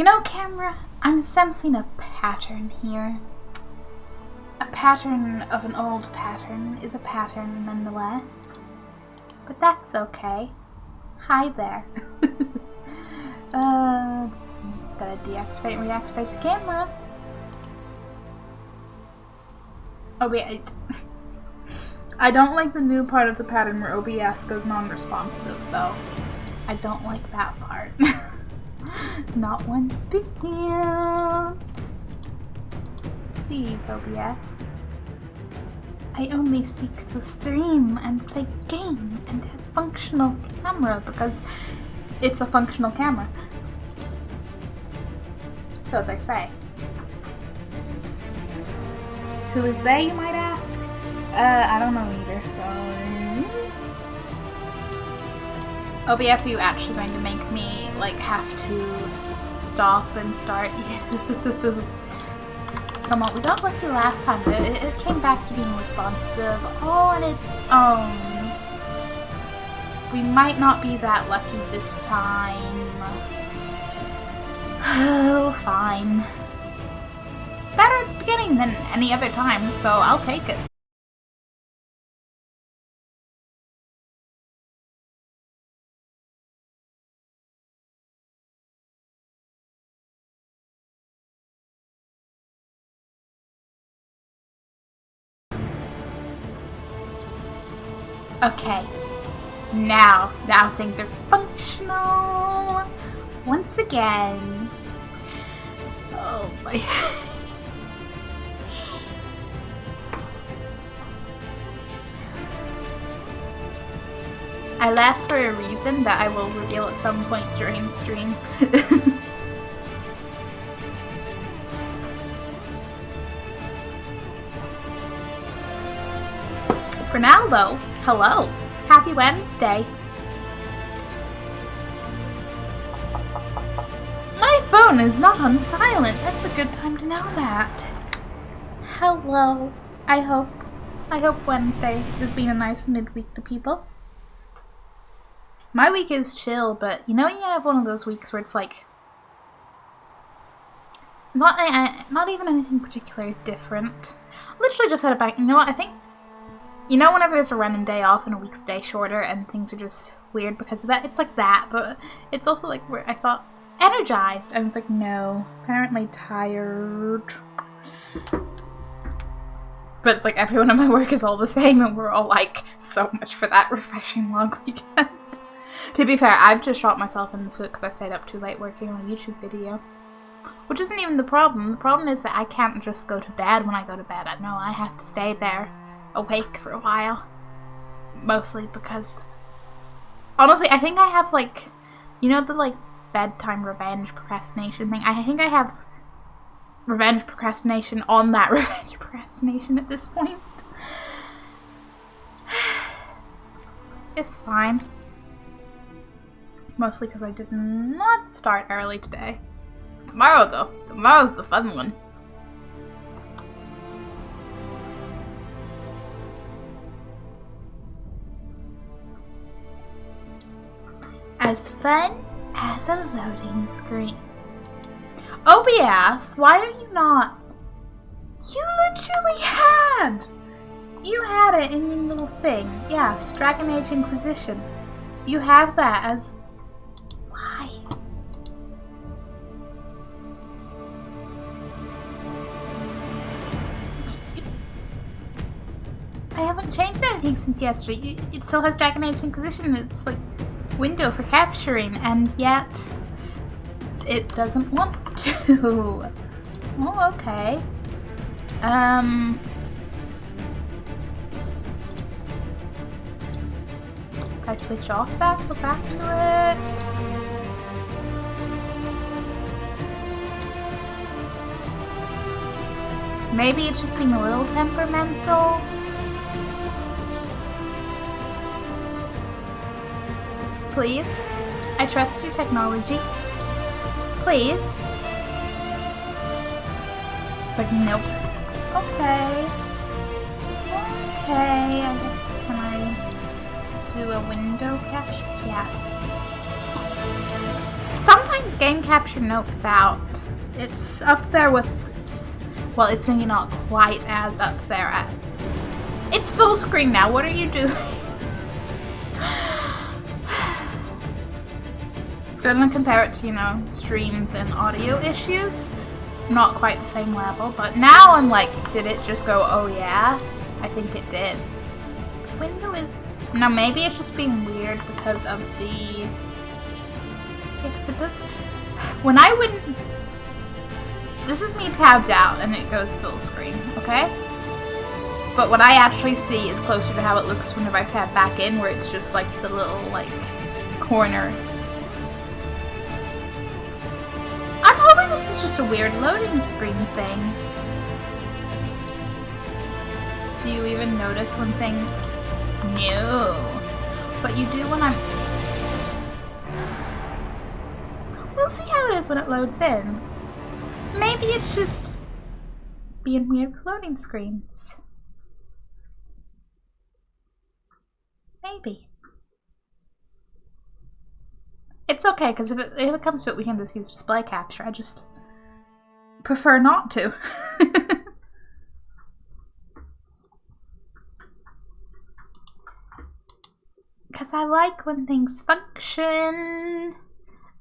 You know, camera, I'm sensing a pattern here. A pattern of an old pattern is a pattern nonetheless. But that's okay. Hi there. Just gotta deactivate and reactivate the camera. Oh wait, I don't like the new part of the pattern where OBS goes non-responsive though. I don't like that part. Not one bit. Please, OBS. I only seek to stream and play game and have functional camera because it's a functional camera. So they say. Who is they, you might ask? I don't know either, so... OBS, are you actually going to make me, like, have to stop and start you? Come on, we got lucky last time, but it came back to being responsive all on its own. We might not be that lucky this time. Oh, fine. Better at the beginning than any other time, so I'll take it. Okay, now things are functional once again. Oh boy. I laugh for a reason that I will reveal at some point during the stream. For now though, hello! Happy Wednesday! My phone is not on silent. That's a good time to know that. Hello. I hope Wednesday has been a nice midweek to people. My week is chill, but you know you have one of those weeks where it's like not even anything particularly different. Literally just had a bank. You know what? I think whenever there's a random day off and a week's day shorter and things are just weird because of that, it's like that. But it's also like where I thought energized. I was like, no, apparently tired. But it's like everyone at my work is all the same, and we're all like, so much for that refreshing long weekend. To be fair, I've just shot myself in the foot because I stayed up too late working on a YouTube video. Which isn't even the problem. The problem is that I can't just go to bed when I go to bed. I know I have to stay there awake for a while. Mostly because... honestly, I think I have like... you know the like bedtime revenge procrastination thing? I think I have revenge procrastination on that revenge procrastination at this point. It's fine. Mostly because I did not start early today. Tomorrow though. Tomorrow's the fun one. As fun as a loading screen. OBS, why are you not? You literally had! You had it in your little thing. Yes, Dragon Age Inquisition. You have that as... why? I haven't changed anything since yesterday. It still has Dragon Age Inquisition. It's like window for capturing, and yet it doesn't want to. Oh, okay. If I switch off that, go back to it. Maybe it's just being a little temperamental. Please. I trust your technology. Please. It's like, nope. Okay. Okay, I guess, can I do a window capture? Yes. So sometimes game capture nopes out. It's up there with, well, it's maybe not quite as up there at, it's full screen now, what are you doing? It's gonna compare it to, you know, streams and audio issues. Not quite the same level, but now I'm like, did it just go, oh yeah? I think it did. Window is, no, maybe it's just being weird because of the, yeah, because it does, when I wouldn't, this is me tabbed out and it goes full screen, okay? But what I actually see is closer to how it looks whenever I tab back in, where it's just like the little, like, corner. I'm hoping this is just a weird loading screen thing. Do you even notice when things... No. But you do when I'm... We'll see how it is when it loads in. Maybe it's just being weird with loading screens. Maybe. It's okay, because if it comes to it, we can just use display capture. I just prefer not to. Because I like when things function.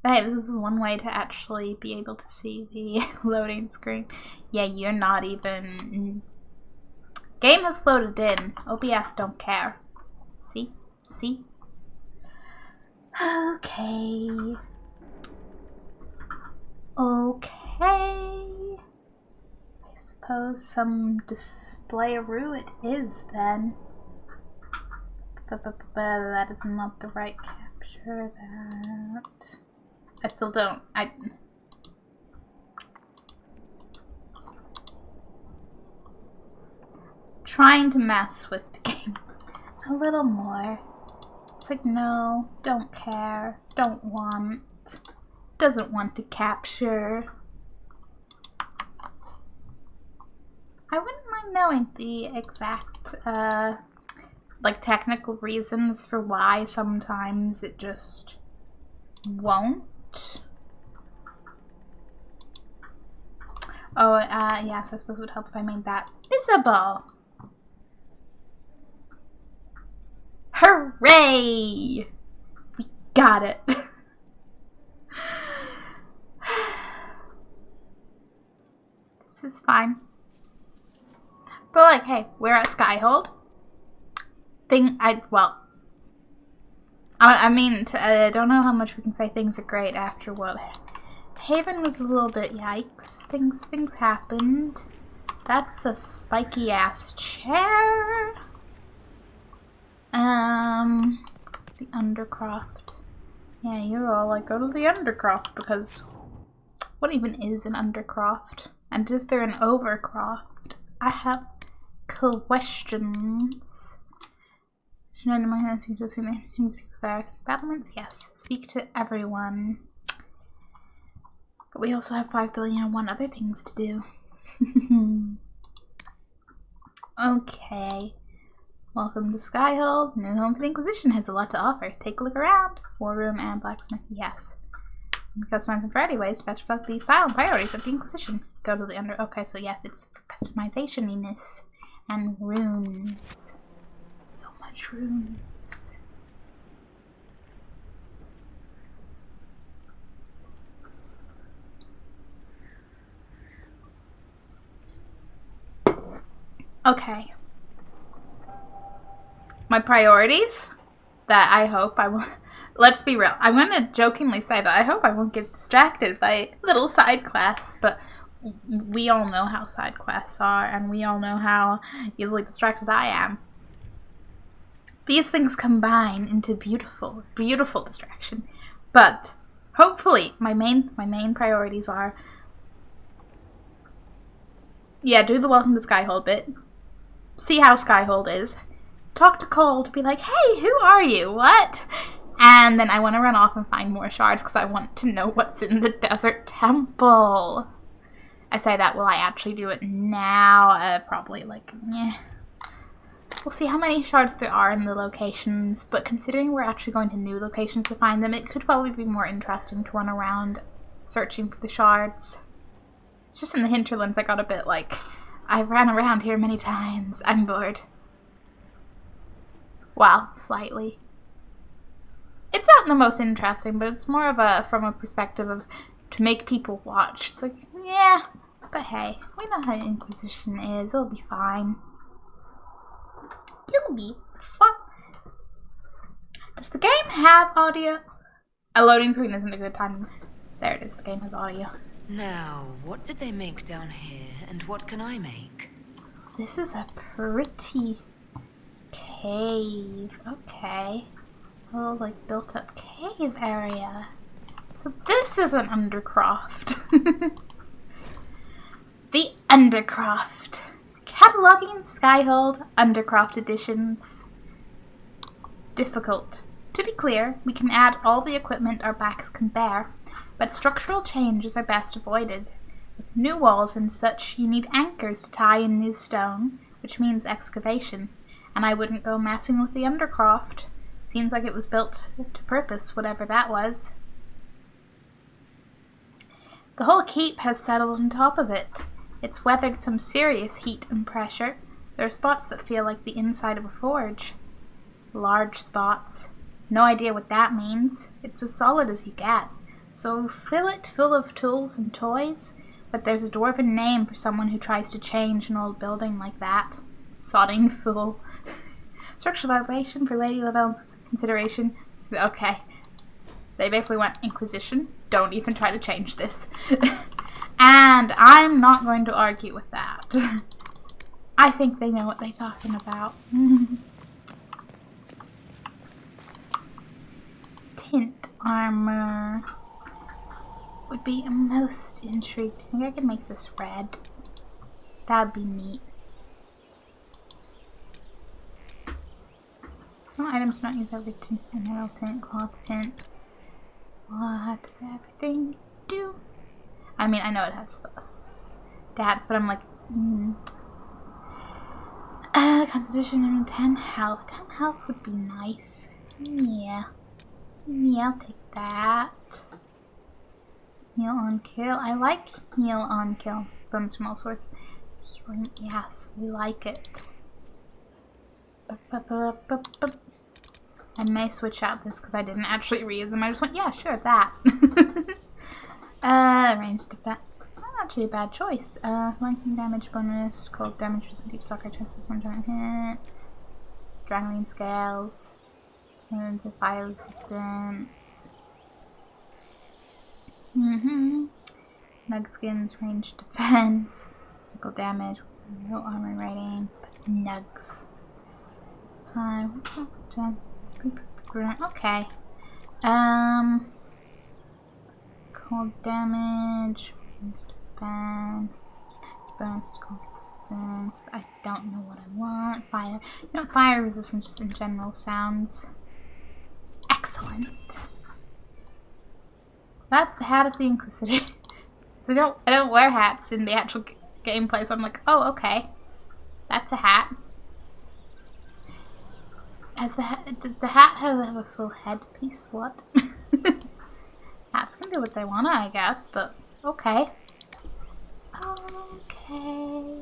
Hey, this is one way to actually be able to see the loading screen. Yeah, you're not even... Game has loaded in. OBS don't care. See? See? Okay. Okay. I suppose some display-a-roo it is then. That is not the right capture. That. I still don't. Trying to mess with the game a little more. It's like, no, don't care, don't want, doesn't want to capture. I wouldn't mind knowing the exact, like, technical reasons for why sometimes it just won't. Oh, yes, I suppose it would help if I made that visible. Hooray! We got it. This is fine. But like, hey, we're at Skyhold. I mean, I don't know how much we can say things are great after what Haven was a little bit yikes. Things happened. That's a spiky ass chair. The Undercroft. Yeah, you're all like, go to the Undercroft, because what even is an Undercroft? And is there an Overcroft? I have questions. Should I know my hands speak to speak with our battlements? Yes. Speak to everyone. But we also have 5 billion and 1 other things to do. Okay. Welcome to Skyhold. New home for the Inquisition has a lot to offer. Take a look around. 4-room and blacksmith. Yes. Customize in variety ways to best reflect the style and priorities of the Inquisition. Go to the Okay, so yes, it's for customization-iness and runes. So much runes. Okay. My priorities that I hope I will... Let's be real. I'm going to jokingly say that I hope I won't get distracted by little side quests, but we all know how side quests are, and we all know how easily distracted I am. These things combine into beautiful, beautiful distraction. But hopefully, my main priorities are... Yeah, do the Welcome to Skyhold bit. See how Skyhold is. Talk to Cole to be like, hey, who are you? What? And then I want to run off and find more shards because I want to know what's in the desert temple. I say that, will I actually do it now? Probably, like, yeah. We'll see how many shards there are in the locations, but considering we're actually going to new locations to find them, it could probably be more interesting to run around searching for the shards. Just in the hinterlands, I got a bit like, I ran around here many times. I'm bored. Well, slightly. It's not the most interesting, but it's more of a, from a perspective of, to make people watch. It's like, yeah, but hey, we know how Inquisition is. It'll be fine. It'll be fun. Does the game have audio? A loading screen isn't a good time. There it is, the game has audio. Now, what did they make down here, and what can I make? This is a pretty cave. Okay. A little, like, built-up cave area. So this is an Undercroft. The Undercroft. Cataloging Skyhold Undercroft editions. Difficult. To be clear, we can add all the equipment our backs can bear, but structural changes are best avoided. With new walls and such, you need anchors to tie in new stone, which means excavation, and I wouldn't go messing with the Undercroft. Seems like it was built to purpose, whatever that was. The whole keep has settled on top of it. It's weathered some serious heat and pressure. There are spots that feel like the inside of a forge. Large spots. No idea what that means. It's as solid as you get. So fill it full of tools and toys, but there's a dwarven name for someone who tries to change an old building like that. Sodding fool. Structural violation for Lady Lavelle's consideration. Okay. They basically went, Inquisition, don't even try to change this. And I'm not going to argue with that. I think they know what they're talking about. Tint armor would be most intrigued. I think I could make this red. That'd be neat. No items do not use every tint, mineral tint, cloth tint. What does everything do? I mean, I know it has stats, but I'm like, Constitution and 10 health. 10 health would be nice. Yeah. Yeah, I'll take that. Heal on kill. I like heal on kill. Bonus from all source. Yes, we like it. I may switch out this because I didn't actually read them. I just went, yeah, sure, that. Ranged defense. Not actually a bad choice. Flanking damage bonus, cold damage, resist deep stalker chances one giant hit. Strangling scales. Turn to fire resistance. Nug skins, ranged defense. Critical damage, no armor rating, but nugs. Okay. Cold damage, defense, bonus to cold resistance. I don't know what I want. Fire. You know, fire resistance just in general sounds excellent. So that's the hat of the Inquisitor. So I don't wear hats in the actual gameplay, so I'm like, oh, okay. That's a hat. Did the hat have a full headpiece? What? Hats can do what they want, I guess, but okay. Okay.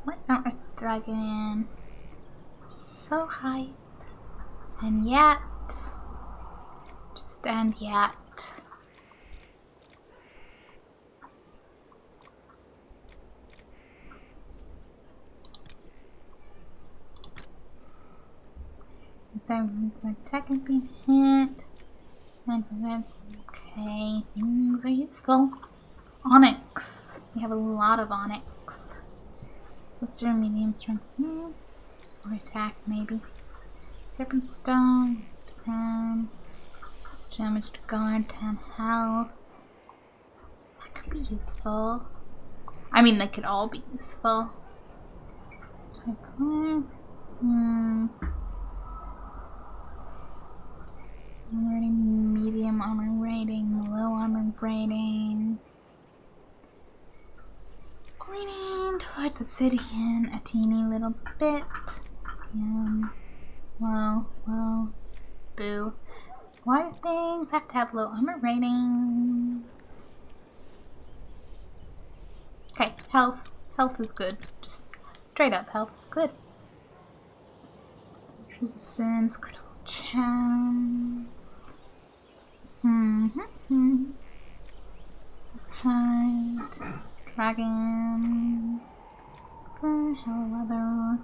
What aren't we dragging in? So high. And yet. Just and yet. It's like tech and being hit. And that's okay. Things are useful. Onyx. We have a lot of onyx. Sister, medium strength. More attack, maybe. Serpent stone. Depends. Damage to guard, 10 health. That could be useful. I mean, they could all be useful. Already Just obsidian, a teeny little bit. Well, boo. Why do things have to have low armor ratings? Okay, health. Health is good. Just straight up, health is good. Resistance, critical chance. Hide. Dragons. Hell weather.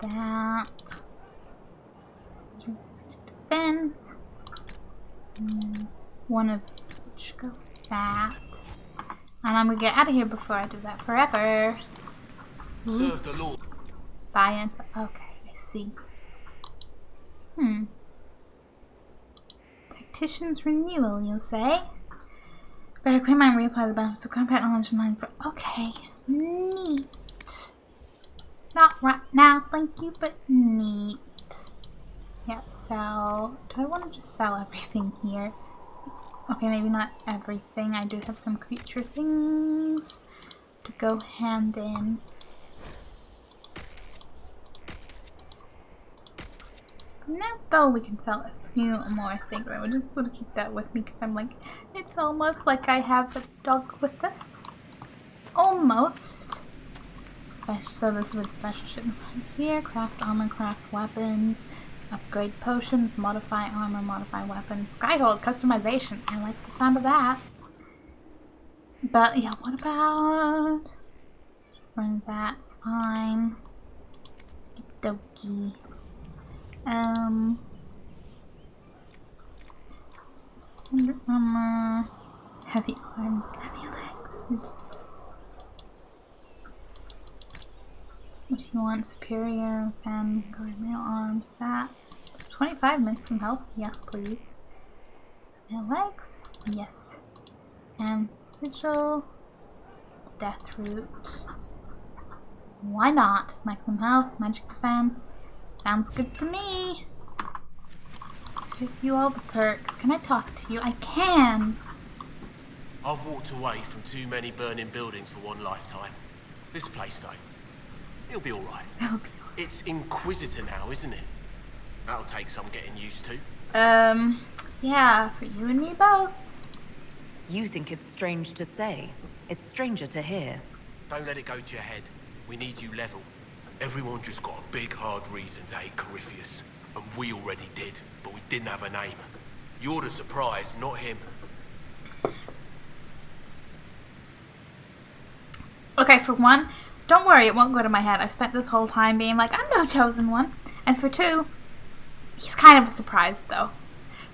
That. Defense. One of each. Go with that. And I'm gonna get out of here before I do that forever. Serve the Lord. Buy answer. Okay, I see. Tactician's renewal, you'll say? Better claim mine, reapply the benefits of combat knowledge of mine for. Okay, neat. Not right now, thank you, but neat. Yeah, sell. Do I want to just sell everything here? Okay, maybe not everything. I do have some creature things to go hand in. No, though we can sell a few more things. I would just sort of keep that with me because I'm like, it's almost like I have a dog with us. Almost. So this is with special shit inside here. Craft armor, craft weapons. Upgrade potions, modify armor, modify weapons. Skyhold customization. I like the sound of that. But yeah, what about... Run that's fine. Dokie. Under armor. Heavy arms, heavy legs. What do you want? Superior, guard mail arms, that. 25 minutes of health, yes please. Mail legs, yes. And sigil, death root. Why not? Maximum health, magic defense. Sounds good to me. Give you all the perks. Can I talk to you? I can! I've walked away from too many burning buildings for one lifetime. This place, though, it'll be alright. It'll be alright. It's Inquisitor now, isn't it? That'll take some getting used to. Yeah, for you and me both. You think it's strange to say. It's stranger to hear. Don't let it go to your head. We need you level. Everyone just got a big, hard reason to hate Corypheus. And we already did, but we didn't have a name. You're the surprise, not him. Okay, for one, don't worry, it won't go to my head. I've spent this whole time being like, I'm no chosen one. And for two, he's kind of a surprise, though.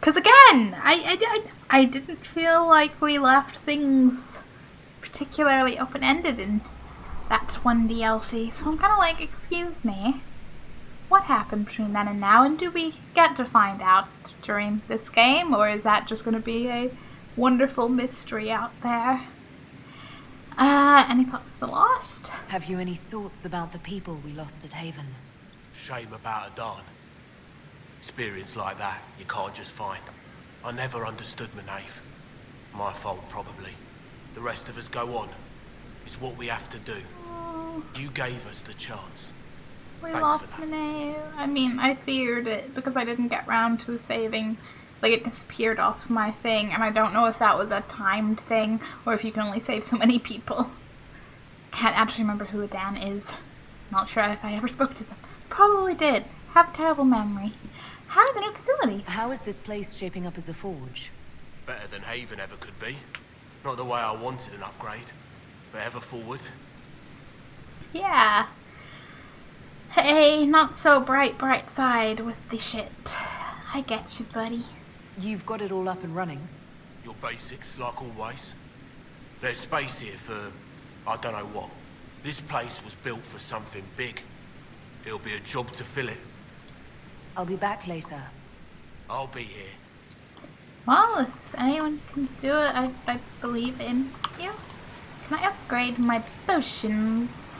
Because again, I didn't feel like we left things particularly open-ended in that one DLC. So I'm kind of like, excuse me, what happened between then and now? And do we get to find out during this game? Or is that just going to be a wonderful mystery out there? Any thoughts for the lost? Have you any thoughts about the people we lost at Haven? Shame about Adan. Experience like that, you can't just find. I never understood Maneath. My fault, probably. The rest of us go on. It's what we have to do. Oh, You gave us the chance. we Thanks lost for that. Mane. I mean, I feared it because I didn't get round to saving. Like, it disappeared off my thing, and I don't know if that was a timed thing or if you can only save so many people. Can't actually remember who Adan is. Not sure if I ever spoke to them. Probably did. Have a terrible memory. How are the new facilities? How is this place shaping up as a forge? Better than Haven ever could be. Not the way I wanted an upgrade, but ever forward. Yeah. Hey, not so bright side with the shit. I get you, buddy. You've got it all up and running. Your basics, like always. There's space here for, I don't know what. This place was built for something big. It'll be a job to fill it. I'll be back later. I'll be here. Well, if anyone can do it, I believe in you. Can I upgrade my potions?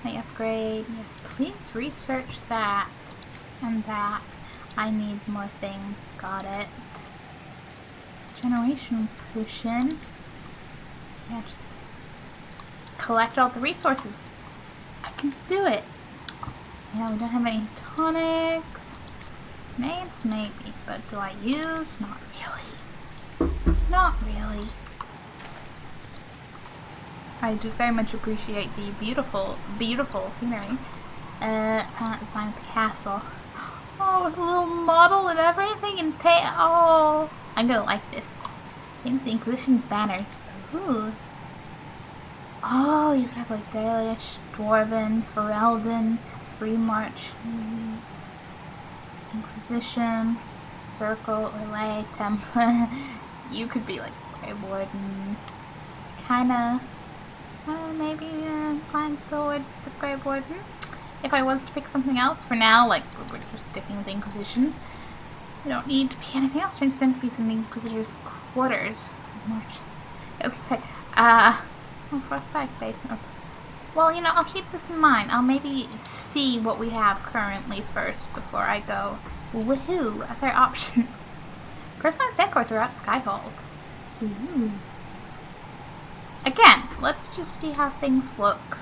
Can I upgrade? Yes, please. Research that and that. I need more things. Got it. Generation potion. Yeah, just collect all the resources. I can do it. Yeah, we don't have any tonics. Nades, maybe, but do I use? Not really. Not really. I do very much appreciate the beautiful, beautiful scenery. Palette design of the castle. Oh, with a little model and everything and oh, I'm gonna like this. Change the Inquisition's banners. Ooh. Oh, you could have like Dalish, Dwarven, Ferelden, Free March, Inquisition, Circle, Relay, Temple. You could be like Grey Warden. Kinda. Maybe climb towards the Grey Warden. If I was to pick something else, for now, like, we're just sticking with the Inquisition. We don't need to be anything else. Change them to be in the Inquisitor's quarters. I was gonna say, oh, Frostback base. Well, you know, I'll keep this in mind. I'll maybe see what we have currently first before I go. Woohoo! Other options. Personalized decor throughout Skyhold. Ooh. Again, let's just see how things look.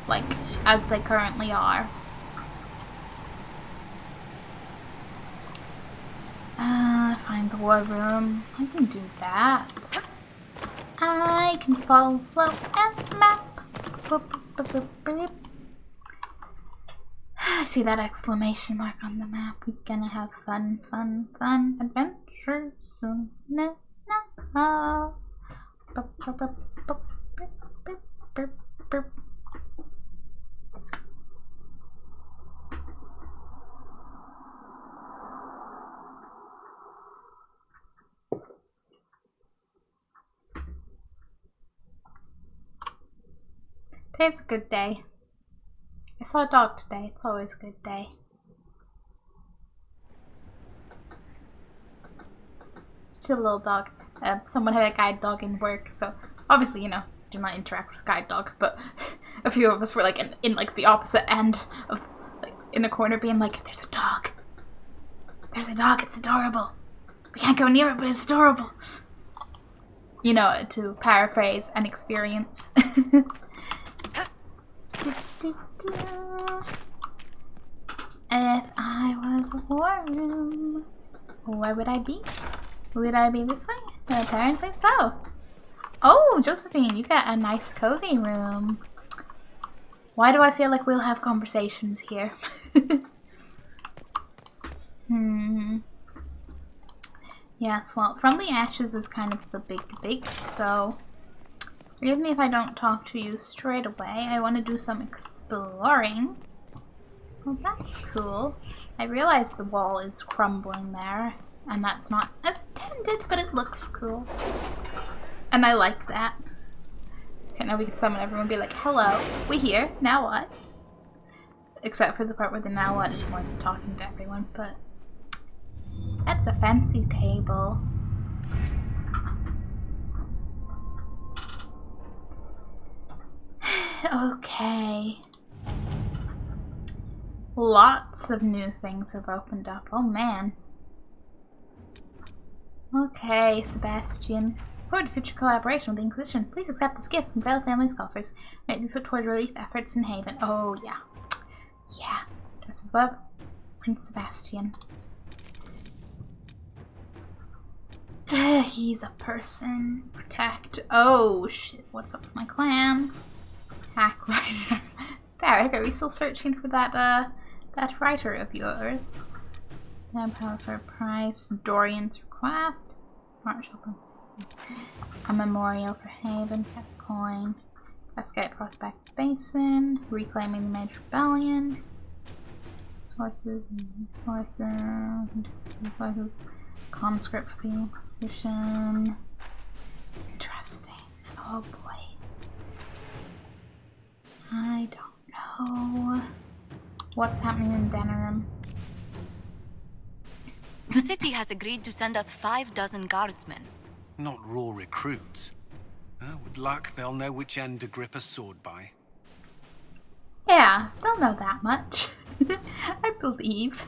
Like, as they currently are. Find the war room. I can do that. I can follow a map. I see that exclamation mark on the map. We're gonna have fun, fun, fun adventures soon enough. Today's a good day. I saw a dog today. It's always a good day. It's a chill little dog. Someone had a guide dog in work, so obviously, you know, do not interact with guide dog, but a few of us were like in like the opposite end of like in the corner being like, there's a dog. There's a dog, it's adorable. We can't go near it, but it's adorable. You know, to paraphrase an experience. If I was a war room, where would I be? Would I be this way? Apparently so. Oh, Josephine, you got a nice cozy room. Why do I feel like we'll have conversations here? Yes, well, From the Ashes is kind of the big, so forgive me if I don't talk to you straight away. I want to do some exploring. Well, that's cool. I realize the wall is crumbling there, and that's not as intended, but it looks cool. And I like that. Okay, now we can summon everyone and be like, hello, we here, now what? Except for the part where the now what is more than talking to everyone, but that's a fancy table. Okay. Lots of new things have opened up. Oh man. Okay, Sebastian. Forward to future collaboration with the Inquisition. Please accept this gift from Bell Family's coffers. May be put toward relief efforts in Haven. Oh yeah. Yeah. Dress of love. Prince Sebastian. He's a person. Protect. Oh shit. What's up with my clan? Hack writer. Barrick, are we still searching for that writer of yours? Empire for a price. Dorian's request. Marshall. A memorial for Haven. Kept coin. Escape Prospect Basin. Reclaiming the Mage Rebellion. Sources and resources. Conscript for the Inquisition. Interesting. Oh boy. I don't know what's happening in Denerim. The city has agreed to send us 6 guardsmen. Not raw recruits. With luck, they'll know which end to grip a sword by. Yeah, they'll know that much. I believe.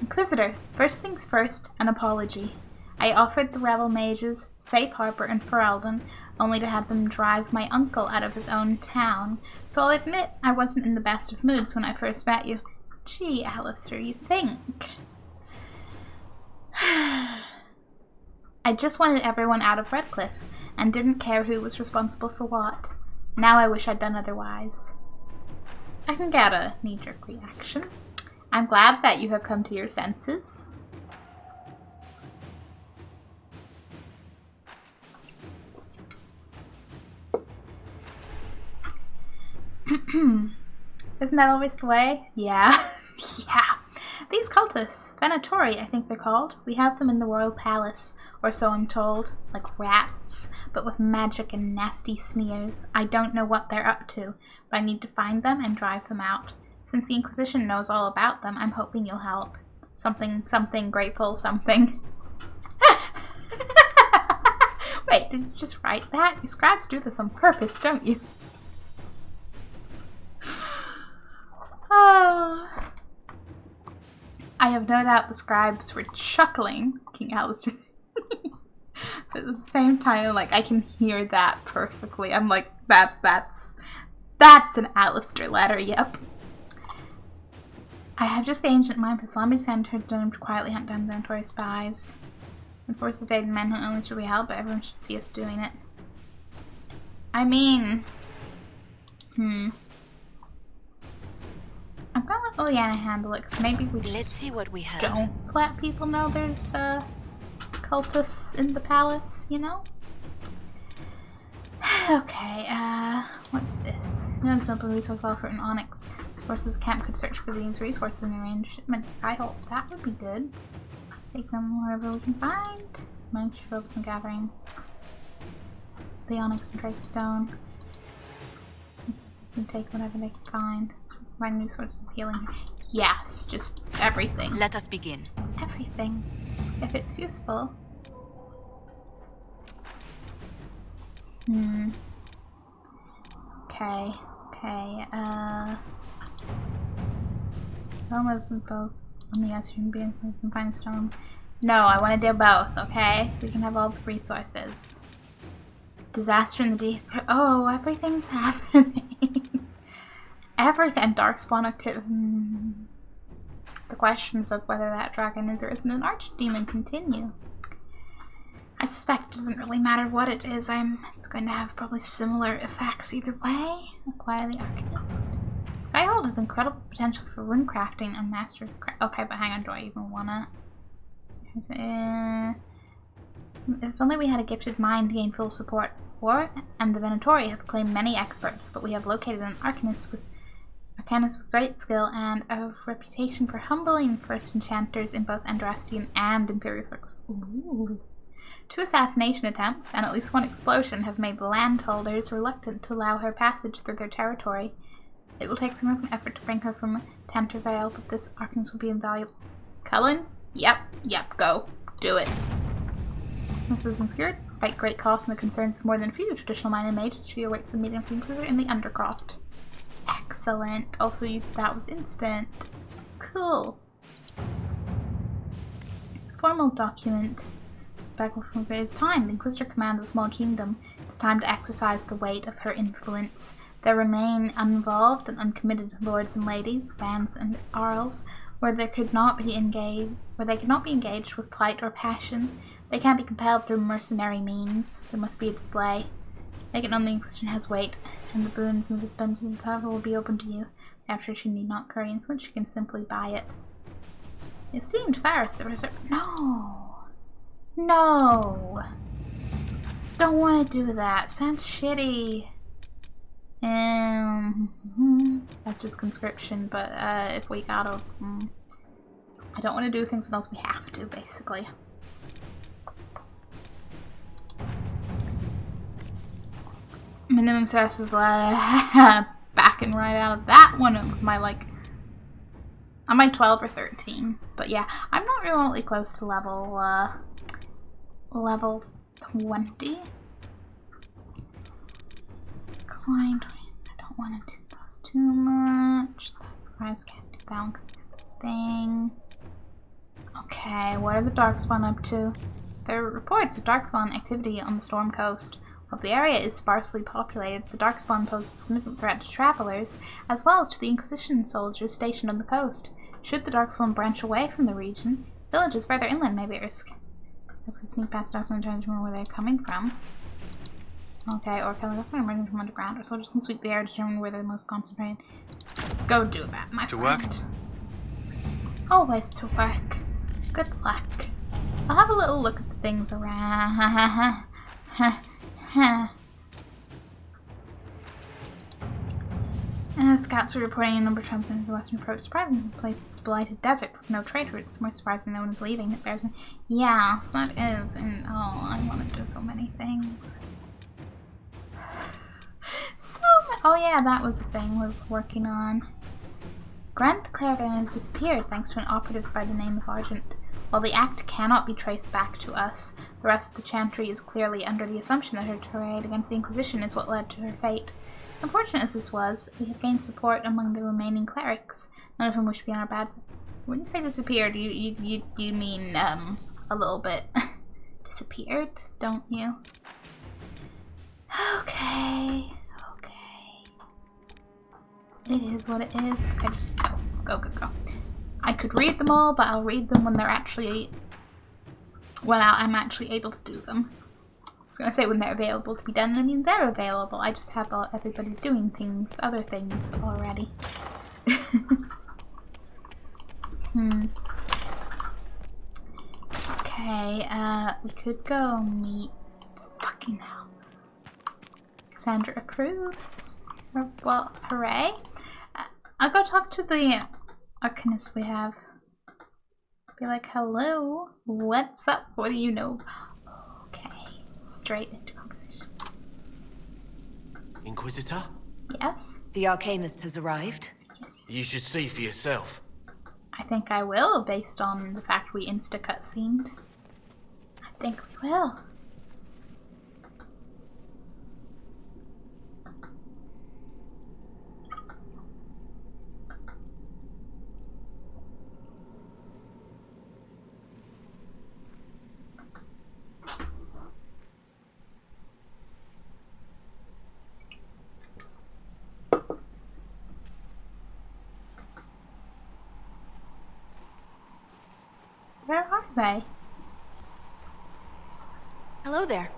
Inquisitor, first things first, an apology. I offered the rebel mages, Safe Harbor, and Ferelden only to have them drive my uncle out of his own town. So I'll admit I wasn't in the best of moods when I first met you. Gee, Alistair, you think? I just wanted everyone out of Redcliffe, and didn't care who was responsible for what. Now I wish I'd done otherwise. I can get a knee-jerk reaction. I'm glad that you have come to your senses. Isn't that always the way? Yeah. Yeah. These cultists, Venatori, I think they're called. We have them in the royal palace, or so I'm told. Like rats, but with magic and nasty sneers. I don't know what they're up to, but I need to find them and drive them out. Since the Inquisition knows all about them, I'm hoping you'll help. Something, grateful, something. Wait, did you just write that? You scribes do this on purpose, don't you? Oh. I have no doubt the scribes were chuckling, King Alistair. But at the same time, like, I can hear that perfectly. I'm like, that's an Alistair letter, yep. I have just the ancient mind for Salami to send her to quietly hunt down Venatori spies. And forces Dade and Manhunt only should we help, but everyone should see us doing it. I mean... I'm gonna let Liliana handle it, because maybe we Let's see what we have. don't let people know there's cultists in the palace, you know? Okay, what's this? No noble resource offer in Onyx. Forces camp could search for these resources and arrange shipment to Skyhold. That would be good. Take them wherever we can find. Mine should focus on gathering the Onyx and Drake Stone. We can take whatever they can find. Find new sources of healing. Yes, just everything. Let us begin. Everything. If it's useful. Okay. Almost both. Let me ask you to be in and find stone. No, I want to do both, okay? We can have all the resources. Disaster in the deep. Oh, everything's happening. Everything. Darkspawn activity. The questions of whether that dragon is or isn't an archdemon continue. I suspect it doesn't really matter what it is. It's going to have probably similar effects either way. Acquire the Arcanist. Skyhold has incredible potential for rune crafting and master. Okay, but hang on, do I even wanna? If only we had a gifted mind to gain full support. War and the Venatori have claimed many experts, but we have located an Arcanist with great skill and a reputation for humbling first enchanters in both Andrastian and Imperial circles. Ooh. 2 assassination attempts and at least 1 explosion have made landholders reluctant to allow her passage through their territory. It will take significant effort to bring her from Tantervale, but this Arcanist will be invaluable. Cullen? Yep, go. Do it. This has been secured. Despite great cost and the concerns of more than a few traditional minded mages, she awaits the meeting of the Inquisitor in the Undercroft. Excellent. Also, that was instant. Cool. Formal document. It is time. The Inquisitor commands a small kingdom. It's time to exercise the weight of her influence. There remain uninvolved and uncommitted lords and ladies, bands and earls, where they could not be engaged with plight or passion. They can't be compelled through mercenary means. There must be a display. Make it known the Inquisition has weight, and the boons and the dispenses of power will be open to you. After she need not curry influence, she can simply buy it. The esteemed Faris, No! Don't want to do that. Sounds shitty. That's just conscription, but if we gotta... I don't want to do things unless we have to, basically. Minimum stress is backing right out of that one of my, like... I'm like 12 or 13, but yeah, I'm not remotely close to level 20. Client, I don't want to do those too much. Price can't do that one because that's a thing. Okay, what are the Darkspawn up to? There are reports of Darkspawn activity on the Storm Coast. While the area is sparsely populated, the Darkspawn poses a significant threat to travelers, as well as to the Inquisition soldiers stationed on the coast. Should the Darkspawn branch away from the region, villages further inland may be at risk. As we sneak past Darkspawn and try to remember where they're coming from. Okay, or can the Darkspawn emerging from underground, or soldiers can sweep the air to determine where they're most concentrated. Go do that, my friend. To work? Always to work. Good luck. I'll have a little look at the things around. Scouts are reporting a number of tramps in the western approach. Surprisingly, the place is a blighted desert with no trade routes. More surprising, no one is leaving. It bears yes, that is. And oh, I want to do so many things. Oh yeah, that was a thing we're working on. Grant Clarivan has disappeared thanks to an operative by the name of Argent. While the act cannot be traced back to us, the rest of the Chantry is clearly under the assumption that her tirade against the Inquisition is what led to her fate. Unfortunate as this was, we have gained support among the remaining clerics, none of whom wish to be on our bad side. So when you say disappeared, you mean, a little bit disappeared, don't you? Okay. It is what it is. Okay, just go. I could read them all, but I'll read them when they're actually... when I'm actually able to do them. I was going to say when they're available to be done. I mean, they're available. I just have everybody doing things, other things already. Okay, we could go meet... Fucking hell. Cassandra approves. Well, hooray. I'll go talk to the Arcanist we have. Be like, hello, what's up? What do you know? Okay, straight into conversation. Inquisitor? Yes? The Arcanist has arrived. Yes. You should see for yourself. I think I will, based on the fact we insta-cutscened. I think we will. Where are they? Hello there.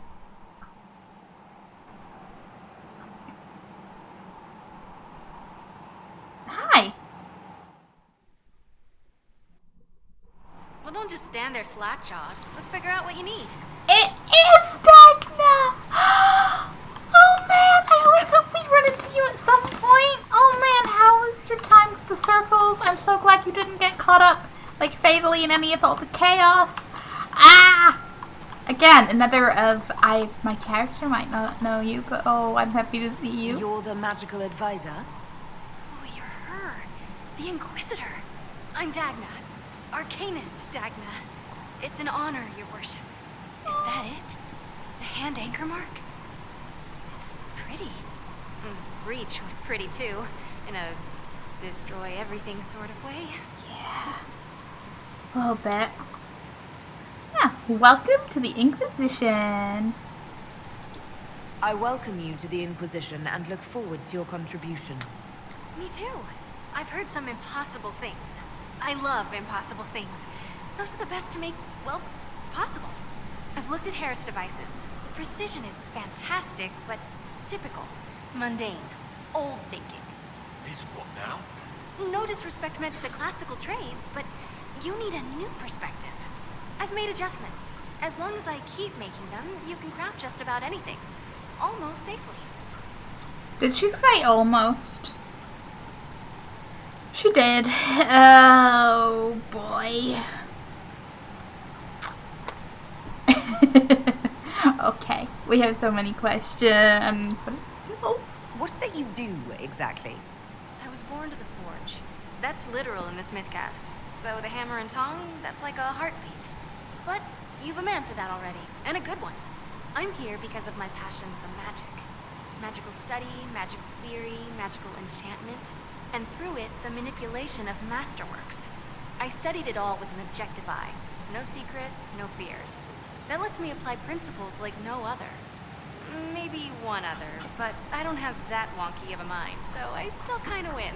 Hi! Well, don't just stand there slack-jawed. Let's figure out what you need. It is Dagna! Oh man, I always hope we run into you at some point. Oh man, how was your time with the circles? I'm so glad you didn't get caught up, like, fatally in any of all the chaos. Ah! Again, another of, my character might not know you, but oh, I'm happy to see you. You're the magical advisor? Oh, you're her. The Inquisitor. I'm Dagna. Arcanist Dagna. It's an honor, your worship. Is that it? The hand anchor mark? It's pretty. Reach was pretty too, in a destroy everything sort of way. Yeah. A little bit. Yeah, welcome to the Inquisition. I welcome you to the Inquisition and look forward to your contribution. Me too. I've heard some impossible things. I love impossible things. Those are the best to make, well, possible. I've looked at Harriet's devices. The precision is fantastic, but typical. Mundane. Old thinking. Is what now? No disrespect meant to the classical trades, but you need a new perspective. I've made adjustments. As long as I keep making them, you can craft just about anything. Almost safely. Did she say almost? She did. Oh boy. Okay, we have so many questions. What is it you do, exactly? I was born to the forge. That's literal in this mythcast. So the hammer and tongue, that's like a heartbeat. But you've a man for that already, and a good one. I'm here because of my passion for magic. Magical study, magical theory, magical enchantment, and through it, the manipulation of masterworks. I studied it all with an objective eye. No secrets, no fears. That lets me apply principles like no other. maybe one other, but I don't have that wonky of a mind, so I still kind of win.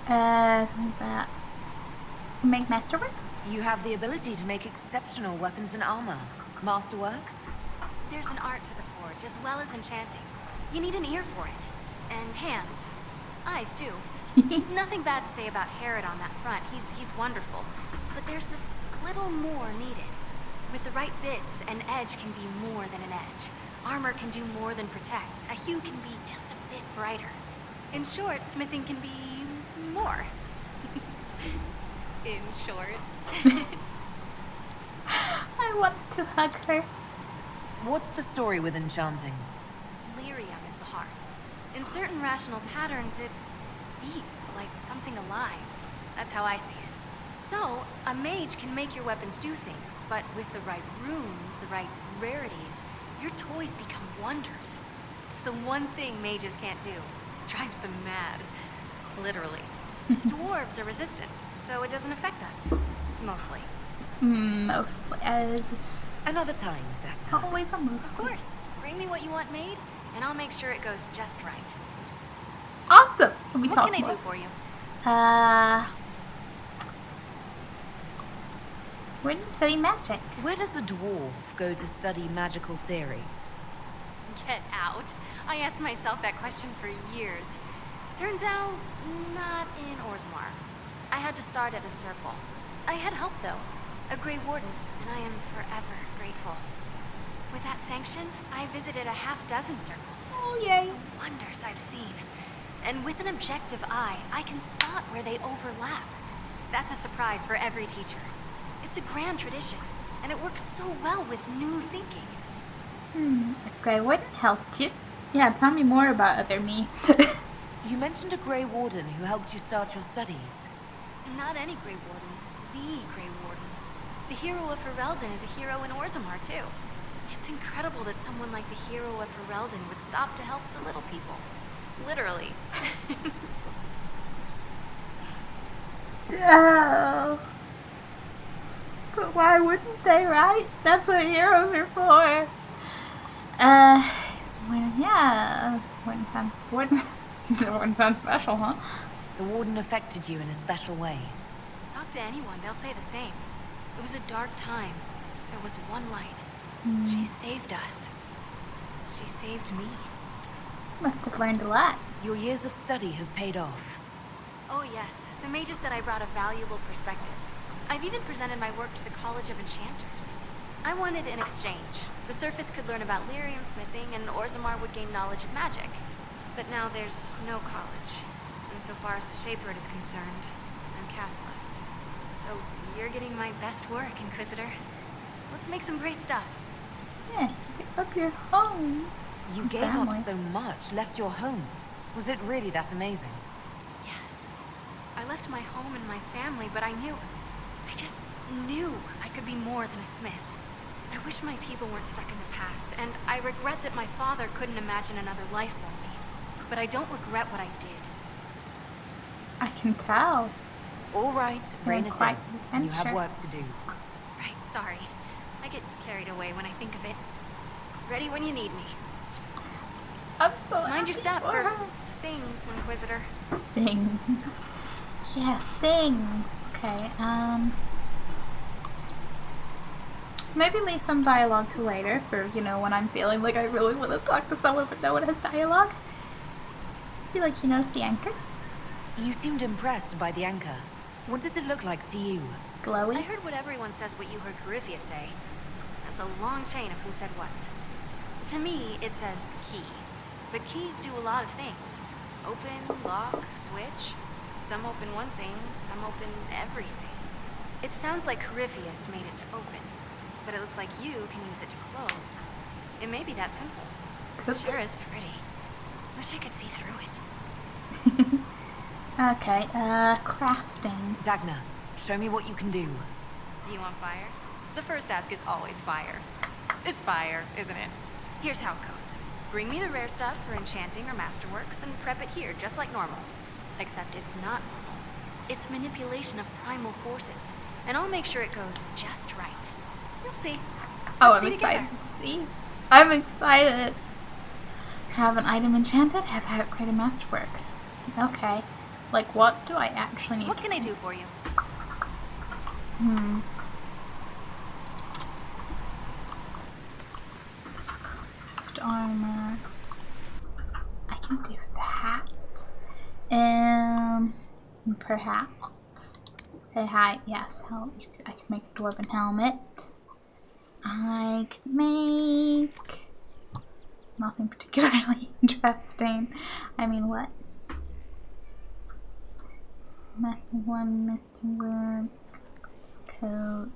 Like that. Make masterworks? You have the ability to make exceptional weapons and armor. Masterworks? There's an art to the forge, as well as enchanting. You need an ear for it. And hands. Eyes, too. Nothing bad to say about Herod on that front. He's wonderful. But there's this little more needed. With the right bits, an edge can be more than an edge. Armor can do more than protect. A hue can be just a bit brighter. In short, smithing can be more. In short. I want to hug her. What's the story with enchanting? Lyrium is the heart. In certain rational patterns, it beats like something alive. That's how I see it. So, a mage can make your weapons do things, but with the right runes, the right rarities, your toys become wonders. It's the one thing mages can't do. Drives them mad. Literally. Dwarves are resistant, so it doesn't affect us. Mostly. Mostly. Another time, Dagna. Always a Of mostly. course. Bring me what you want made, and I'll make sure it goes just right. Awesome! We What talk can I more. do for you? We're gonna study magic. Where does a dwarf go to study magical theory? Get out. I asked myself that question for years. Turns out, not in Orzammar. I had to start at a circle. I had help, though. A Grey Warden, and I am forever grateful. With that sanction, I visited a half-dozen circles. Oh, yay. The wonders I've seen. And with an objective eye, I can spot where they overlap. That's a surprise for every teacher. It's a grand tradition, and it works so well with new thinking. Okay, what helped you? Yeah, tell me more about other me. You mentioned a Grey Warden who helped you start your studies. Not any Grey Warden, the Grey Warden. The hero of Ferelden is a hero in Orzammar, too. It's incredible that someone like the hero of Ferelden would stop to help the little people. Literally. Oh. But why wouldn't they, right? That's what heroes are for. So yeah, wouldn't sound special, huh? The Warden affected you in a special way. Talk to anyone, they'll say the same. It was a dark time. There was one light. She saved us. She saved me. Must have learned a lot. Your years of study have paid off. Oh yes, the mages said I brought a valuable perspective. I've even presented my work to the College of Enchanters. I wanted an exchange. The Surface could learn about lyrium smithing, and Orzammar would gain knowledge of magic. But now there's no college. And so far as the Shaper is concerned, I'm castless. So you're getting my best work, Inquisitor. Let's make some great stuff. Yeah, pick up your home. You gave Family. up so much, left your home. Was it really that amazing? Yes. I left my home and my family, but I just knew I could be more than a smith. I wish my people weren't stuck in the past, and I regret that my father couldn't imagine another life for me. But I don't regret what I did. I can tell. All right, rein it quite in. You have adventure. work to do. Right, sorry. I get carried away when I think of it. Ready when you need me. I'm so Mind your happy step for for her. things, Inquisitor. Things. Yeah, things. Okay, maybe leave some dialogue to later for, when I'm feeling like I really want to talk to someone but no one has dialogue. Just be like, you notice the anchor? You seemed impressed by the anchor. What does it look like to you? I Glowy? heard what everyone says what you heard Coryphia say. That's a long chain of who said what's. To me, it says key. But keys do a lot of things. Open, lock, switch. Some open one thing, some open everything. It sounds like Corypheus made it to open. But it looks like you can use it to close. It may be that simple. Could It sure is pretty. Wish I could see through it. Okay, crafting. Dagna, show me what you can do. Do you want fire? The first ask is always fire. It's fire, isn't it? Here's how it goes. Bring me the rare stuff for enchanting or masterworks and prep it here just like normal. Except it's not normal. It's manipulation of primal forces. And I'll make sure it goes just right. You'll see. Oh, Let's I'm see excited together. to see. I'm excited. Have an item enchanted, have had create a masterwork. Okay. Like, what do I actually need? What can I do for you? Armor. I can do that. Perhaps. Hey, hi. Yes, I can make a dwarven helmet. I can make nothing particularly interesting. I mean, what? Metalwork, coat.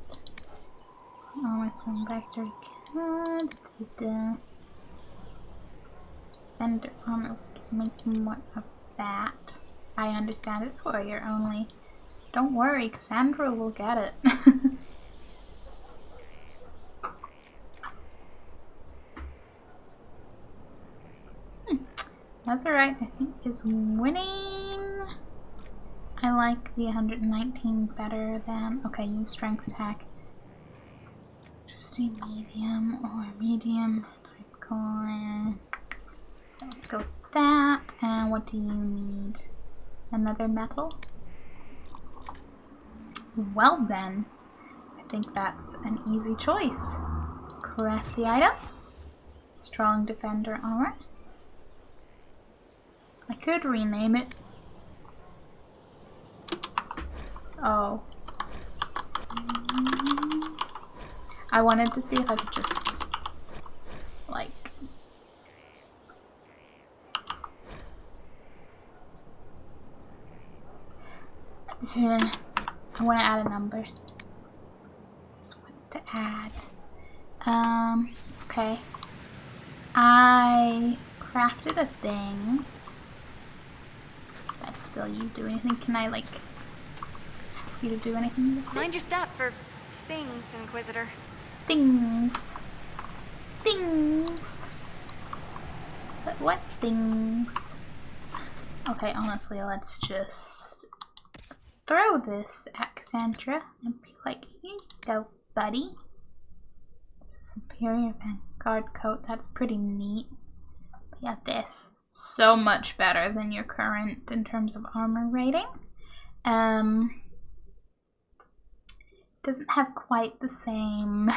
Oh, my swing by sturdy coat. Defender armor. Make more of that. I understand it's warrior only. Don't worry, Cassandra will get it. That's alright, I think is winning. I like the 119 better than... Okay, use strength attack. Just a medium or medium. Type coin. Let's go with that. And what do you need? Another metal? Well then, I think that's an easy choice. Craft the item. Strong defender armor. I could rename it. Oh. I wanted to see if I could just, like... I want to add a number. Just want to add. Okay. I crafted a thing. That's still you do anything. Can I, like, ask you to do anything with it? Mind your step for things, Inquisitor. Things. Things. But what things? Okay, honestly, let's just throw this at Cassandra and be like, here you go, buddy. It's a superior vanguard coat. That's pretty neat. But yeah, this. So much better than your current in terms of armor rating. Doesn't have quite the same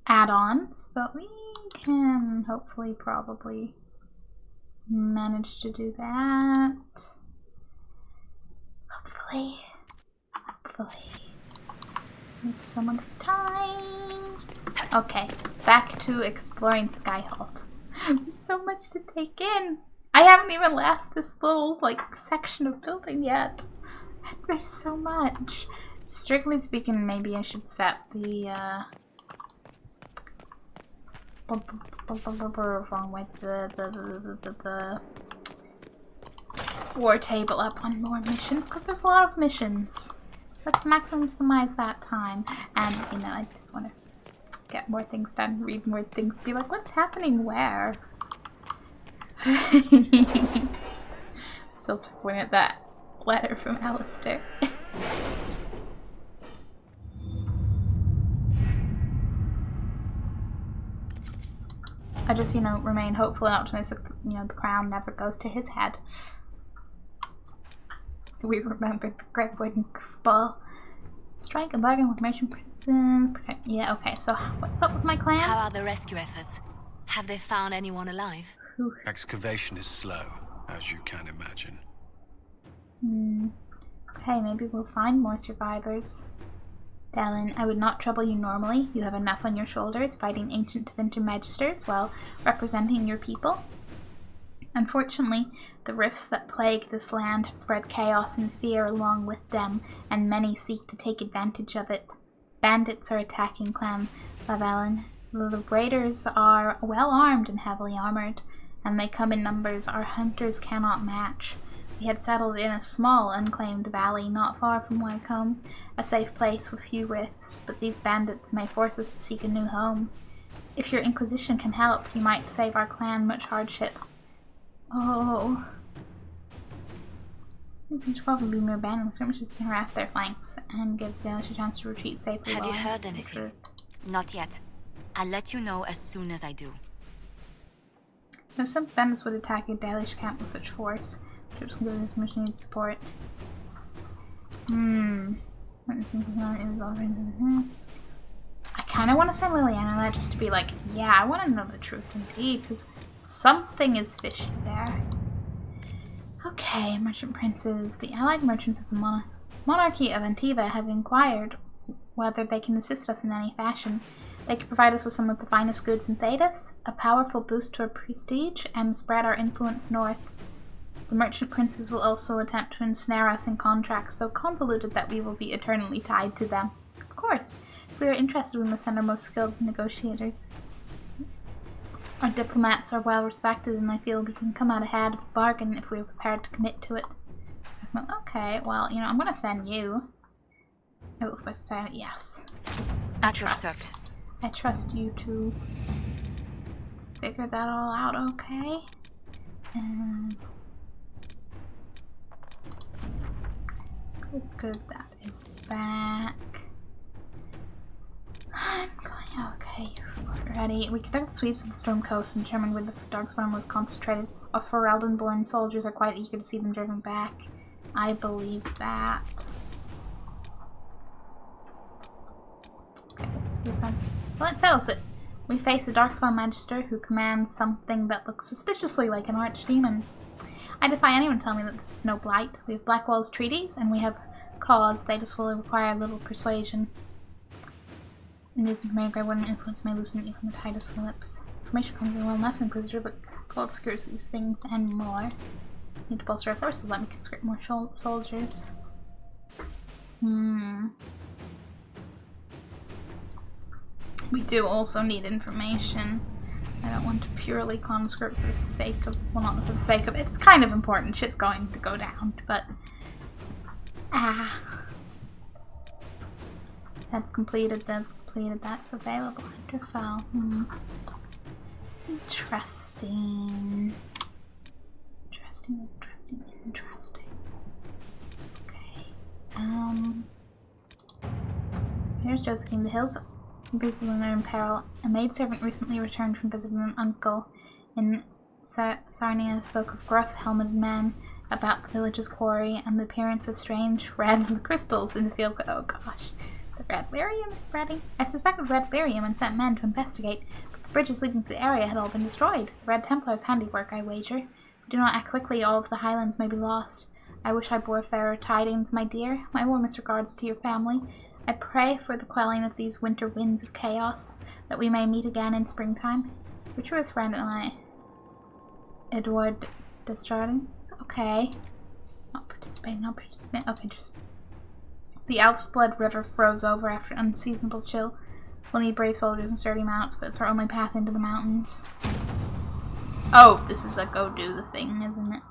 add-ons, but we can hopefully probably manage to do that. Hopefully. Move some of the time. Okay, back to exploring Skyhold. There's so much to take in. I haven't even left this little, like, section of building yet. There's so much. Strictly speaking, maybe I should set the, wrong way, the war table up on more missions, because there's a lot of missions. Let's maximize that time. And, you know, I just want to get more things done, read more things, be like, what's happening where? Still took one at that letter from Alistair. I just, you know, remain hopeful and optimistic that, you know, the crown never goes to his head. We remember the Great Wooden Ball. Strike a bargain with merchant princes. Yeah, okay, so what's up with my clan? How are the rescue efforts? Have they found anyone alive? Excavation is slow, as you can imagine. Okay, maybe we'll find more survivors. Dallin, I would not trouble you normally. You have enough on your shoulders fighting ancient Tevinter magisters while representing your people. Unfortunately, the rifts that plague this land have spread chaos and fear along with them, and many seek to take advantage of it. Bandits are attacking Clan Lavalin. The raiders are well armed and heavily armored, and they come in numbers our hunters cannot match. We had settled in a small, unclaimed valley not far from Wycombe, a safe place with few rifts, but these bandits may force us to seek a new home. If your Inquisition can help, you might save our clan much hardship. Oh. We should probably be more abandoned skirmishes can harass their flanks and give the Danish a chance to retreat safely. Have you heard anything? Not yet. I'll let you know as soon as I do. No, some bandits would attack a Dalish camp with such force. Troops can give this mission need support. I kind of want to send Liliana that just to be like, yeah, I want to know the truth indeed, because something is fishy there. Okay, merchant princes. The allied merchants of the monarchy of Antiva have inquired whether they can assist us in any fashion. They can provide us with some of the finest goods in Thedas, a powerful boost to our prestige, and spread our influence north. The merchant princes will also attempt to ensnare us in contracts so convoluted that we will be eternally tied to them. Of course, if we are interested, we must send our most skilled negotiators. Our diplomats are well respected, and I feel we can come out ahead of the bargain if we are prepared to commit to it. Okay, well, you know, I'm going to send you. I will specify, yes. At your service. I trust you to figure that all out, okay? Good, that is back. I'm going, okay, you're ready. We conduct sweeps of the Storm Coast and determine where the Darkspawn was concentrated. Our Ferelden-born soldiers are quite eager to see them driven back. I believe that. Okay, so this one. Well, it settles it. We face a Darkspawn Magister who commands something that looks suspiciously like an archdemon. I defy anyone to tell me that this is no blight. We have Blackwall's treaties, and we have cause. They just will require a little persuasion. And these information wouldn't influence may loosen even the tightest lips. Information comes well enough, Inquisitor, but gold secures these things and more. Need to bolster our forces, let me conscript more soldiers. We do also need information. I don't want to purely conscript for the sake of, well, not for the sake of it. It's kind of important. Shit's going to go down, but that's completed. That's completed. That's available. Winterfell. Interesting. Interesting. Okay. Here's Josephine. The hills visiting are in peril. A maidservant recently returned from visiting an uncle in Sarnia spoke of gruff-helmeted men about the village's quarry and the appearance of strange red crystals in the field. Oh gosh. The red lyrium is spreading. I suspected red lyrium and sent men to investigate, but the bridges leading to the area had all been destroyed. The Red Templar's handiwork, I wager. If we do not act quickly, all of the Highlands may be lost. I wish I bore fairer tidings, my dear. My warmest regards to your family. I pray for the quelling of these winter winds of chaos, that we may meet again in springtime. Your truest friend and I. Edward Desjardins. Okay. Not participating. Okay, just... The Alp's Blood River froze over after an unseasonable chill. We'll need brave soldiers and sturdy mounts, but it's our only path into the mountains. Oh, this is a go do the thing, isn't it?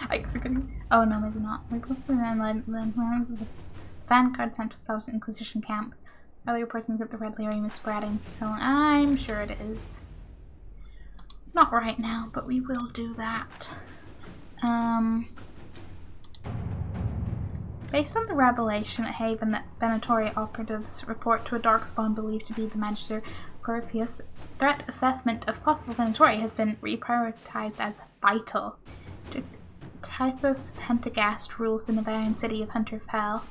I guess we're gonna... Oh, no, maybe not. We're posted in the vanguard sent to South Inquisition camp. Earlier persons that the red lyrium is spreading. So I'm sure it is. Not right now, but we will do that. Based on the revelation at Haven that Venatori operatives report to a darkspawn believed to be the Magister Corfius, threat assessment of possible Venatori has been reprioritized as vital. Typhus Pentagast rules the Navarian city of Hunterfell,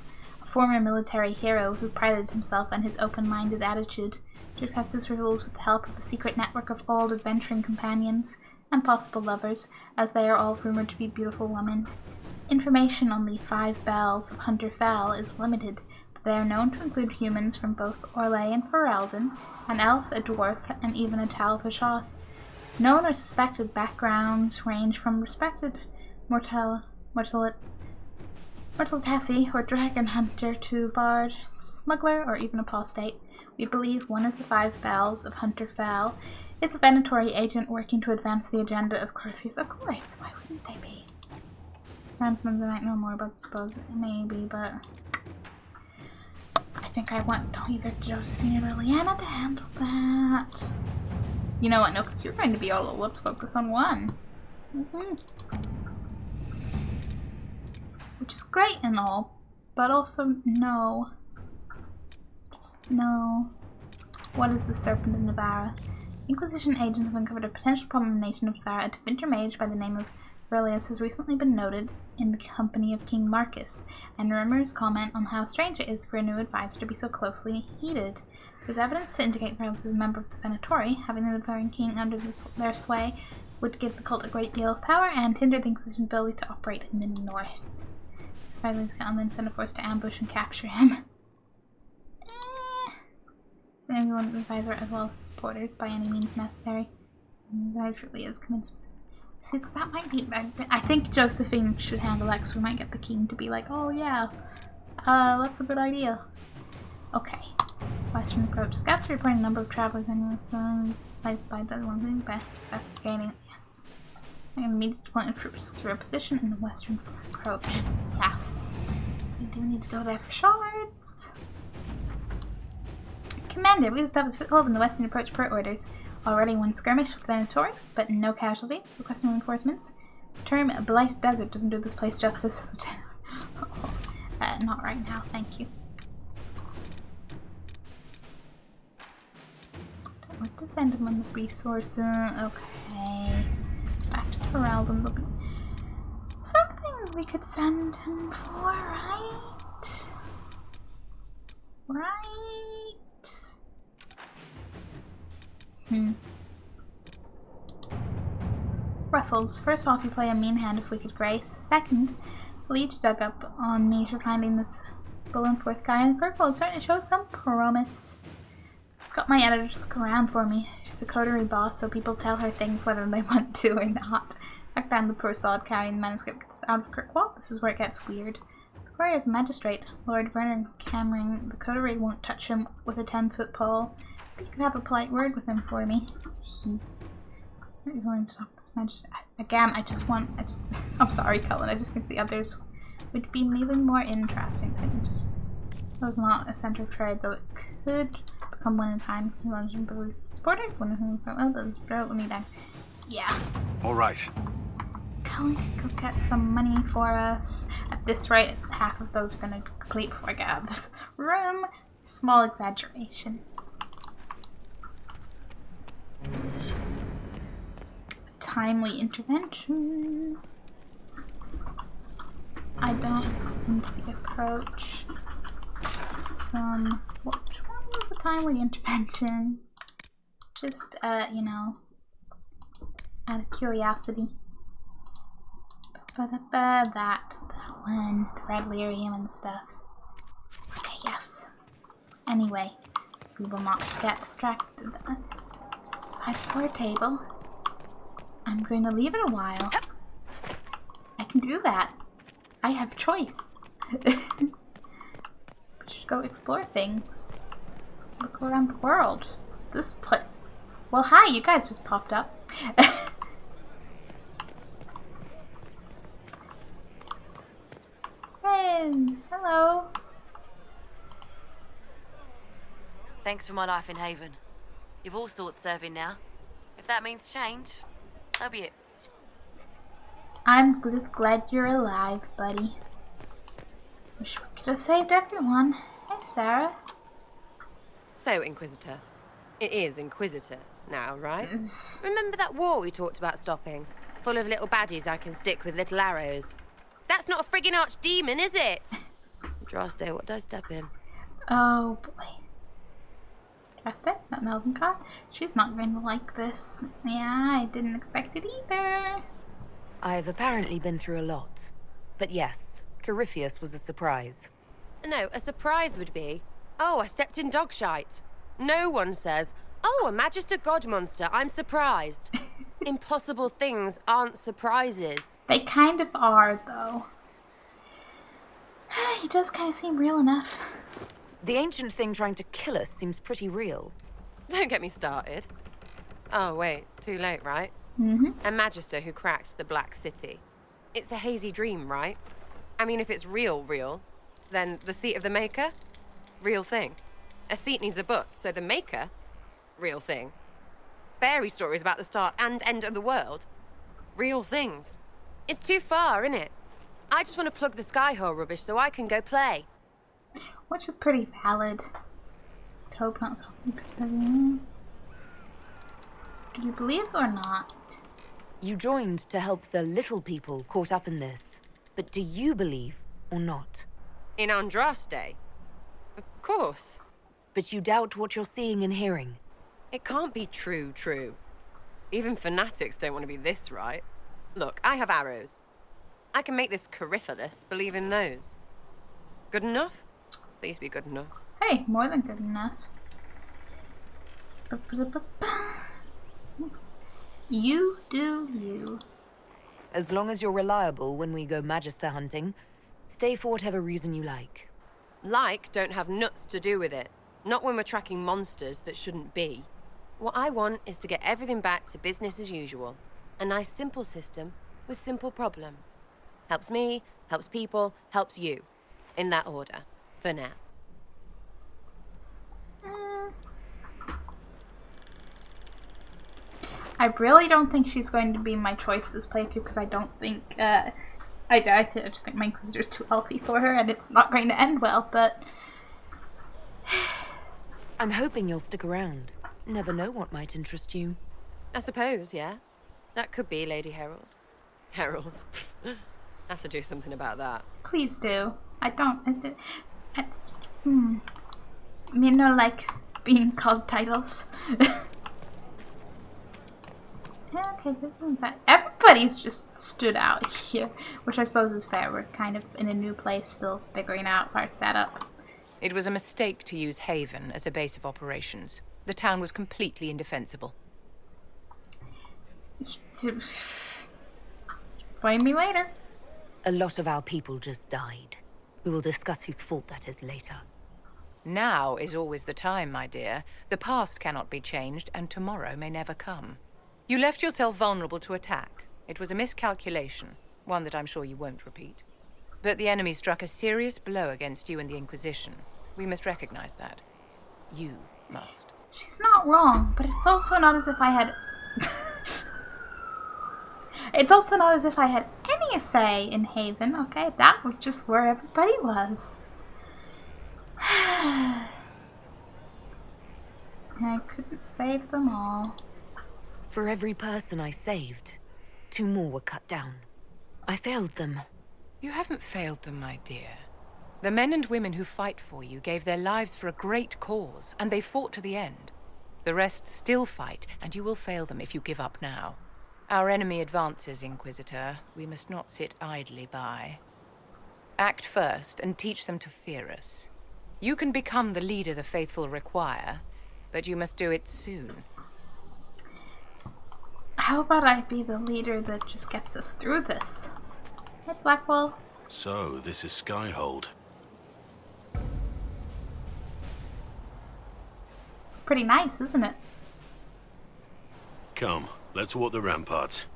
a former military hero who prided himself on his open-minded attitude. To effect this rules with the help of a secret network of old adventuring companions and possible lovers, as they are all rumored to be beautiful women. Information on the 5 Bells of Hunterfell is limited, but they are known to include humans from both Orlais and Ferelden, an elf, a dwarf, and even a Tal Vashoth. Known or suspected backgrounds range from respected Mortalitasi or dragon hunter to bard, smuggler, or even apostate. We believe one of the 5 Bells of Hunterfell is a Venatori agent working to advance the agenda of Corfius. Of course, why wouldn't they be? Ransomans might know more about the suppose, maybe, but I think I want either Josephine or Liliana to handle that. You know what? No, because you're going to be all. Let's focus on one. Which is great and all, but also no. Just no. What is the Serpent of Navarra? Inquisition agents have uncovered a potential problem in the nation of Thara. A Tevinter mage by the name of Aurelius has recently been noted in the company of King Marcus, and rumors comment on how strange it is for a new advisor to be so closely heeded. There's evidence to indicate Aurelius is a member of the Venatori. Having the Devouring King under their sway would give the cult a great deal of power and hinder the Inquisition's ability to operate in the north. Survivors can then send a force to ambush and capture him. Everyone advisor as well as supporters by any means necessary. I truly is convinced. See, because that might be. I think Josephine should handle that, because we might get the king to be like, oh yeah, that's a good idea. Okay. Western approach. Scouts are reporting a number of travelers and sliced by one investigating. Yes. I'm going to immediately point the troops to secure a position in the western approach. Yes. So we do need to go there for shards. Commander, we established foothold in the western approach per orders. Already one skirmish with Venatori, but no casualties. Requesting reinforcements. The term Blighted Desert doesn't do this place justice. Not right now, thank you. What to send him on the resources? Okay. Back to Ferelden. Something we could send him for, right? Right? Ruffles. First off, you play a mean hand of Wicked Grace. Second, Leech dug up on me for finding this Bullenforth guy in purple. It certainly shows some promise. Got my editor to look around for me. She's a coterie boss, so people tell her things whether they want to or not. Back down the poor sod carrying the manuscripts out of Kirkwall. This is where it gets weird. The Courier is a magistrate, Lord Vernon Cammering. The coterie won't touch him with a 10-foot pole. You could have a polite word with him for me. Are you willing to talk to this magistrate? Again, I'm sorry, Cullen. I just think the others would be even more interesting. I think just was not a center of trade, though it could become one in time. Because you want to believe supporters, one who let me down. Yeah. All right. Cullen could go get some money for us. At this rate, half of those are going to complete before I get out of this room. Small exaggeration. Timely intervention. I don't into the approach. Which one was a timely intervention? Just you know, out of curiosity. That one, the red lyrium and stuff. Okay, yes. Anyway, we will not get distracted. By the board table. I'm going to leave it a while. I can do that. I have choice. We should go explore things. Look around the world. This place. Well, hi, you guys just popped up. Hello. Thanks for my life in Haven. You've all sorts serving now. If that means change, so be it. I'm just glad you're alive, buddy. Wish we could have saved everyone. Hey, Sarah. So, Inquisitor. It is Inquisitor now, right? Remember that war we talked about stopping? Full of little baddies I can stick with little arrows. That's not a friggin' archdemon, is it? Draste, what did I step in? Oh, boy. Draste? That Melvin car? She's not going to like this. Yeah, I didn't expect it either. I've apparently been through a lot. But yes, Corypheus was a surprise. No, a surprise would be, oh, I stepped in dog shite. No one says, oh, a Magister God monster, I'm surprised. Impossible things aren't surprises. They kind of are, though. He does kind of seem real enough. The ancient thing trying to kill us seems pretty real. Don't get me started. Oh, wait, too late, right? Mm-hmm. A Magister who cracked the Black City. It's a hazy dream, right? I mean, if it's real, then the seat of the Maker? Real thing. A seat needs a butt, so the Maker? Real thing. Fairy stories about the start and end of the world? Real things. It's too far, innit? I just want to plug the Skyhold rubbish so I can go play. Which is pretty valid. Hope not something. Do you believe or not? You joined to help the little people caught up in this. But do you believe or not? In Andraste? Of course. But you doubt what you're seeing and hearing. It can't be true. Even fanatics don't want to be this right. Look, I have arrows. I can make this Coryphalis believe in those. Good enough? Please be good enough. Hey, more than good enough. You do you. As long as you're reliable when we go Magister hunting, stay for whatever reason you like. Like don't have nuts to do with it. Not when we're tracking monsters that shouldn't be. What I want is to get everything back to business as usual. A nice simple system with simple problems. Helps me, helps people, helps you. In that order. For now. I really don't think she's going to be my choice this playthrough because I don't think, I just think my Inquisitor's too healthy for her and it's not going to end well, but... I'm hoping you'll stick around. Never know what might interest you. I suppose, yeah. That could be Lady Herald. Herald. Have to do something about that. Please do. I don't... You know, like, being called titles. Okay, which one's that? Everybody's just stood out here, which I suppose is fair. We're kind of in a new place, still figuring out our setup. It was a mistake to use Haven as a base of operations. The town was completely indefensible. Blame me later. A lot of our people just died. We will discuss whose fault that is later. Now is always the time, my dear. The past cannot be changed, and tomorrow may never come. You left yourself vulnerable to attack. It was a miscalculation, one that I'm sure you won't repeat. But the enemy struck a serious blow against you and the Inquisition. We must recognize that. You must. She's not wrong, but it's also not as if I had... It's also not as if I had any say in Haven, okay? That was just where everybody was. I couldn't save them all. For every person I saved, 2 more were cut down. I failed them. You haven't failed them, my dear. The men and women who fight for you gave their lives for a great cause, and they fought to the end. The rest still fight, and you will fail them if you give up now. Our enemy advances, Inquisitor. We must not sit idly by. Act first, and teach them to fear us. You can become the leader the faithful require, but you must do it soon. How about I be the leader that just gets us through this? Hey, Blackwell. So, this is Skyhold. Pretty nice, isn't it? Come, let's walk the ramparts.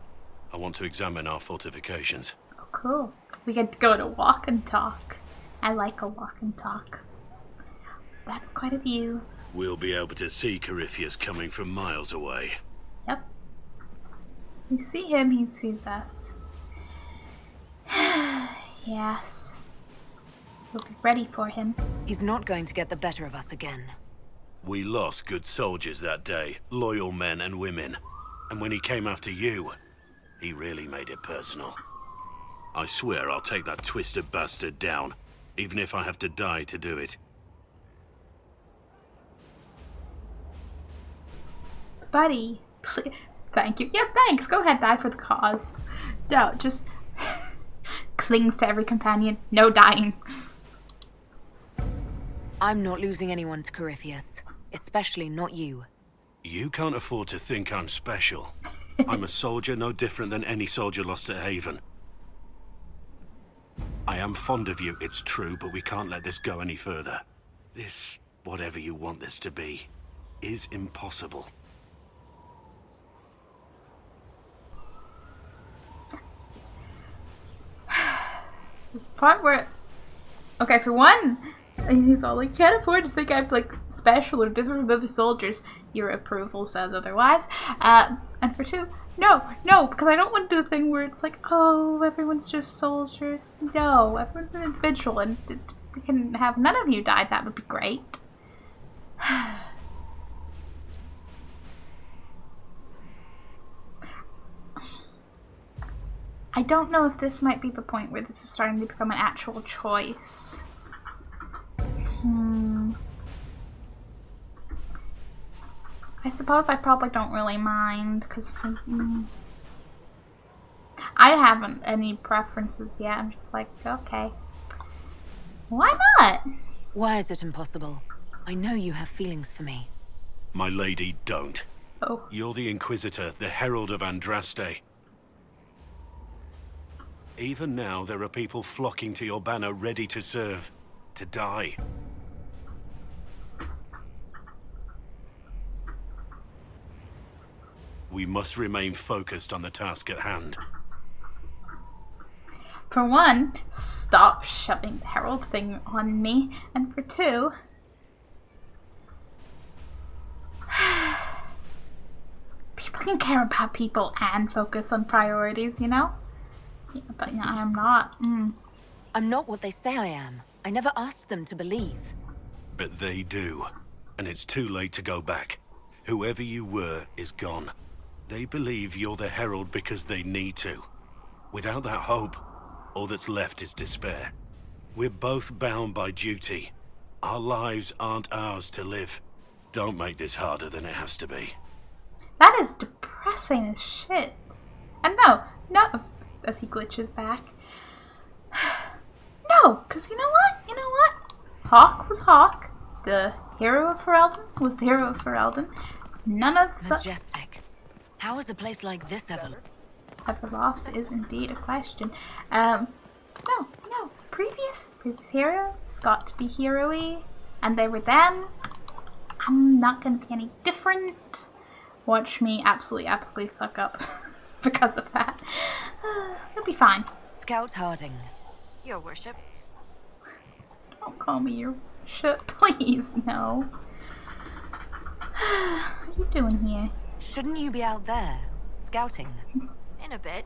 I want to examine our fortifications. Oh, cool. We get to go to walk and talk. I like a walk and talk. That's quite a view. We'll be able to see Corypheus coming from miles away. Yep. We see him, he sees us. Yes. We'll be ready for him. He's not going to get the better of us again. We lost good soldiers that day, loyal men and women. And when he came after you, he really made it personal. I swear I'll take that twisted bastard down, even if I have to die to do it. Buddy, please. Thank you. Yeah, thanks. Go ahead, die for the cause. No, just clings to every companion. No dying. I'm not losing anyone to Corypheus. Especially not you. You can't afford to think I'm special. I'm a soldier no different than any soldier lost at Haven. I am fond of you, it's true, but we can't let this go any further. This, whatever you want this to be, is impossible. This is the part where... Okay, for one, he's all like, can't afford to think I'm like special or different from other soldiers. Your approval says otherwise. And for two, no, because I don't want to do the thing where it's like, oh, everyone's just soldiers. No, everyone's an individual, and if we can have none of you die, that would be great. I don't know if this might be the point where this is starting to become an actual choice. I suppose I probably don't really mind, because I haven't any preferences yet. I'm just like, okay. Why not? Why is it impossible? I know you have feelings for me. My lady, don't. Oh. You're the Inquisitor, the Herald of Andraste. Even now, there are people flocking to your banner ready to serve, to die. We must remain focused on the task at hand. For one, stop shoving the Herald thing on me. And for two, people can care about people and focus on priorities, you know? Yeah, but you know, I'm not. I'm not what they say I am. I never asked them to believe. But they do. And it's too late to go back. Whoever you were is gone. They believe you're the Herald because they need to. Without that hope, all that's left is despair. We're both bound by duty. Our lives aren't ours to live. Don't make this harder than it has to be. That is depressing as shit. And no, as he glitches back. No, because you know what? Hawk was Hawk. The hero of Ferelden was the hero of Ferelden. None of the... Majestic. How is a place like this ever lost is indeed a question. No. Previous heroes got to be hero-y, and they were them. I'm not gonna be any different. Watch me absolutely epically fuck up because of that. It'll be fine. Scout Harding. Your worship. Don't call me your worship, please. No. What are you doing here? Shouldn't you be out there, scouting? In a bit.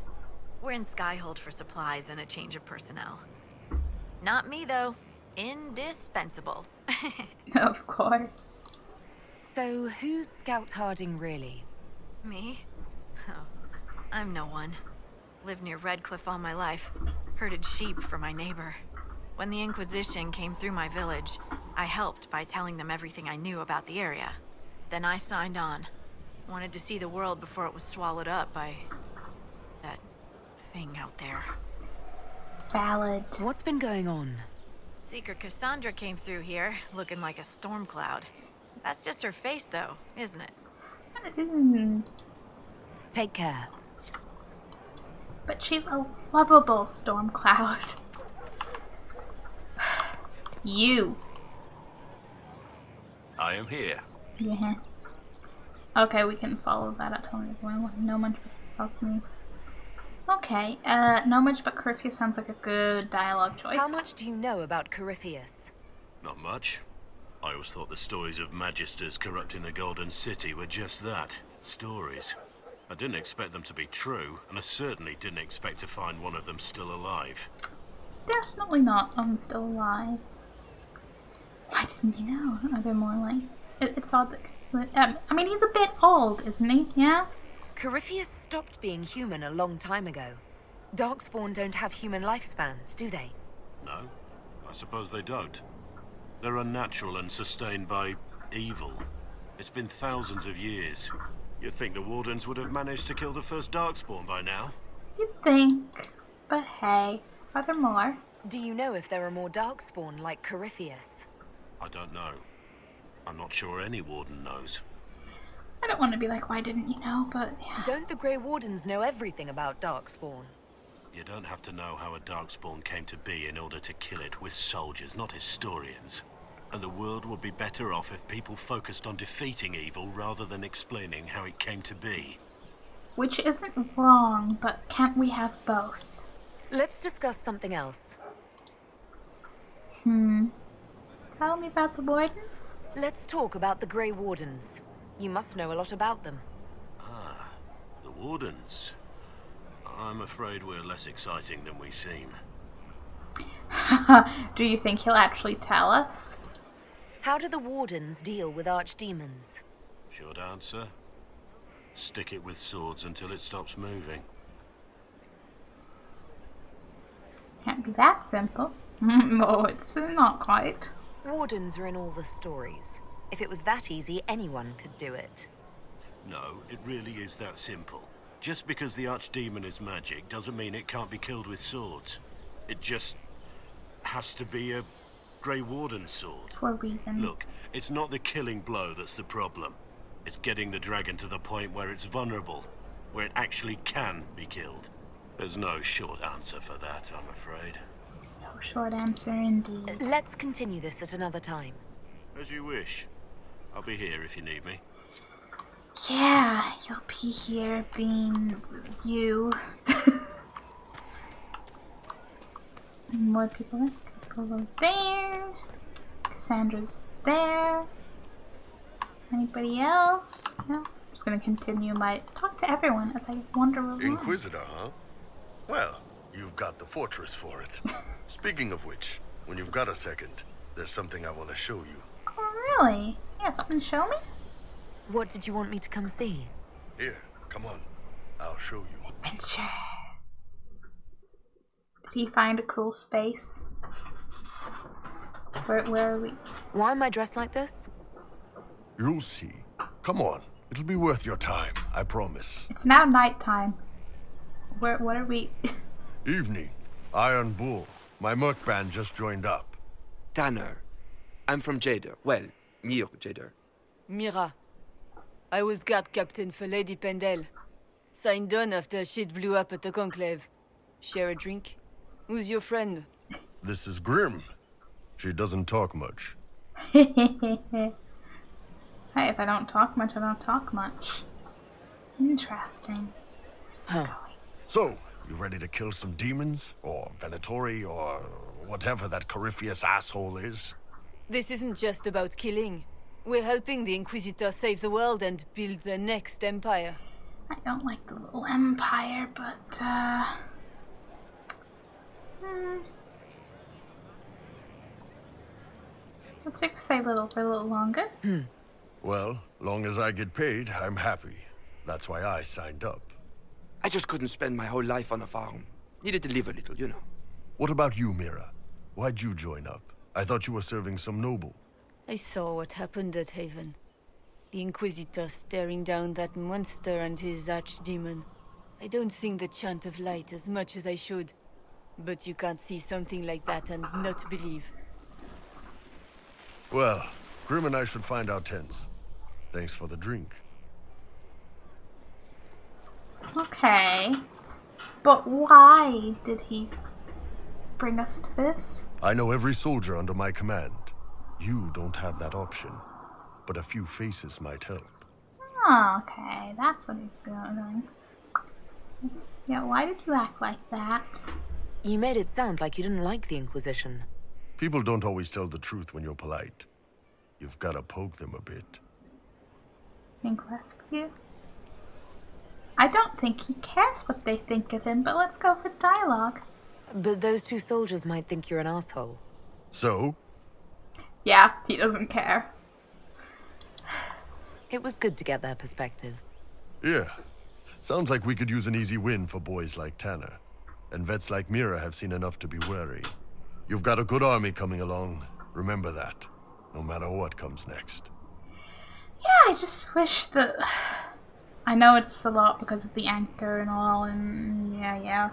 We're in Skyhold for supplies and a change of personnel. Not me, though. Indispensable. Of course. So, who's Scout Harding really? Me? Oh, I'm no one. Lived near Redcliffe all my life. Herded sheep for my neighbor. When the Inquisition came through my village, I helped by telling them everything I knew about the area. Then I signed on. Wanted to see the world before it was swallowed up by... that thing out there. Valid. What's been going on? Seeker Cassandra came through here, looking like a storm cloud. That's just her face, though, isn't it? Take care. But she's a lovable storm cloud. You. I am here. Yeah. Okay, we can follow that up. No much but South Sneaks. Okay, no much but Corypheus sounds like a good dialogue choice. How much do you know about Corypheus? Not much. I always thought the stories of magisters corrupting the Golden City were just that. Stories. I didn't expect them to be true, and I certainly didn't expect to find one of them still alive. Definitely not still alive. Why didn't you know? Are there more like... It's odd that... I mean, he's a bit old, isn't he? Yeah? Corypheus stopped being human a long time ago. Darkspawn don't have human lifespans, do they? No, I suppose they don't. They're unnatural and sustained by evil. It's been thousands of years. You'd think the Wardens would have managed to kill the first Darkspawn by now. You'd think. But hey, are there more? Do you know if there are more Darkspawn like Corypheus? I don't know. I'm not sure any Warden knows. I don't want to be like, why didn't you know, but yeah. Don't the Grey Wardens know everything about Darkspawn? You don't have to know how a Darkspawn came to be in order to kill it. We're soldiers, not historians. And the world would be better off if people focused on defeating evil rather than explaining how it came to be. Which isn't wrong, but can't we have both? Let's discuss something else. Tell me about the Wardens? Let's talk about the Grey Wardens. You must know a lot about them. Ah, the Wardens. I'm afraid we're less exciting than we seem. Do you think he'll actually tell us? How do the Wardens deal with archdemons? Short answer. Stick it with swords until it stops moving. Can't be that simple. No, it's not quite. Wardens are in all the stories. If it was that easy, anyone could do it. No, it really is that simple. Just because the Archdemon is magic doesn't mean it can't be killed with swords. It just has to be a Grey Warden sword. For reasons. Look, it's not the killing blow that's the problem. It's getting the dragon to the point where it's vulnerable, where it actually can be killed. There's no short answer for that, I'm afraid. No short answer indeed. Let's continue this at another time. As you wish. I'll be here if you need me. Yeah, you'll be here being you. More people in. People over there. Cassandra's there. Anybody else? No. I'm just gonna continue my talk to everyone as I wander around. Inquisitor, huh? Well, you've got the fortress for it. Speaking of which, when you've got a second, there's something I want to show you. Oh, really? Yeah, something to show me? What did you want me to come see? Here, come on. I'll show you. Adventure. Did he find a cool space? Where are we? Why am I dressed like this? You'll see. Come on. It'll be worth your time, I promise. It's now nighttime. What are we? Evening. Iron Bull. My merc band just joined up. Tanner. I'm from Jader. Well, near Jader. Mira. I was guard captain for Lady Pendel. Signed on after shit blew up at the Conclave. Share a drink? Who's your friend? This is Grim. She doesn't talk much. Hey, if I don't talk much, I don't talk much. Interesting. Where's this going? So, you ready to kill some demons? Or Venatori? Or whatever that Corypheus asshole is? This isn't just about killing. We're helping the Inquisitor save the world and build the next empire. I don't like the little empire, but, let's just stay little for a little longer. Well, long as I get paid, I'm happy. That's why I signed up. I just couldn't spend my whole life on a farm. Needed to live a little, you know. What about you, Mira? Why'd you join up? I thought you were serving some noble. I saw what happened at Haven. The Inquisitor staring down that monster and his archdemon. I don't sing the chant of light as much as I should. But you can't see something like that and not believe. Well, Grim and I should find our tents. Thanks for the drink. Okay. But why did he bring us to this? I know every soldier under my command. You don't have that option. But a few faces might help. Oh, okay. That's what he's doing. Yeah, why did you act like that? You made it sound like you didn't like the Inquisition. People don't always tell the truth when you're polite. You've got to poke them a bit. Think rescue? I don't think he cares what they think of him, but let's go for the dialogue. But those two soldiers might think you're an asshole. So? Yeah, he doesn't care. It was good to get their perspective. Yeah. Sounds like we could use an easy win for boys like Tanner. And vets like Mira have seen enough to be wary. You've got a good army coming along. Remember that. No matter what comes next. Yeah, I just wish that... I know it's a lot because of the anchor and all, and yeah.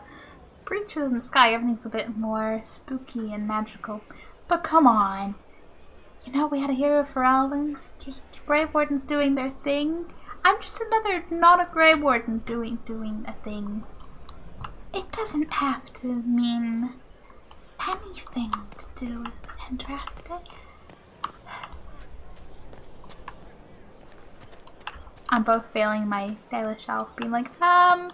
Breaches in the Sky, everything's a bit more spooky and magical. But come on. You know, we had a hero for Alvin's, just Grey Wardens doing their thing. I'm just another, not a Grey Warden doing a thing. It doesn't have to mean anything to do with interesting. I'm both failing my daily self, being like, I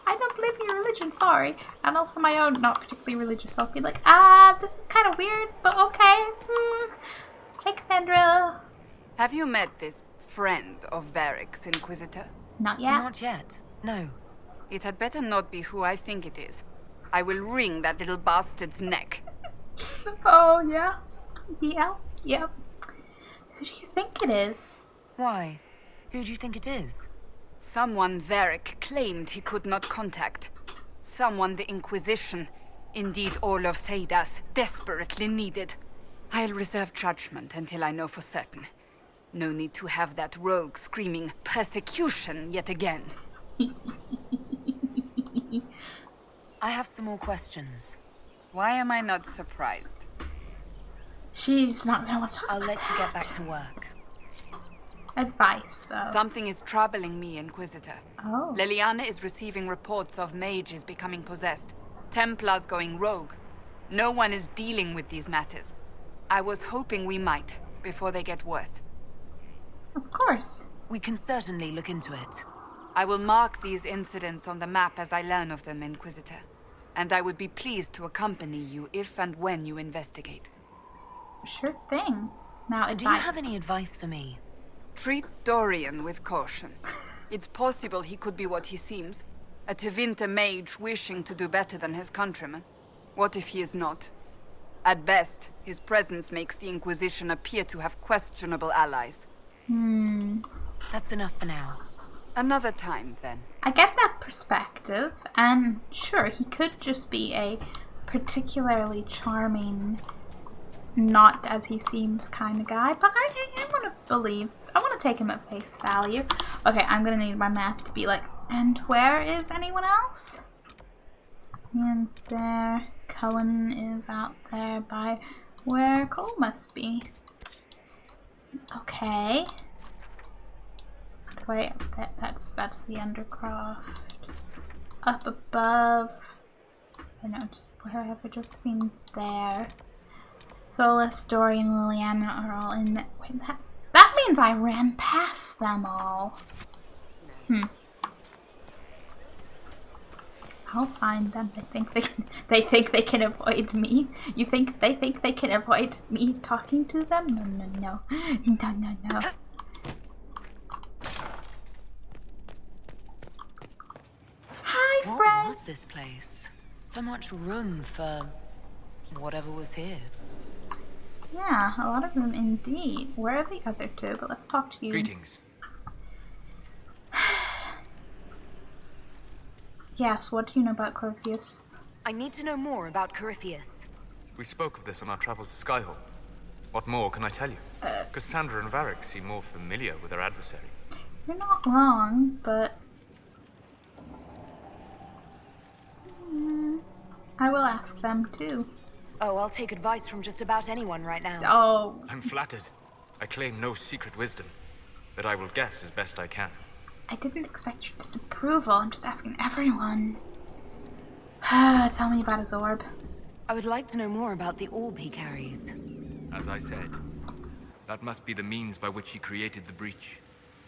don't believe in your religion, sorry. And also my own not particularly religious self being like, this is kind of weird, but okay. Hey, Cassandra. Have you met this friend of Varric's, Inquisitor? Not yet. Not yet, no. It had better not be who I think it is. I will wring that little bastard's neck. Oh, yeah? Yeah, yep. Who do you think it is? Why? Who do you think it is? Someone Varric claimed he could not contact. Someone the Inquisition Indeed, all of Thedas desperately needed. I'll reserve judgment until I know for certain. No need to have that rogue screaming persecution yet again. I have some more questions. Why am I not surprised? She's not gonna want to talk I'll about let you get that. back to work. Advice, though. Something is troubling me, Inquisitor. Oh. Leliana is receiving reports of mages becoming possessed. Templars going rogue. No one is dealing with these matters. I was hoping we might, before they get worse. Of course. We can certainly look into it. I will mark these incidents on the map as I learn of them, Inquisitor. And I would be pleased to accompany you if and when you investigate. Sure thing. Now, advice. Do you have any advice for me? Treat Dorian with caution. It's possible he could be what he seems. A Tevinter mage wishing to do better than his countrymen. What if he is not? At best, his presence makes the Inquisition appear to have questionable allies. That's enough for now. Another time, then. I get that perspective, and sure, he could just be a particularly charming, not as he seems kind of guy, but I want to believe, I want to take him at face value. Okay, I'm going to need my map to be like, and where is anyone else? Ian's there. Cullen is out there by where Cole must be. Okay. Wait, that's the Undercroft. Up above. I know, just wherever Josephine's there. Solus, Dorian, Liliana are all in there. Wait, that means I ran past them all. I'll find them. They think they can avoid me. You think they can avoid me talking to them? No. Hi, What friend. was this place? So much room for whatever was here. Yeah, a lot of them indeed. Where are the other two? But let's talk to you. Greetings. Yes, what do you know about Corvius? I need to know more about Corypheus. We spoke of this on our travels to Skyhold. What more can I tell you? Cassandra and Varric seem more familiar with their adversary. You're not wrong, but I will ask them too. Oh, I'll take advice from just about anyone right now. Oh. I'm flattered. I claim no secret wisdom, but I will guess as best I can. I didn't expect your disapproval. I'm just asking everyone. Tell me about his orb. I would like to know more about the orb he carries. As I said, that must be the means by which he created the breach.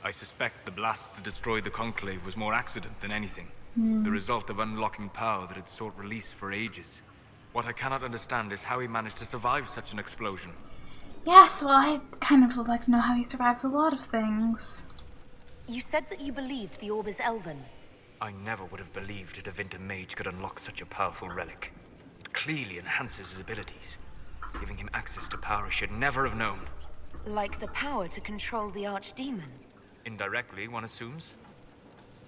I suspect the blast that destroyed the Conclave was more accident than anything. The result of unlocking power that had sought release for ages. What I cannot understand is how he managed to survive such an explosion. Yes, well, I kind of would like to know how he survives a lot of things. You said that you believed the orb is elven. I never would have believed a Tevinter mage could unlock such a powerful relic. It clearly enhances his abilities, giving him access to power he should never have known. Like the power to control the archdemon. Indirectly, one assumes.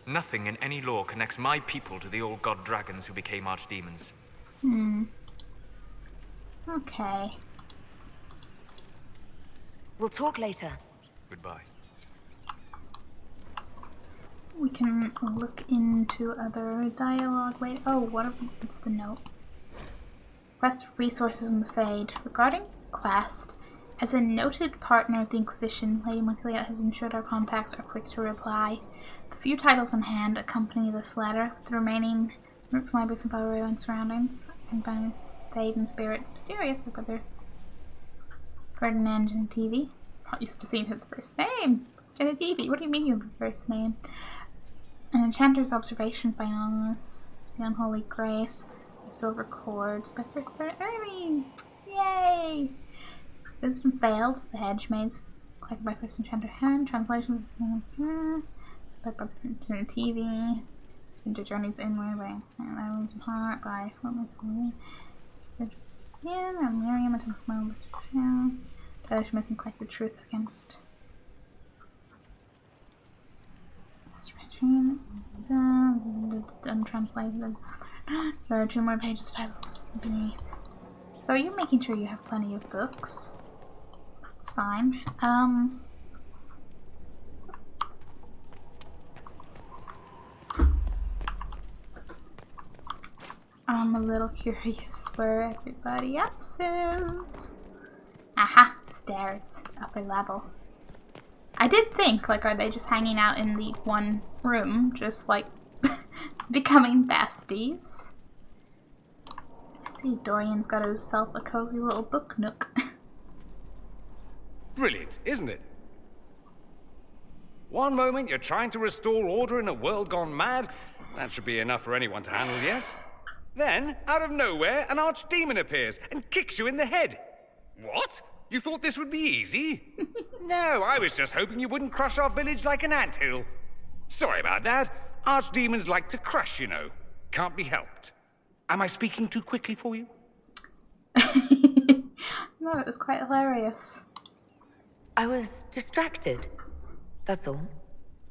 Nothing in any law connects my people to the old god dragons who became archdemons. Okay. We'll talk later. Goodbye. We can look into other dialogue later. Oh, what's the note? Quest of resources in the Fade. Regarding Quest, as a noted partner of the Inquisition, Lady Montilia has ensured our contacts are quick to reply. The few titles on hand accompany this letter, with the remaining route from libraries and Valero and surroundings, and by Fade and Spirits Mysterious by Brother Ferdinand Genetivi. Not used to seeing his first name. Genetivi, what do you mean you have a first name? An Enchanter's Observations by Anonymous, The Unholy Grace, The Silver Cords by First Irving. Yay! Wisdom Failed, The Hedge Maids, collected by First Enchanter Hand, translations by TV, Into Journeys Inward by Islands of Heart by Homeless and Miriam and Thomas Smile, Mr. House, Tyler Smith and Collected Truths Against Stretching, untranslated, There are 2 more pages, titles beneath. So you're making sure you have plenty of books. That's fine. I'm a little curious where everybody else is. Aha, stairs, upper level. I did think, like, are they just hanging out in the one room, just like becoming besties? I see Dorian's got himself a cozy little book nook. Brilliant, isn't it? One moment you're trying to restore order in a world gone mad. That should be enough for anyone to handle, yes? Then, out of nowhere, an archdemon appears and kicks you in the head. What? You thought this would be easy? No, I was just hoping you wouldn't crush our village like an anthill. Sorry about that. Archdemons like to crush, you know. Can't be helped. Am I speaking too quickly for you? No, it was quite hilarious. I was distracted. That's all.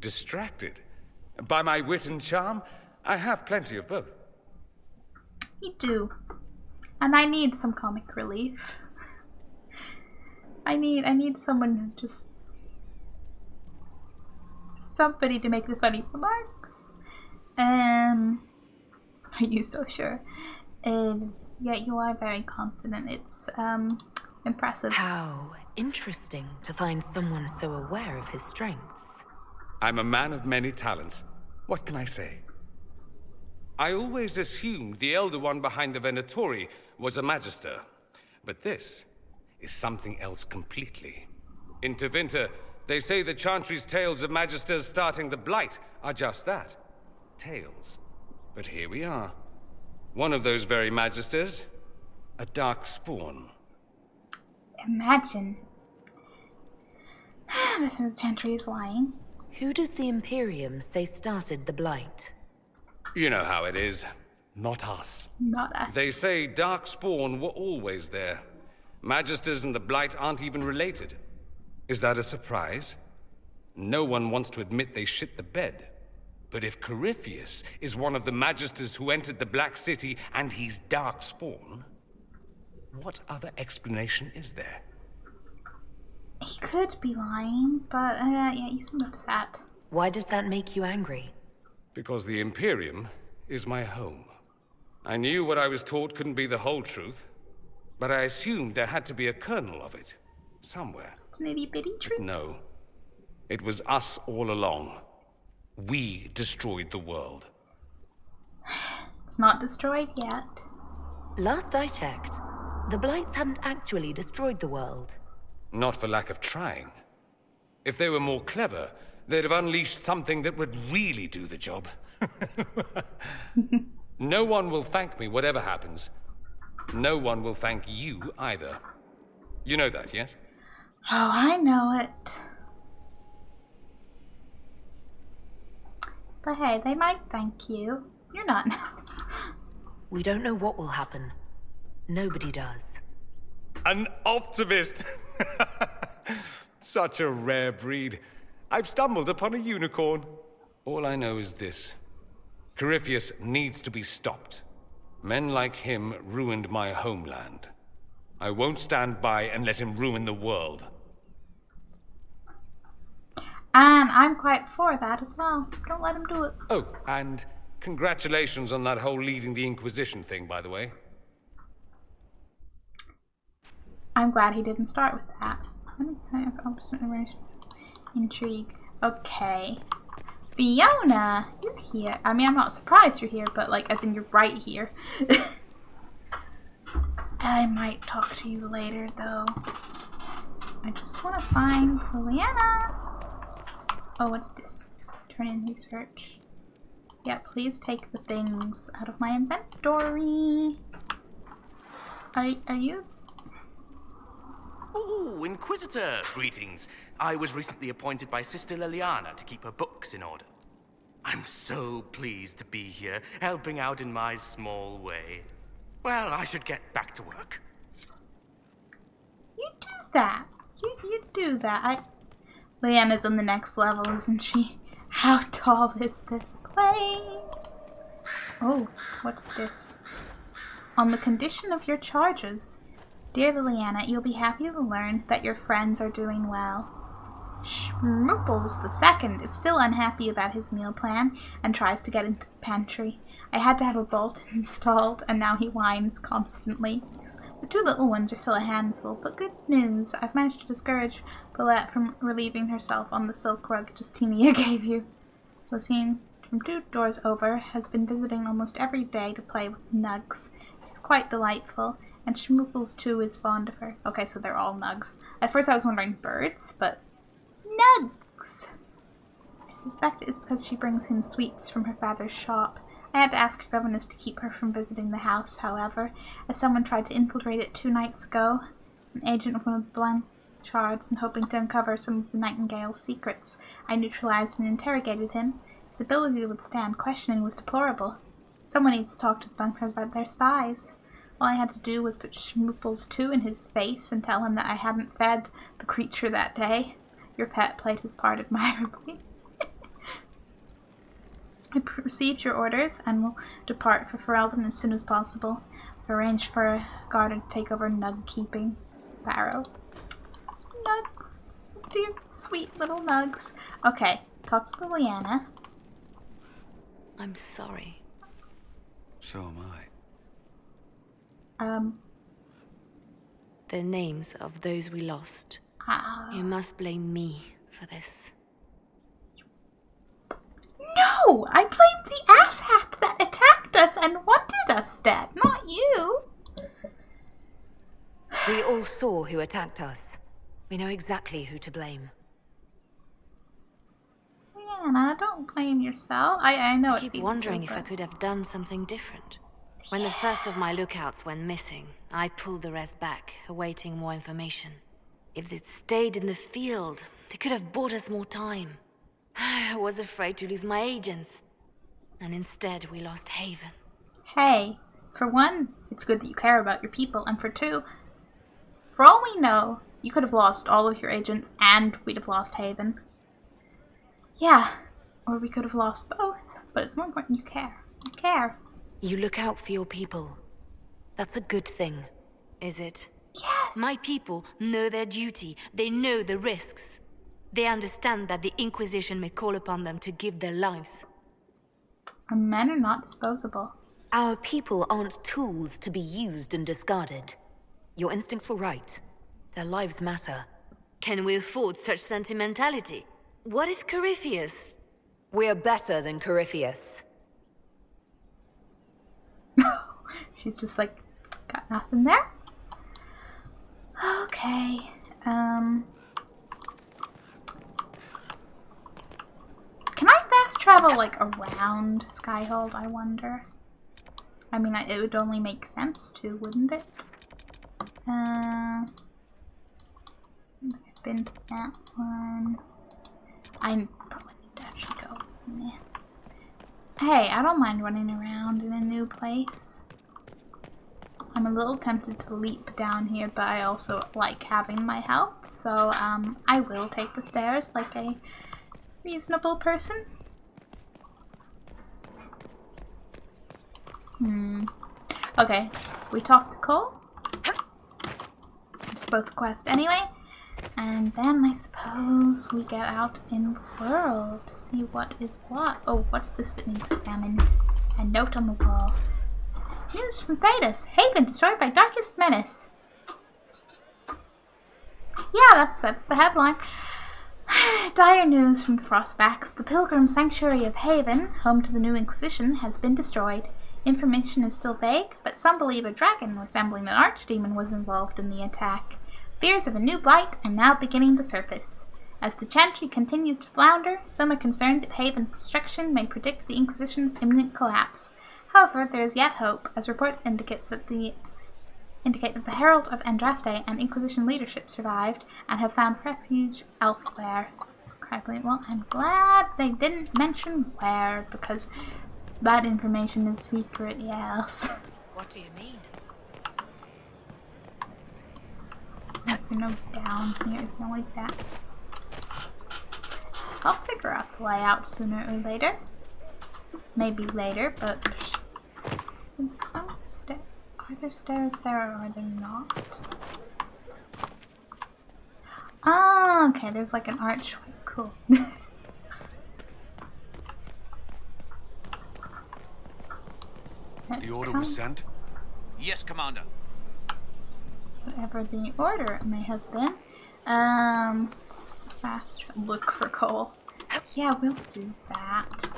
Distracted? By my wit and charm? I have plenty of both. You do. And I need some comic relief. I need someone who just... somebody to make the funny remarks. Are you so sure? And yeah, you are very confident. It's impressive. How interesting to find someone so aware of his strengths. I'm a man of many talents. What can I say? I always assumed the elder one behind the Venatori was a magister, but this is something else completely. In Tevinter, they say the Chantry's tales of magisters starting the Blight are just that, tales. But here we are. One of those very magisters, a dark spawn. Imagine. The Chantry is lying. Who does the Imperium say started the Blight? You know how it is. Not us. Not us. They say Darkspawn were always there. Magisters and the Blight aren't even related. Is that a surprise? No one wants to admit they shit the bed. But if Corypheus is one of the Magisters who entered the Black City and he's Darkspawn, what other explanation is there? He could be lying, but yeah, you seem upset. Why does that make you angry? Because the Imperium is my home. I knew what I was taught couldn't be the whole truth, but I assumed there had to be a kernel of it, somewhere. Just an itty-bitty truth? But no. It was us all along. We destroyed the world. It's not destroyed yet. Last I checked, the Blights hadn't actually destroyed the world. Not for lack of trying. If they were more clever, they'd have unleashed something that would really do the job. No one will thank me, whatever happens. No one will thank you either. You know that, yes? Oh, I know it. But hey, they might thank you. You're not now. We don't know what will happen. Nobody does. An optimist! Such a rare breed. I've stumbled upon a unicorn. All I know is this. Corypheus needs to be stopped. Men like him ruined my homeland. I won't stand by and let him ruin the world. And I'm quite for that as well. Don't let him do it. Oh, and congratulations on that whole leading the Inquisition thing, by the way. I'm glad he didn't start with that. Intrigue. Okay. Fiona, you're here. I mean, I'm not surprised you're here, but like, as in you're right here. I might talk to you later, though. I just want to find Liliana. Oh, what's this? Turn in research. Yeah, please take the things out of my inventory. Are you? Oh, Inquisitor, greetings. I was recently appointed by Sister Liliana to keep her books in order. I'm so pleased to be here, helping out in my small way. Well, I should get back to work. You do that. You do that. Leanna's on the next level, isn't she? How tall is this place? Oh, what's this? On the condition of your charges, dear Liliana, you'll be happy to learn that your friends are doing well. Schmooples II is still unhappy about his meal plan and tries to get into the pantry. I had to have a bolt installed, and now he whines constantly. The two little ones are still a handful, but good news. I've managed to discourage Paulette from relieving herself on the silk rug Justinia gave you. Lucine, from 2 doors over, has been visiting almost every day to play with Nugs. She's quite delightful, and Schmooples too is fond of her. Okay, so they're all Nugs. At first I was wondering birds, but Nugs! I suspect it is because she brings him sweets from her father's shop. I had to ask her governess to keep her from visiting the house, however, as someone tried to infiltrate it 2 nights ago. An agent of one of the Blanchards, and hoping to uncover some of the Nightingale's secrets. I neutralized and interrogated him. His ability to withstand questioning was deplorable. Someone needs to talk to the Blanchards about their spies. All I had to do was put Schmooples 2 in his face and tell him that I hadn't fed the creature that day. Your pet played his part admirably. I received your orders and will depart for Ferelden as soon as possible. I've arranged for a garden to take over Nug keeping. Sparrow. Nugs. Just dear, sweet little Nugs. Okay, talk to Liliana. I'm sorry. So am I. The names of those we lost. You must blame me for this. No! I blame the asshat that attacked us and wanted us dead, not you! We all saw who attacked us. We know exactly who to blame. Anna, don't blame yourself. I know I it's keep easy wondering to, if I could have done something different. When the first of my lookouts went missing, I pulled the rest back, awaiting more information. If they'd stayed in the field, they could have bought us more time. I was afraid to lose my agents. And instead, we lost Haven. Hey, for one, it's good that you care about your people, and for two, for all we know, you could have lost all of your agents and we'd have lost Haven. Yeah, or we could have lost both, but it's more important you care. You care. You look out for your people. That's a good thing, is it? Yes! My people know their duty. They know the risks. They understand that the Inquisition may call upon them to give their lives. Our men are not disposable. Our people aren't tools to be used and discarded. Your instincts were right. Their lives matter. Can we afford such sentimentality? What if Corypheus... We're better than Corypheus. She's just like, got nothing there? Okay, can I fast travel, like, around Skyhold, I wonder? I mean, it would only make sense to, wouldn't it? I've been to that one. I probably need to actually go. Yeah. Hey, I don't mind running around in a new place. I'm a little tempted to leap down here, but I also like having my health, so I will take the stairs like a reasonable person. Okay, we talked to Cole. Just both the quest anyway. And then I suppose we get out in the world to see what is what. Oh, what's this that needs examined? A note on the wall. News from Thedas. Haven destroyed by Darkest Menace. Yeah, that's the headline. Dire news from the Frostbacks. The Pilgrim Sanctuary of Haven, home to the new Inquisition, has been destroyed. Information is still vague, but some believe a dragon resembling an archdemon was involved in the attack. Fears of a new blight are now beginning to surface. As the Chantry continues to flounder, some are concerned that Haven's destruction may predict the Inquisition's imminent collapse. However, there is yet hope, as reports indicate that the Herald of Andraste and Inquisition leadership survived and have found refuge elsewhere. Well, I'm glad they didn't mention where, because that information is secret, yes. What do you mean? Is there no down here? Is there like that? I'll figure out the layout sooner or later. Maybe later, but Are there stairs there or are there not? Oh, okay, there's like an archway. Cool. The order was sent? Yes, Commander. Whatever the order may have been. What's the fast look for coal? Yeah, we'll do that.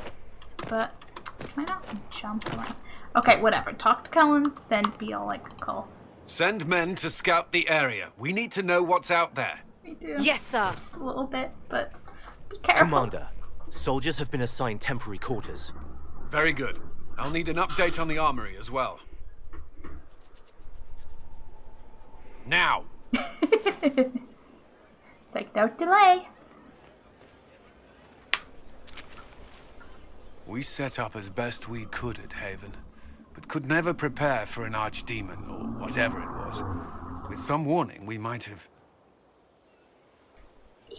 But can I not jump around? Okay, whatever. Talk to Cullen, then be all like coal. Send men to scout the area. We need to know what's out there. We do. Yes, sir. Just a little bit, but be careful. Commander, soldiers have been assigned temporary quarters. Very good. I'll need an update on the armory as well. Now! Like, no delay. We set up as best we could at Haven, but could never prepare for an archdemon, or whatever it was. With some warning, we might have...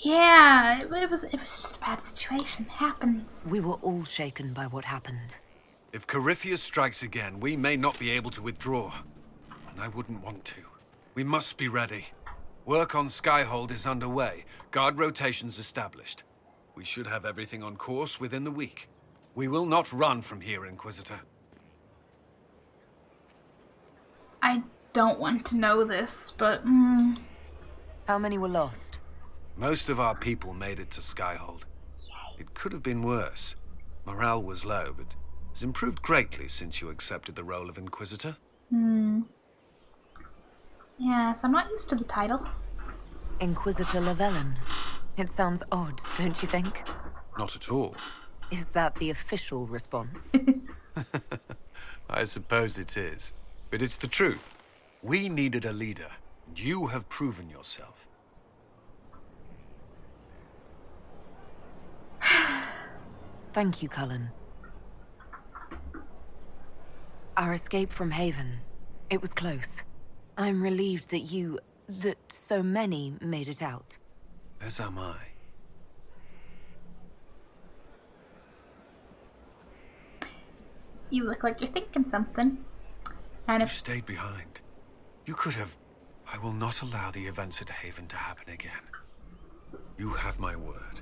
Yeah, it was just a bad situation. Happens. We were all shaken by what happened. If Corypheus strikes again, we may not be able to withdraw. And I wouldn't want to. We must be ready. Work on Skyhold is underway. Guard rotations established. We should have everything on course within the week. We will not run from here, Inquisitor. I don't want to know this, but... How many were lost? Most of our people made it to Skyhold. It could have been worse. Morale was low, but has improved greatly since you accepted the role of Inquisitor. Yes, I'm not used to the title. Inquisitor Llewellyn. It sounds odd, don't you think? Not at all. Is that the official response? I suppose it is. But it's the truth. We needed a leader, and you have proven yourself. Thank you, Cullen. Our escape from Haven, it was close. I'm relieved that so many made it out. As am I. You look like you're thinking something. And You if stayed behind. You could have... I will not allow the events at Haven to happen again. You have my word.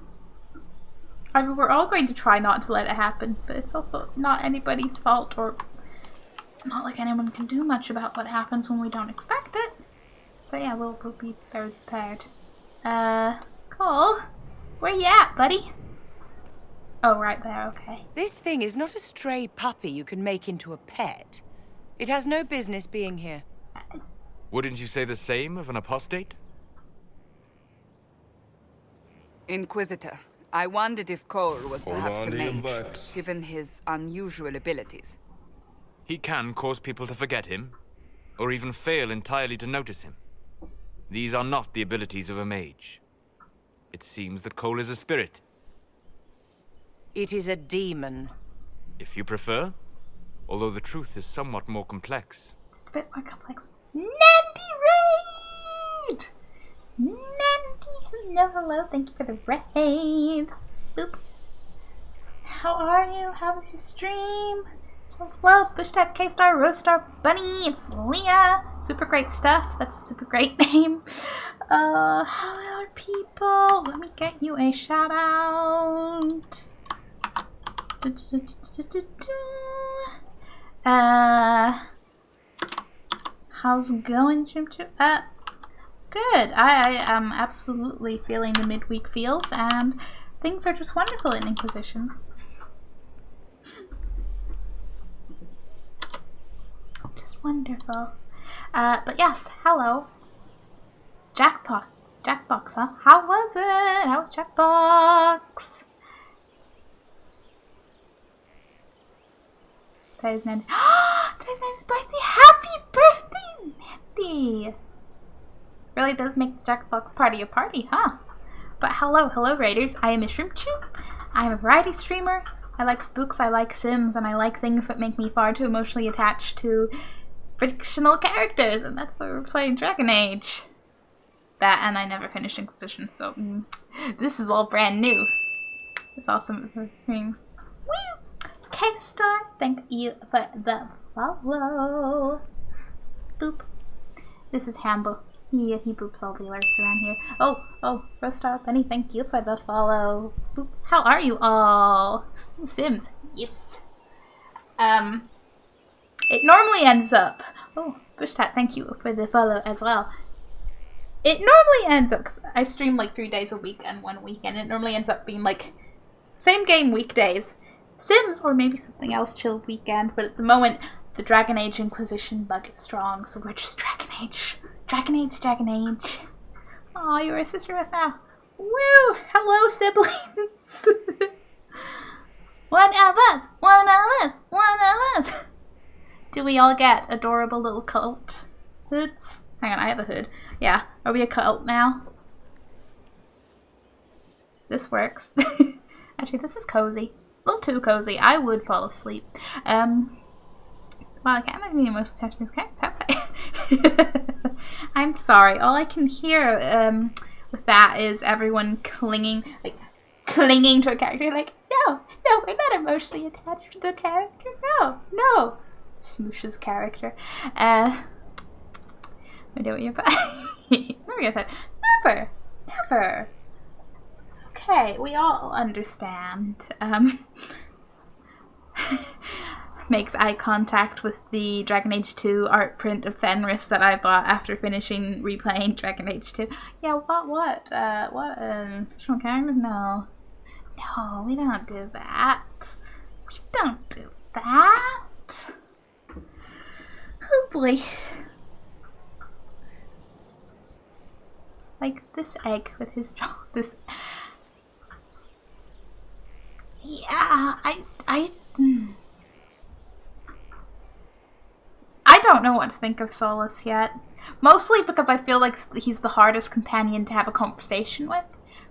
I mean, we're all going to try not to let it happen, but it's also not anybody's fault, or not like anyone can do much about what happens when we don't expect it. But yeah, we'll be very prepared. Cole, where you at, buddy? Oh, right there, okay. This thing is not a stray puppy you can make into a pet. It has no business being here. Wouldn't you say the same of an apostate? Inquisitor, I wondered if Cole was Hold perhaps on a to your mage, butts. given his unusual abilities. He can cause people to forget him, or even fail entirely to notice him. These are not the abilities of a mage. It seems that Cole is a spirit. It is a demon. If you prefer, although the truth is somewhat more complex. Just a bit more complex. Nandy raid! Nandy, hello, thank you for the raid. Boop. How are you? How was your stream? Hello, Bushtype, K-Star, Rosestar, Bunny, it's Leah. Super great stuff. That's a super great name. How are people? Let me get you a shout out. How's it going, Jim? Good. I am absolutely feeling the midweek feels, and things are just wonderful in Inquisition. Just wonderful. But yes, hello. Jackbox, huh? How was it? How was Jackbox? Today's Nandy. Today's Nandy's birthday. Happy birthday, Nandy! Really does make the Jackbox party a party, huh? But hello Raiders. I am a Shrimp Chew. I am a variety streamer. I like spooks, I like Sims, and I like things that make me far too emotionally attached to fictional characters, and that's why we're playing Dragon Age. That, and I never finished Inquisition, so this is all brand new. It's awesome. Woo! K-Star, thank you for the follow. Boop. This is Hambo. He boops all the alerts around here. Oh, Rostar Penny, thank you for the follow. Boop. How are you all? Sims. Yes. It normally ends up... Oh, Bushtat, thank you for the follow as well. It normally ends up... Because I stream like 3 days a week and 1 weekend. It normally ends up being like... Same game weekdays. Sims or maybe something else chill weekend. But at the moment, the Dragon Age Inquisition bug is strong. So we're just Dragon Age. Dragon Age. Aw, you're a sister to us now. Woo! Hello, siblings. One of us. Do we all get adorable little cult hoods? Hang on, I have a hood. Yeah, are we a cult now? This works. Actually, this is cozy. A little too cozy. I would fall asleep. Well, I can't make any emotional attachments. I'm sorry. All I can hear with that is everyone clinging to a character. Like, no, we're not emotionally attached to the character. No. Smoosh's character. We do what you're Never. It's okay. We all understand. Makes eye contact with the Dragon Age 2 art print of Fenris that I bought after finishing replaying Dragon Age 2. Yeah, what? Fictional character? No, we don't do that. Oh boy. Like this egg with his jaw. Yeah, I don't know what to think of Solus yet. Mostly because I feel like he's the hardest companion to have a conversation with.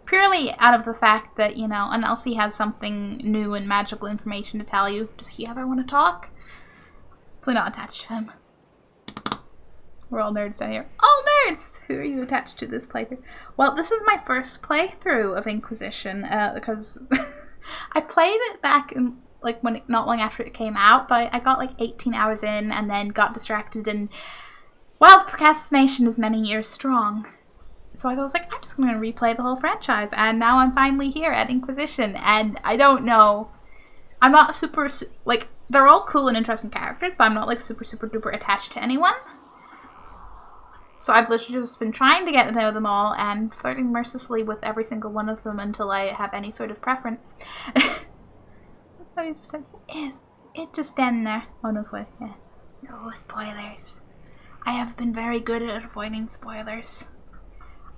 Purely out of the fact that, unless he has something new and magical information to tell you, does he ever want to talk? So not attached to him. We're all nerds down here. All nerds! Who are you attached to this playthrough? Well, this is my first playthrough of Inquisition, because I played it back in, not long after it came out, but I got 18 hours in and then got distracted, and procrastination is many years strong. So I was like, I'm just going to replay the whole franchise, and now I'm finally here at Inquisition, and I don't know. I'm not super, they're all cool and interesting characters, but I'm not, super duper attached to anyone. So I've literally just been trying to get to know them all and flirting mercilessly with every single one of them until I have any sort of preference. I just said, is it just end there? Oh, no, wait, yeah. No spoilers. I have been very good at avoiding spoilers.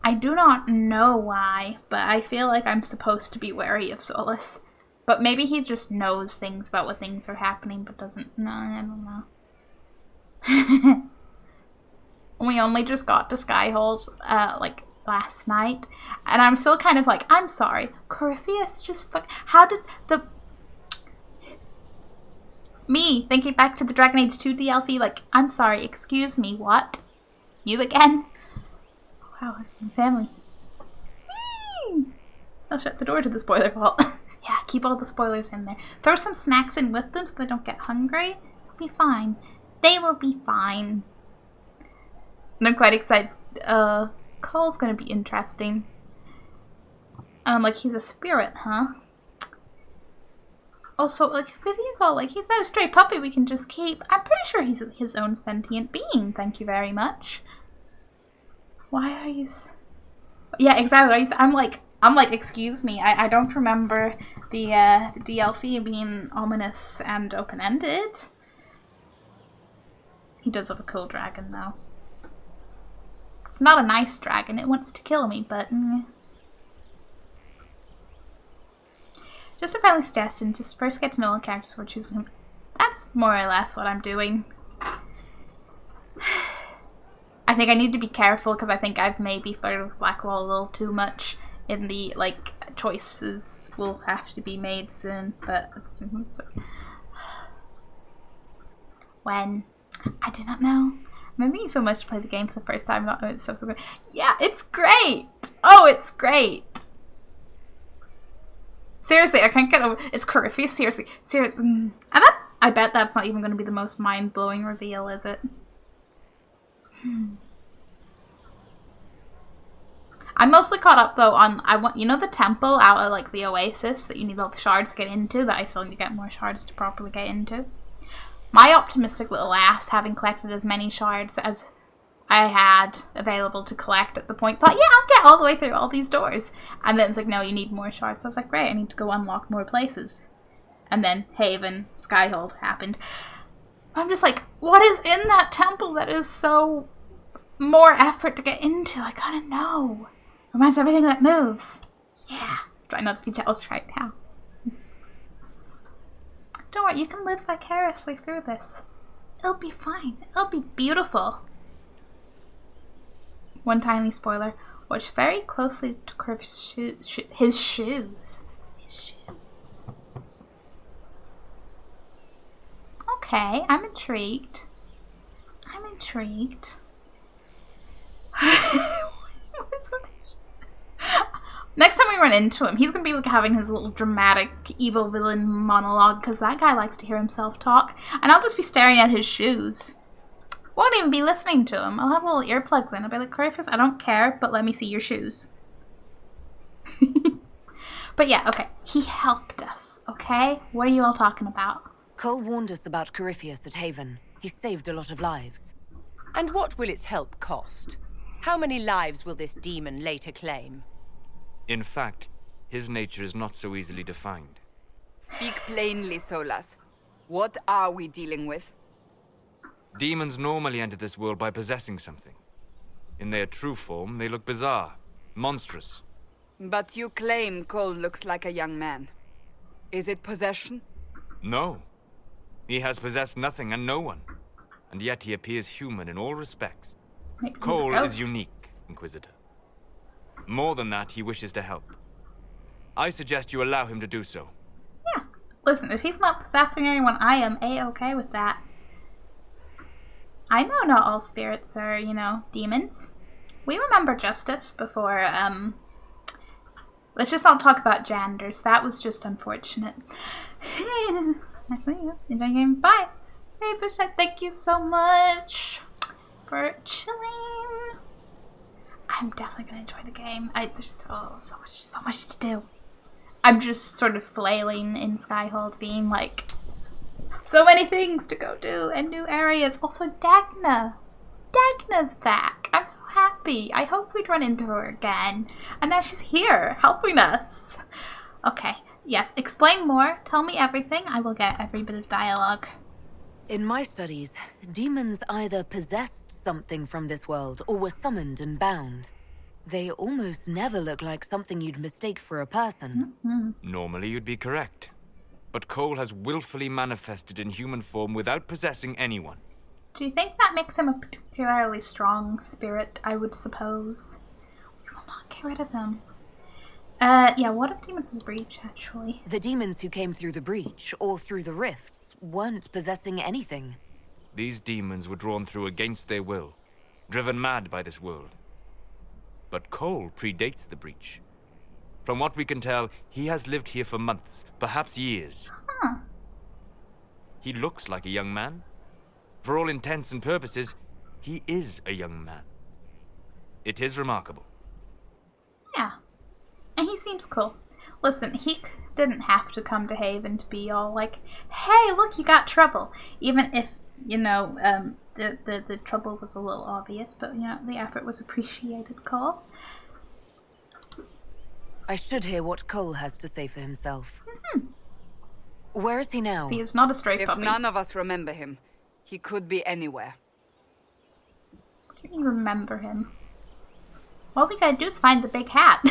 I do not know why, but I feel like I'm supposed to be wary of Solus. But maybe he just knows things about what things are happening, but doesn't. No, I don't know. We only just got to Skyhold, last night. And I'm still kind of I'm sorry. Corypheus just how did me thinking back to the Dragon Age 2 DLC, I'm sorry, excuse me, what? You again? Wow, family. Whee! I'll shut the door to the spoiler vault. Yeah, keep all the spoilers in there. Throw some snacks in with them so they don't get hungry. They'll be fine. They will be fine. And I'm quite excited. Cole's gonna be interesting. He's a spirit, huh? Also, Vivian's all he's not a stray puppy we can just keep. I'm pretty sure he's his own sentient being, thank you very much. Why are you... Yeah, exactly. I'm like, excuse me, I don't remember the DLC being ominous and open-ended. He does have a cool dragon, though. It's not a nice dragon. It wants to kill me, but... Just to finally test and just first get to know all the characters before choosing him. That's more or less what I'm doing. I think I need to be careful because I think I've maybe flirted with Blackwall a little too much in the, choices will have to be made soon, but... When? I do not know. I'm being so much to play the game for the first time, not knowing stuff. Yeah, it's great! Oh, it's great! Seriously, I can't get over... It's Corypheus, seriously. And that's... I bet that's not even going to be the most mind-blowing reveal, is it? I'm mostly caught up though on you know the temple out of like the oasis that you need all the shards to get into, that I still need to get more shards to properly get into. My optimistic little ass, having collected as many shards as I had available to collect at the point, thought, yeah, I'll get all the way through all these doors. And then it's like, no, you need more shards. So I was like, great, I need to go unlock more places. And then Haven, Skyhold happened. I'm just like, what is in that temple that is so more effort to get into? I gotta know. Reminds everything that moves. Yeah. Try not to be jealous right now. Don't worry, you can live vicariously through this. It'll be fine. It'll be beautiful. One tiny spoiler. Watch very closely to Kirk's his shoes. His shoes. Okay, I'm intrigued. I'm intrigued. Next time we run into him, he's going to be like having his little dramatic evil villain monologue, because that guy likes to hear himself talk. And I'll just be staring at his shoes. Won't even be listening to him. I'll have little earplugs in. I'll be like, Corifus, I don't care, but let me see your shoes. But yeah, okay. He helped us, okay? What are you all talking about? Cole warned us about Corypheus at Haven. He saved a lot of lives. And what will its help cost? How many lives will this demon later claim? In fact, his nature is not so easily defined. Speak plainly, Solas. What are we dealing with? Demons normally enter this world by possessing something. In their true form, they look bizarre, monstrous. But you claim Cole looks like a young man. Is it possession? No. He has possessed nothing and no one. And yet he appears human in all respects. Cole is unique, Inquisitor. More than that, he wishes to help. I suggest you allow him to do so. Yeah. Listen, if he's not possessing anyone, I am A-okay with that. I know not all spirits are, you know, demons. We remember Justice before, let's just not talk about genders. That was just unfortunate. Nice to meet you. Enjoy your game. Bye. Hey, Bushite, thank you so much for chilling. I'm definitely gonna enjoy the game. There's so much to do. I'm just sort of flailing in Skyhold, being like, so many things to go do and new areas. Also, Dagna. Dagna's back. I'm so happy. I hope we'd run into her again. And now she's here, helping us. Okay, yes, explain more. Tell me everything. I will get every bit of dialogue. In my studies, demons either possessed something from this world or were summoned and bound. They almost never look like something you'd mistake for a person. Normally you'd be correct. But Cole has willfully manifested in human form without possessing anyone. Do you think that makes him a particularly strong spirit, I would suppose? We will not get rid of them. Yeah, what if demons in the breach, actually? The demons who came through the breach, or through the rifts, weren't possessing anything. These demons were drawn through against their will, driven mad by this world. But Cole predates the breach. From what we can tell, he has lived here for months, perhaps years. Huh. He looks like a young man. For all intents and purposes, he is a young man. It is remarkable. Yeah. And he seems cool. Listen, he didn't have to come to Haven to be all like, hey, look, you got trouble. Even if, you know, the trouble was a little obvious, but, you know, the effort was appreciated, Cole. I should hear what Cole has to say for himself. Where is he now? See, it's not a stray puppy. If none of us remember him, he could be anywhere. What do you mean, remember him? All we gotta do is find the big hat.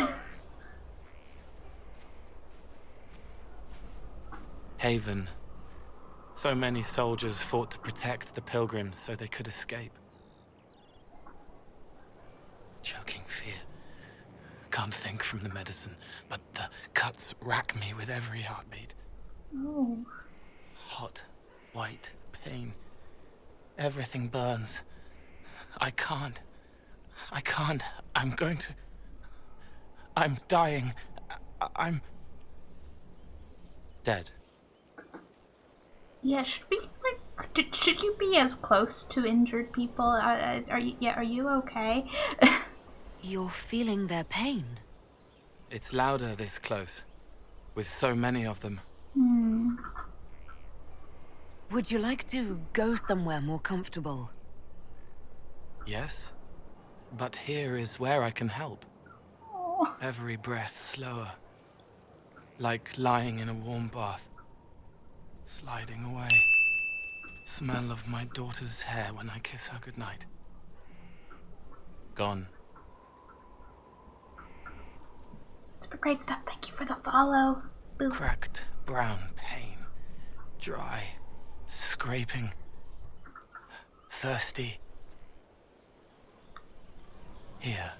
Haven. So many soldiers fought to protect the pilgrims so they could escape. Choking fear. Can't think from the medicine, but the cuts rack me with every heartbeat. Oh. Hot, white pain. Everything burns. I can't. I'm going to... I'm dying. I'm... dead. Yeah, should we, like, should you be as close to injured people? Are you okay? You're feeling their pain? It's louder this close, with so many of them. Would you like to go somewhere more comfortable? Yes, but here is where I can help. Oh. Every breath slower, like lying in a warm bath, sliding away. Smell of my daughter's hair when I kiss her goodnight. Gone. Super great stuff. Thank you for the follow. Boop. Cracked brown pain. Dry. Scraping. Thirsty. Here.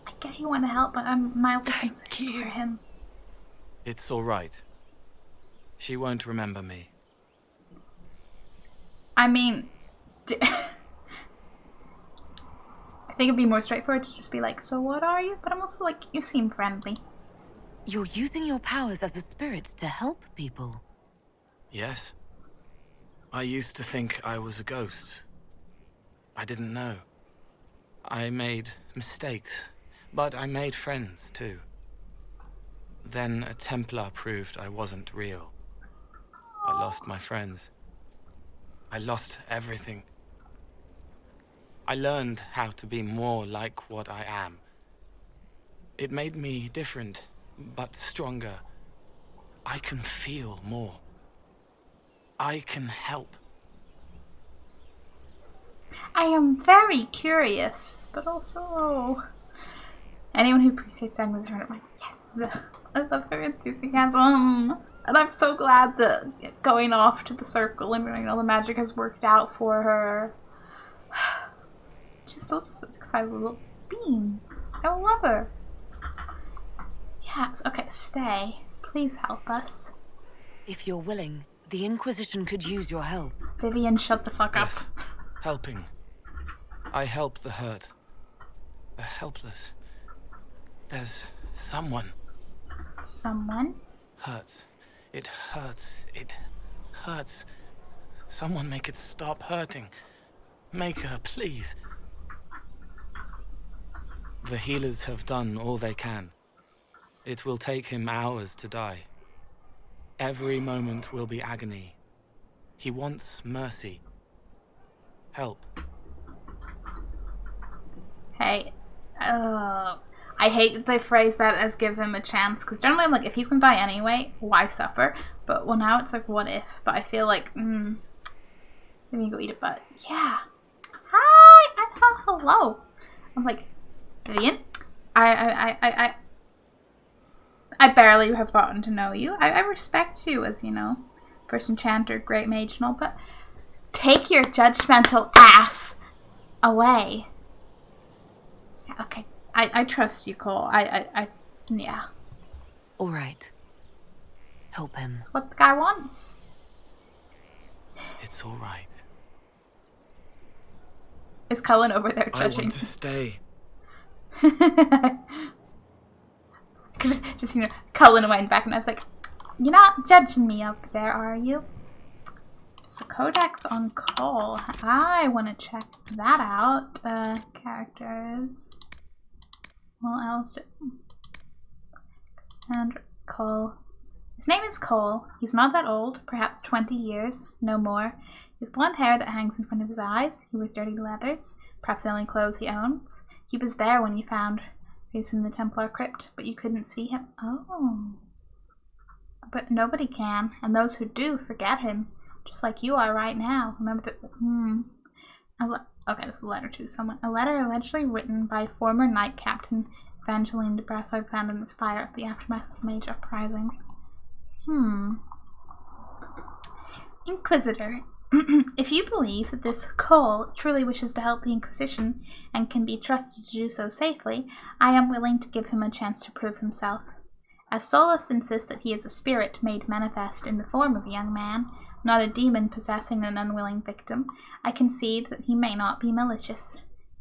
I get you want to help, but I'm mildly concerned for him. It's all right. She won't remember me. I mean, I think it'd be more straightforward to just be like, so what are you? But I'm also like, you seem friendly. You're using your powers as a spirit to help people. Yes. I used to think I was a ghost. I didn't know. I made mistakes, but I made friends too. Then a Templar proved I wasn't real. I lost my friends. I lost everything. I learned how to be more like what I am. It made me different, but stronger. I can feel more. I can help. I am very curious, but also anyone who appreciates Sang was right. I'm like, yes, I love her enthusiasm, and I'm so glad that going off to the circle and doing all the magic has worked out for her. She's still just such an excited little bean. I love her. Yes. Okay, stay. Please help us. If you're willing, the Inquisition could use your help. Vivian, shut the fuck up. Yes. Helping. I help the hurt. The helpless. There's someone. Someone? Hurts. It hurts. It hurts. Someone make it stop hurting. Make her, please. The healers have done all they can. It will take him hours to die. Every moment will be agony. He wants mercy. Help. Hey, I hate that they phrase that as give him a chance, because generally I'm like, if he's gonna die anyway, why suffer? But well, now it's like, what if? But I feel like, let me go eat a butt. Yeah. Hi, hello. I'm like, Vivian, I barely have gotten to know you. I respect you as, first enchanter, great mage and all, but take your judgmental ass away. Okay, I trust you, Cole. Yeah. All right. Help him. That's what the guy wants. It's all right. Is Cullen over there judging? I want to stay. I could just Cullen went back and I was like, you're not judging me up there, are you? So Codex on Cole. I want to check that out. Characters. What else? Cassandra Cole. His name is Cole. He's not that old, perhaps 20 years, no more. He has blonde hair that hangs in front of his eyes. He wears dirty leathers, perhaps the only clothes he owns. He was there when you found Reese in the Templar crypt, but you couldn't see him. Oh. But nobody can, and those who do forget him, just like you are right now. Remember that. Okay, this is a letter to someone. A letter allegedly written by former Knight Captain Evangeline de Brassard found in the spire of the aftermath of the Mage Uprising. Inquisitor. If you believe that this Cole truly wishes to help the Inquisition and can be trusted to do so safely, I am willing to give him a chance to prove himself. As Solus insists that he is a spirit made manifest in the form of a young man, not a demon possessing an unwilling victim, I concede that he may not be malicious.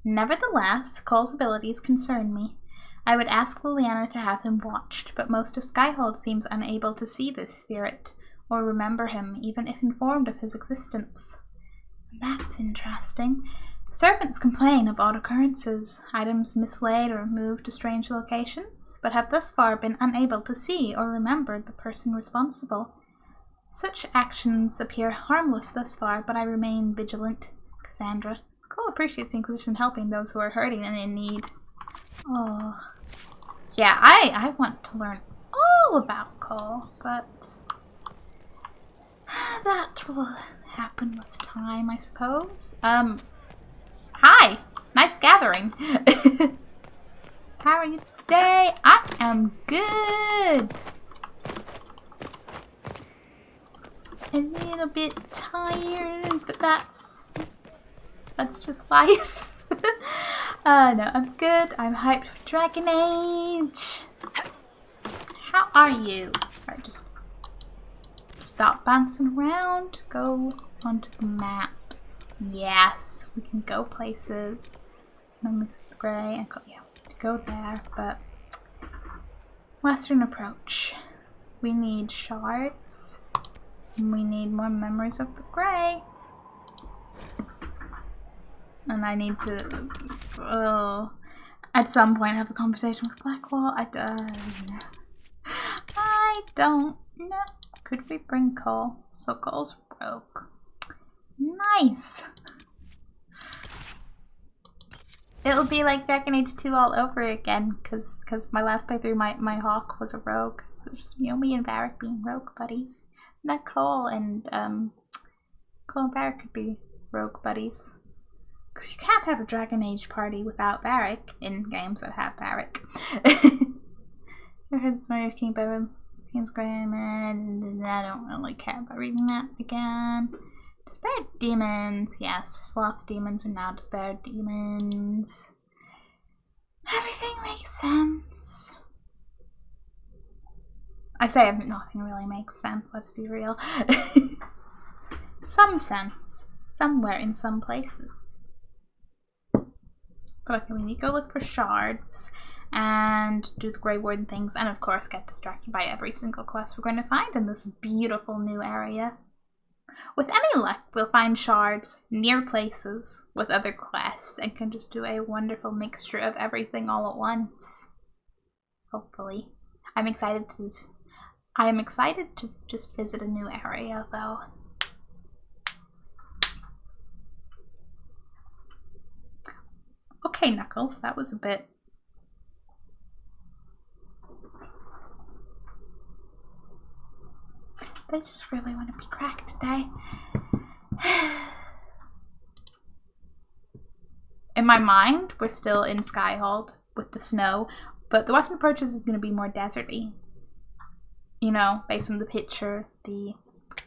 Nevertheless, Cole's abilities concern me. I would ask Liliana to have him watched, but most of Skyhold seems unable to see this spirit, or remember him, even if informed of his existence. That's interesting. Servants complain of odd occurrences, items mislaid or moved to strange locations, but have thus far been unable to see or remember the person responsible. Such actions appear harmless thus far, but I remain vigilant. Cassandra. Cole appreciates the Inquisition helping those who are hurting and in need. Oh. Yeah, I want to learn all about Cole, but that will happen with time, I suppose. Hi! Nice gathering. How are you today? I am good. A little bit tired, but that's just life. No, I'm good. I'm hyped for Dragon Age. How are you? Alright, just stop bouncing around. Go onto the map. Yes, we can go places. Memories of the Grey. And go there, but Western approach. We need shards. And we need more memories of the Grey. And I need to, at some point, have a conversation with Blackwall. I don't know. Could we bring Cole? So Cole's broke. Nice. It'll be like Dragon Age 2 all over again, cause my last playthrough, my hawk was a rogue. So it was just, me and Varric being rogue buddies. Not Cole and Varric could be rogue buddies. Cause you can't have a Dragon Age party without Varric in games that have Varric. I heard the story of King Bevan, King's Graham, and I don't really care about reading that again. Despaired demons, yes, sloth demons are now despaired demons. Everything makes sense. I say nothing really makes sense, let's be real. Some sense, somewhere in some places. But okay, we need to go look for shards and do the Grey Warden things, and of course get distracted by every single quest we're going to find in this beautiful new area. With any luck, we'll find shards near places with other quests and can just do a wonderful mixture of everything all at once. Hopefully. I am excited to just visit a new area, though. Okay, Knuckles, that was a bit... They just really want to be cracked today. In my mind, we're still in Skyhold with the snow, but the Western Approaches is going to be more deserty. You know, based on the picture, the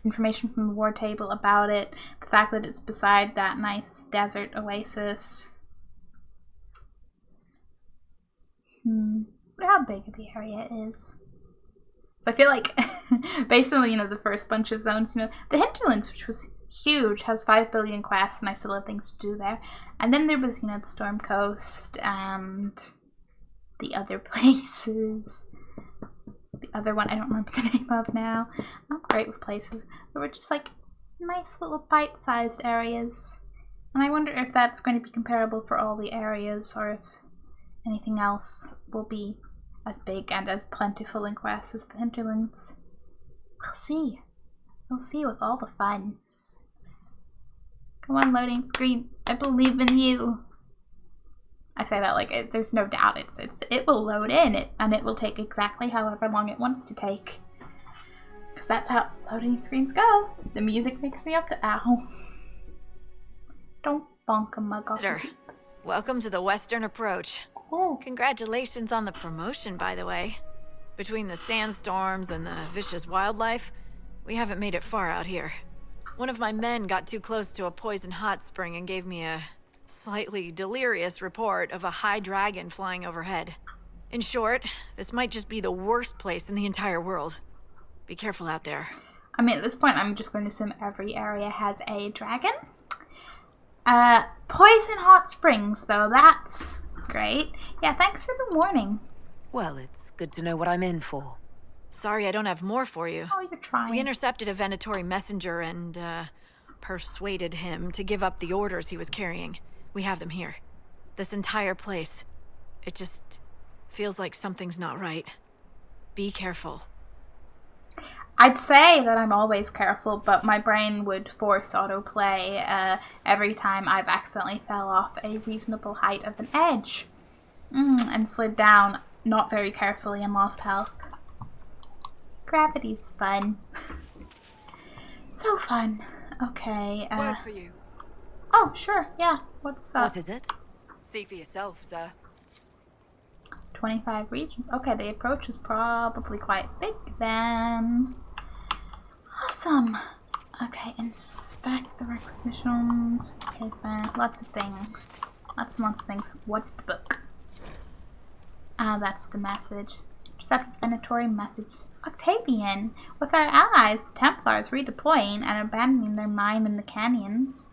information from the war table about it, the fact that it's beside that nice desert oasis. But how big the area is. So I feel like, based on, the first bunch of zones, the Hinterlands, which was huge, has 5 billion quests, and I still have things to do there. And then there was, the Storm Coast, and the other places. The other one, I don't remember the name of now. I'm great with places. There were just, nice little bite-sized areas. And I wonder if that's going to be comparable for all the areas, or if anything else will be as big and as plentiful in quests as the Hinterlands. We'll see. We'll see with all the fun. Come on, loading screen. I believe in you. I say that like there's no doubt it will load in and it will take exactly however long it wants to take. Because that's how loading screens go. The music makes me up to ow. Don't bonk a mug off. Welcome to the Western Approach. Oh. Congratulations on the promotion, by the way. Between the sandstorms and the vicious wildlife, we haven't made it far out here. One of my men got too close to a poison hot spring and gave me a slightly delirious report of a high dragon flying overhead. In short, this might just be the worst place in the entire world. Be careful out there. I mean, at this point, I'm just going to assume every area has a dragon. Poison hot springs, though, that's great. Yeah, thanks for the warning. Well, it's good to know what I'm in for. Sorry I don't have more for you. Oh, you're trying. We intercepted a Venatori messenger and, persuaded him to give up the orders he was carrying. We have them here. This entire place. It just feels like something's not right. Be careful. I'd say that I'm always careful, but my brain would force autoplay every time I've accidentally fell off a reasonable height of an edge. And slid down not very carefully and lost health. Gravity's fun. So fun. Okay, Word for you. Oh, sure, yeah. What's up? What is it? See for yourself, sir. 25 regions. Okay, the approach is probably quite big then. Awesome. Okay, inspect the requisitions. Okay, fine. Lots of things. Lots and lots of things. What's the book? Ah, that's the message. Intercept Venatori message. Octavian. With our allies, the Templars redeploying and abandoning their mine in the canyons.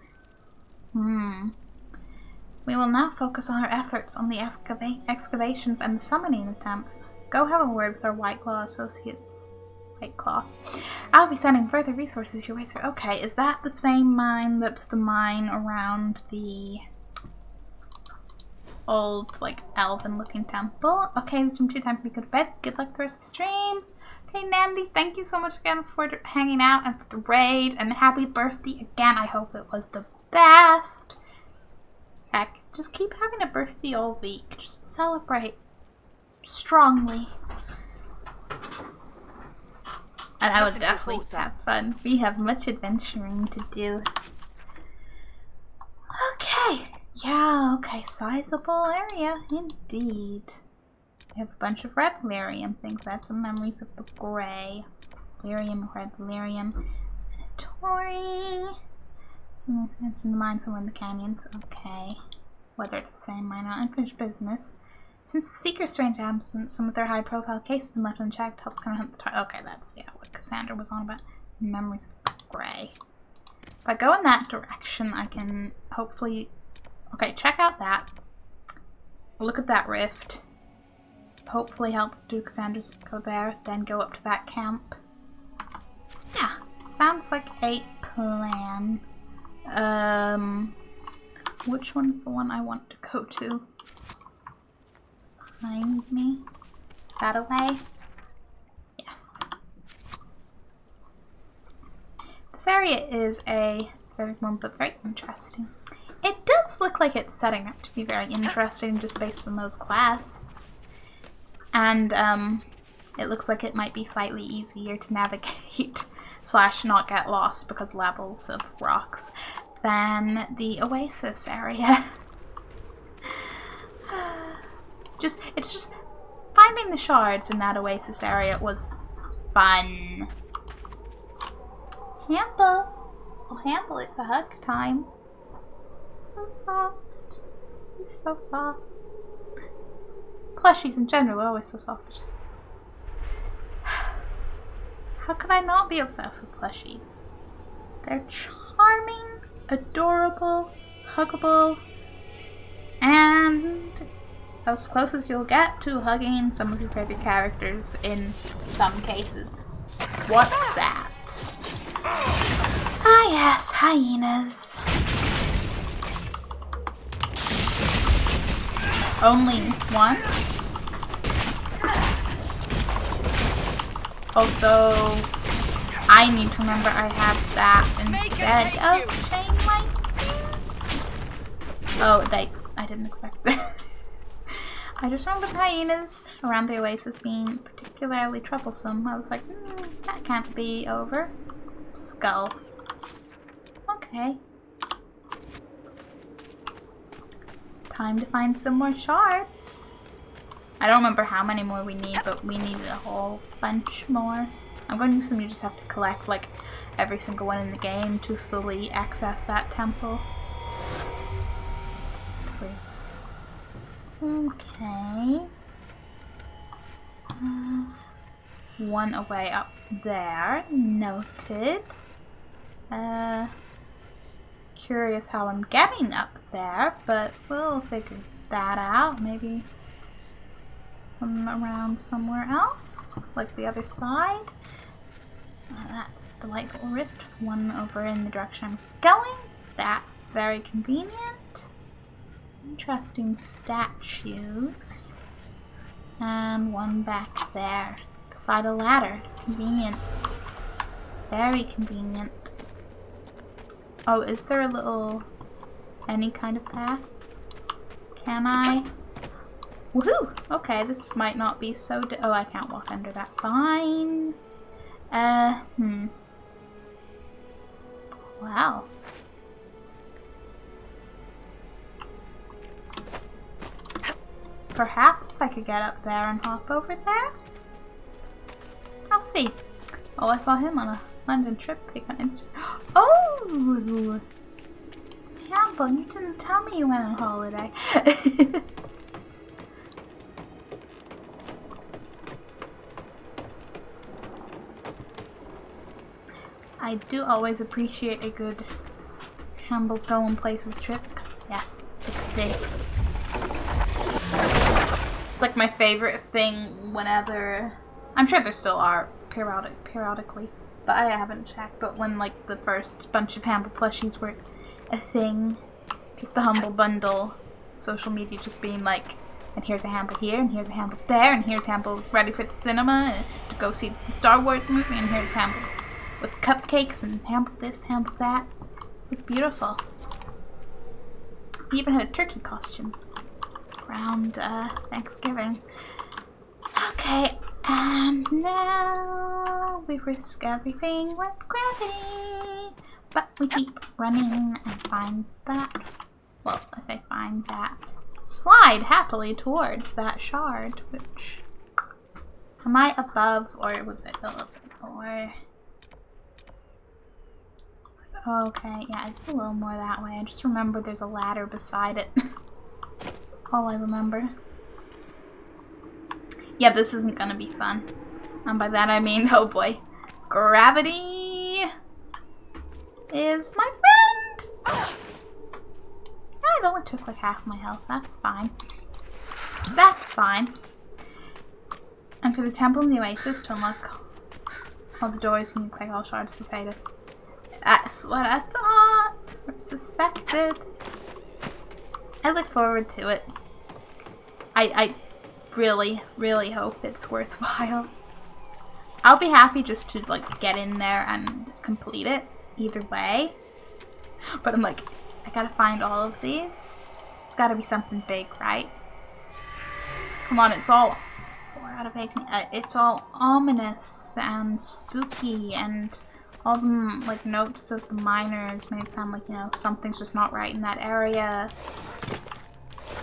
We will now focus on our efforts on the excavations and the summoning attempts. Go have a word with our White Claw associates. White Claw. I'll be sending further resources your way, sir. Okay, is that the same mine that's the mine around the old, like, elven-looking temple? Okay, it's from 2 time for me to go to bed. Good luck the rest of the stream. Okay, Nandy, thank you so much again for hanging out and for the raid, and happy birthday again. I hope it was the best. Heck, just keep having a birthday all week. Just celebrate strongly. And I would definitely have fun. We have much adventuring to do. Okay. Yeah, okay. Sizable area indeed. We have a bunch of red lyrium things. That's some memories of the gray. Lyrium, red lyrium. Tori. It's in the mine somewhere in the canyons. Okay. Whether it's the same mine or unfinished business. Since the Seeker's strange absence, some of their high-profile cases have been left unchecked. Helps kind of hunt the target. Okay, that's, yeah, what Cassandra was on about. Memories of the gray. If I go in that direction, I can hopefully... Okay, check out that. Look at that rift. Hopefully help do Cassandra's go there, then go up to that camp. Yeah, sounds like a plan. Which one's the one I want to go to? Behind me? That away? Yes. This area is a deserted one, but very interesting. It does look like it's setting up to be very interesting just based on those quests. And, it looks like it might be slightly easier to navigate / not get lost because levels of rocks than the Oasis area. It's just finding the shards in that Oasis area was fun. Hamble. Oh, Hamble, it's a hug time. So soft. He's so soft. Plushies in general are always so soft. Just... How could I not be obsessed with plushies? They're charming, adorable, huggable, and as close as you'll get to hugging some of your favorite characters in some cases. What's that? Ah yes, hyenas. Only one? Also, I need to remember I have that instead of chain lightning. Oh, I didn't expect that. I just remember the hyenas around the oasis being particularly troublesome. I was like, that can't be over. Skull. Okay. Time to find some more shards. I don't remember how many more we need, but we needed a whole bunch more. I'm going to assume you just have to collect like every single one in the game to fully access that temple. Okay. One away up there. Noted. Curious how I'm getting up there, but we'll figure that out. Maybe Come around somewhere else, like the other side. That's delightful rift. One over in the direction I'm going. That's very convenient. Interesting statues. And one back there, beside a ladder. Convenient. Very convenient. Oh, is there a little... any kind of path? Can I? Woohoo! Okay, this might not be so... oh, I can't walk under that. Fine. Wow. Perhaps if I could get up there and hop over there? I'll see. Oh, I saw him on a London trip pic on Instagram. Oh! Campbell, you didn't tell me you went on holiday. I do always appreciate a good Campbell's going places trip. Yes, it's this. It's like my favorite thing whenever... I'm sure there still are periodically, but I haven't checked. But when like the first bunch of Hamble plushies were a thing, just the Humble Bundle, social media just being like, and here's a Hamble here, and here's a Hamble there, and here's Hamble ready for the cinema to go see the Star Wars movie, and here's Hamble with cupcakes and Hamble this, Hamble that. It was beautiful. He even had a turkey costume around Thanksgiving. Okay, and now we risk everything with gravity. But we keep running and find that. Well, I say find that. Slide happily towards that shard, which... am I above, or was it a little bit more? Okay, yeah, it's a little more that way. I just remember there's a ladder beside it. That's all I remember. Yeah, this isn't gonna be fun. And by that I mean, oh boy, gravity is my friend! It only took like half my health. That's fine. That's fine. And for the temple in the oasis to unlock all the doors, you need to collect all shards to Thetis. That's what I thought or suspected. I look forward to it. I really, really hope it's worthwhile. I'll be happy just to like get in there and complete it either way. But I'm like, I gotta find all of these. It's gotta be something big, right? Come on, it's all 4 out of 18. It's all ominous and spooky, and all the like notes of the miners make it sound like, you know, something's just not right in that area.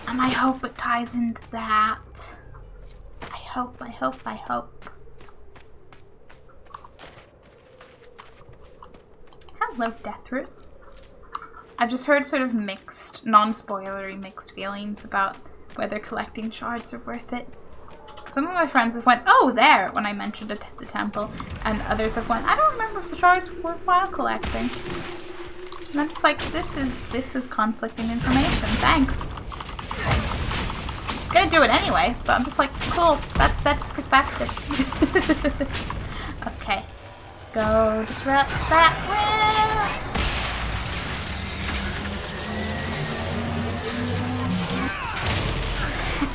And I hope it ties into that. I hope. Hello, Deathroot. I've just heard sort of mixed, non-spoilery mixed feelings about whether collecting shards are worth it. Some of my friends have went, oh, there, when I mentioned it at the temple, and others have went, I don't remember if the shards were worthwhile collecting. And I'm just like, this is conflicting information. Thanks. Gonna do it anyway, but I'm just like, cool, that sets perspective. Okay. Go disrupt that rift.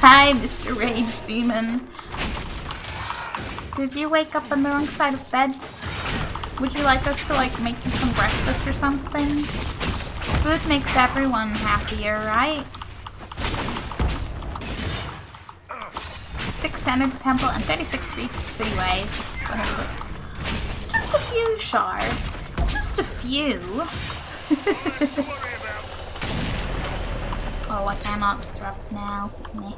Hi, Mr. Rage Demon. Did you wake up on the wrong side of bed? Would you like us to, like, make you some breakfast or something? Food makes everyone happier, right? 6 to enter the temple and 36 to reach the 3 ways. Just a few shards. Just a few. Oh, I cannot disrupt now. Meh.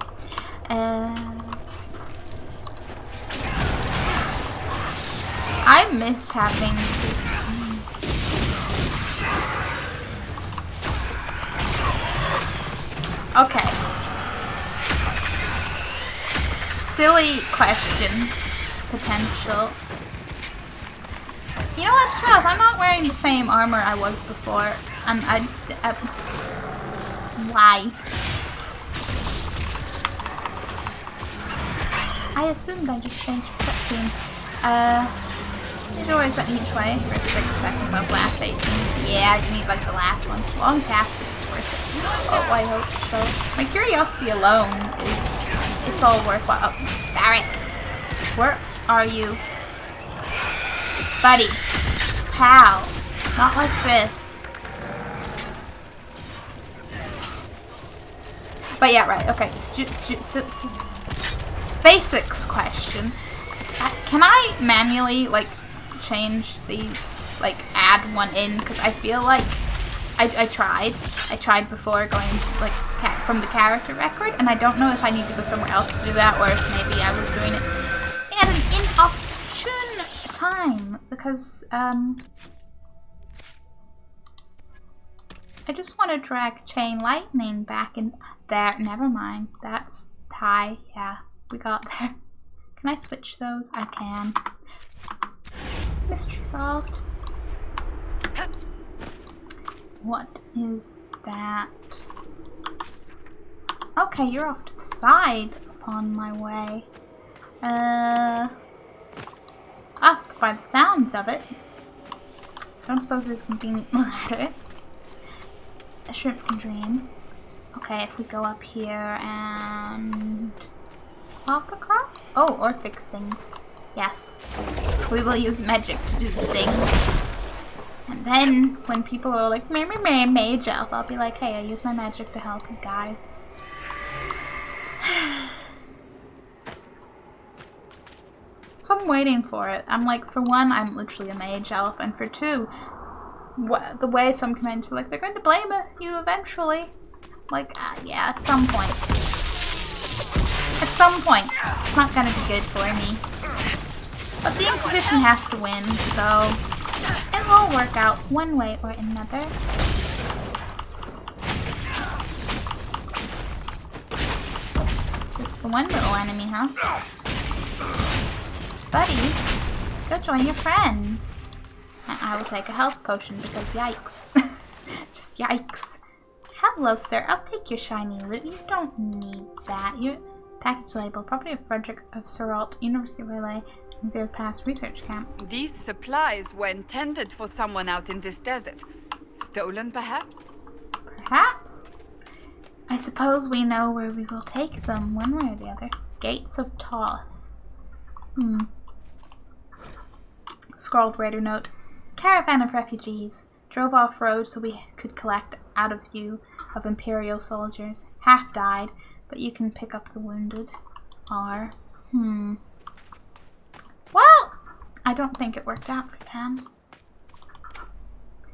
I miss having to... Okay. Silly question. Potential. You know what, Charles? I'm not wearing the same armor I was before. And why? I assumed I just changed cutscenes. The doors are each way for 6 seconds of last 18. Yeah, you need like the last one. Long task, but it's worth it. Oh, I hope so. My curiosity alone is, it's all worthwhile. Oh, Barrett, where are you? Buddy, pal, not like this. But yeah, right, okay. Basics question. Can I manually, like, change these, like, add one in? Because I feel like I tried before going, like, from the character record, and I don't know if I need to go somewhere else to do that, or if maybe I was doing it at an inopportune time, because, I just want to drag Chain Lightning back in there. Never mind. That's high. Yeah, we got there. Can I switch those? I can. Mystery solved. What is that? Okay, you're off to the side on my way. By the sounds of it. I don't suppose there's a convenient ladder. A shrimp can dream. Okay, if we go up here and walk across? Oh, or fix things. Yes. We will use magic to do the things. And then, when people are like, mage elf, I'll be like, hey, I use my magic to help you guys. So I'm waiting for it. I'm like, for one, I'm literally a mage elf, and for two, the way some commenters are like, they're going to blame you eventually. Like, yeah, at some point. At some point. It's not gonna be good for me. But the Inquisition has to win, so it will work out one way or another. Just the one little enemy, huh? Buddy, go join your friends. And I will take a health potion because yikes. Just yikes. Hello, sir. I'll take your shiny loot. You don't need that. Your package label, property of Frederick of Suralt, University Relay, Zero Pass Research Camp. These supplies were intended for someone out in this desert. Stolen, perhaps? Perhaps. I suppose we know where we will take them, one way or the other. Gates of Toth. Scrawled writer note. Caravan of refugees. Drove off-road so we could collect out of view of Imperial soldiers. Half died, but you can pick up the wounded. Well, I don't think it worked out for them.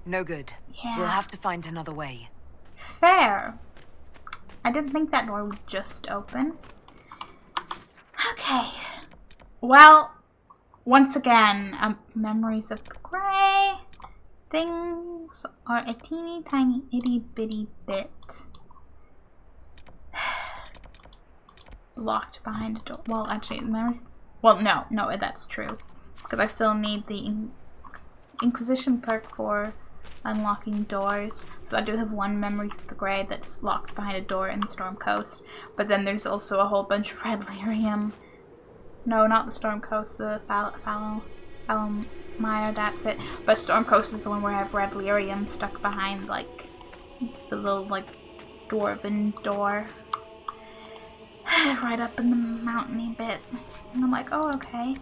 No good. Yeah. We'll have to find another way. Fair. I didn't think that door would just open. Okay. Well, once again, memories of the Grey. Things are a teeny tiny itty bitty bit locked behind a door. Well, actually, memories. Well, no, that's true. Because I still need the Inquisition perk for unlocking doors. So I do have one Memories of the Grey that's locked behind a door in the Storm Coast. But then there's also a whole bunch of red lyrium. No, not the Storm Coast, the Mire, that's it. But Storm Coast is the one where I have red lyrium stuck behind, like, the little, like, dwarven door. Right up in the mountainy bit. And I'm like, oh, okay.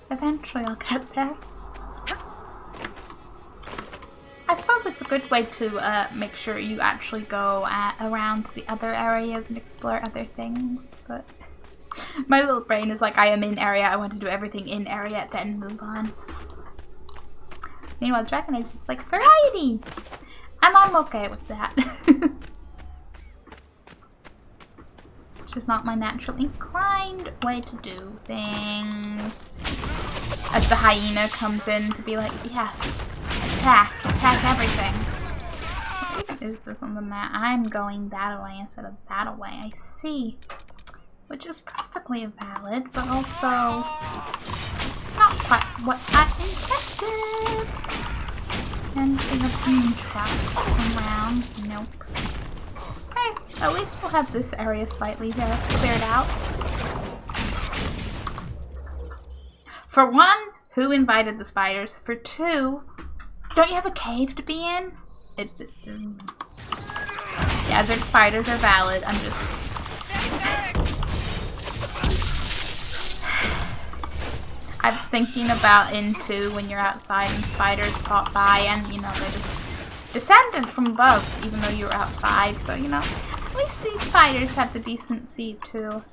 Eventually I'll get there. I suppose it's a good way to make sure you actually go around the other areas and explore other things, but my little brain is like, I am in area, I want to do everything in area, then move on. Meanwhile, Dragon Age is like, variety! And I'm okay with that. It's just not my naturally inclined way to do things. As the hyena comes in to be like, yes, attack everything. What is this on the map? I'm going that way instead of that way, I see. Which is perfectly valid, but also not quite what I expected. Anything of interest around? Nope. Okay, at least we'll have this area slightly cleared out. For one, who invited the spiders? For two, don't you have a cave to be in? Desert spiders are valid. I'm just... I'm thinking about into when you're outside and spiders pop by and, you know, they just descended from above even though you were outside. So, you know, at least these spiders have the decency to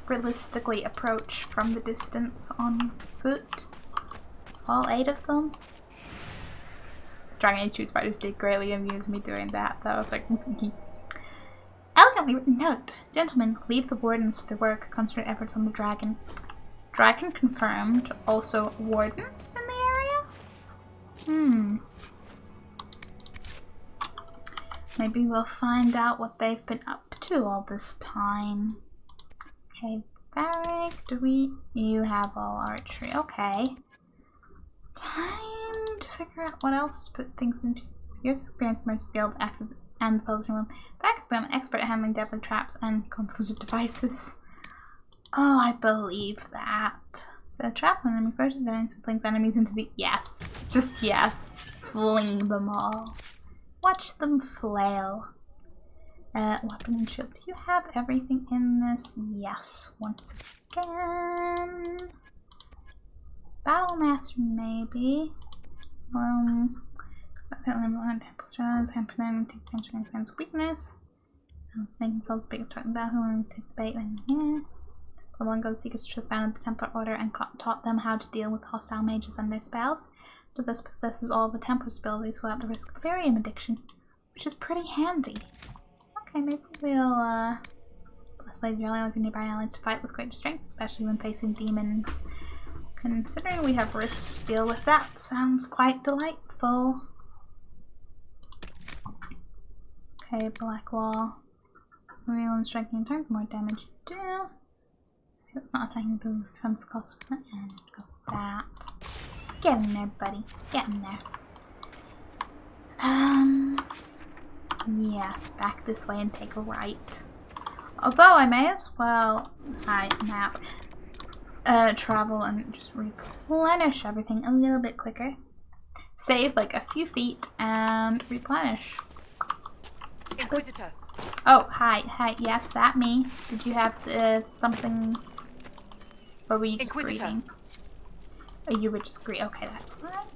realistically approach from the distance on foot. All 8 of them. Dragon Age 2 spiders did greatly amuse me doing that, though. I was like, elegantly written note. Gentlemen, leave the wardens to their work. Concentrate efforts on the dragon. Dragon confirmed. Also, wardens in the area? Maybe we'll find out what they've been up to all this time. Okay, barrack. You have all archery. Okay. Time to figure out what else to put things into. Years of experience merged the guild and the publishing room. Back has become an expert at handling deadly traps and convoluted devices. Oh, I believe that. So trap when enemy approaches the enemy flings enemies into the... Yes. Just yes. Fling them all. Watch them flail. Weapon and shield. Do you have everything in this? Yes. Once again. Battle Master, maybe. Weakness. Making himself the biggest talking about who wants to take the bait when here. The one goes seekers should have founded the Templar Order and taught them how to deal with hostile mages and their spells. So this possesses all the Templar's abilities without the risk of therium addiction, which is pretty handy. Okay, maybe we'll let's play the ally with nearby allies to fight with greater strength, especially when facing demons. Considering we have risks to deal with, that sounds quite delightful. Okay, black wall. Real and striking in turn, more damage to do. If it's not attacking the defense cost, and go with that. Get in there, buddy. Get in there. Yes, back this way and take a right. Although I may as well map. Travel and just replenish everything a little bit quicker. Save like a few feet and replenish. Inquisitor. Oh, hi, yes, that me. Did you have something? Or were you just greeting? Oh, you were just greeting. Okay, that's fine.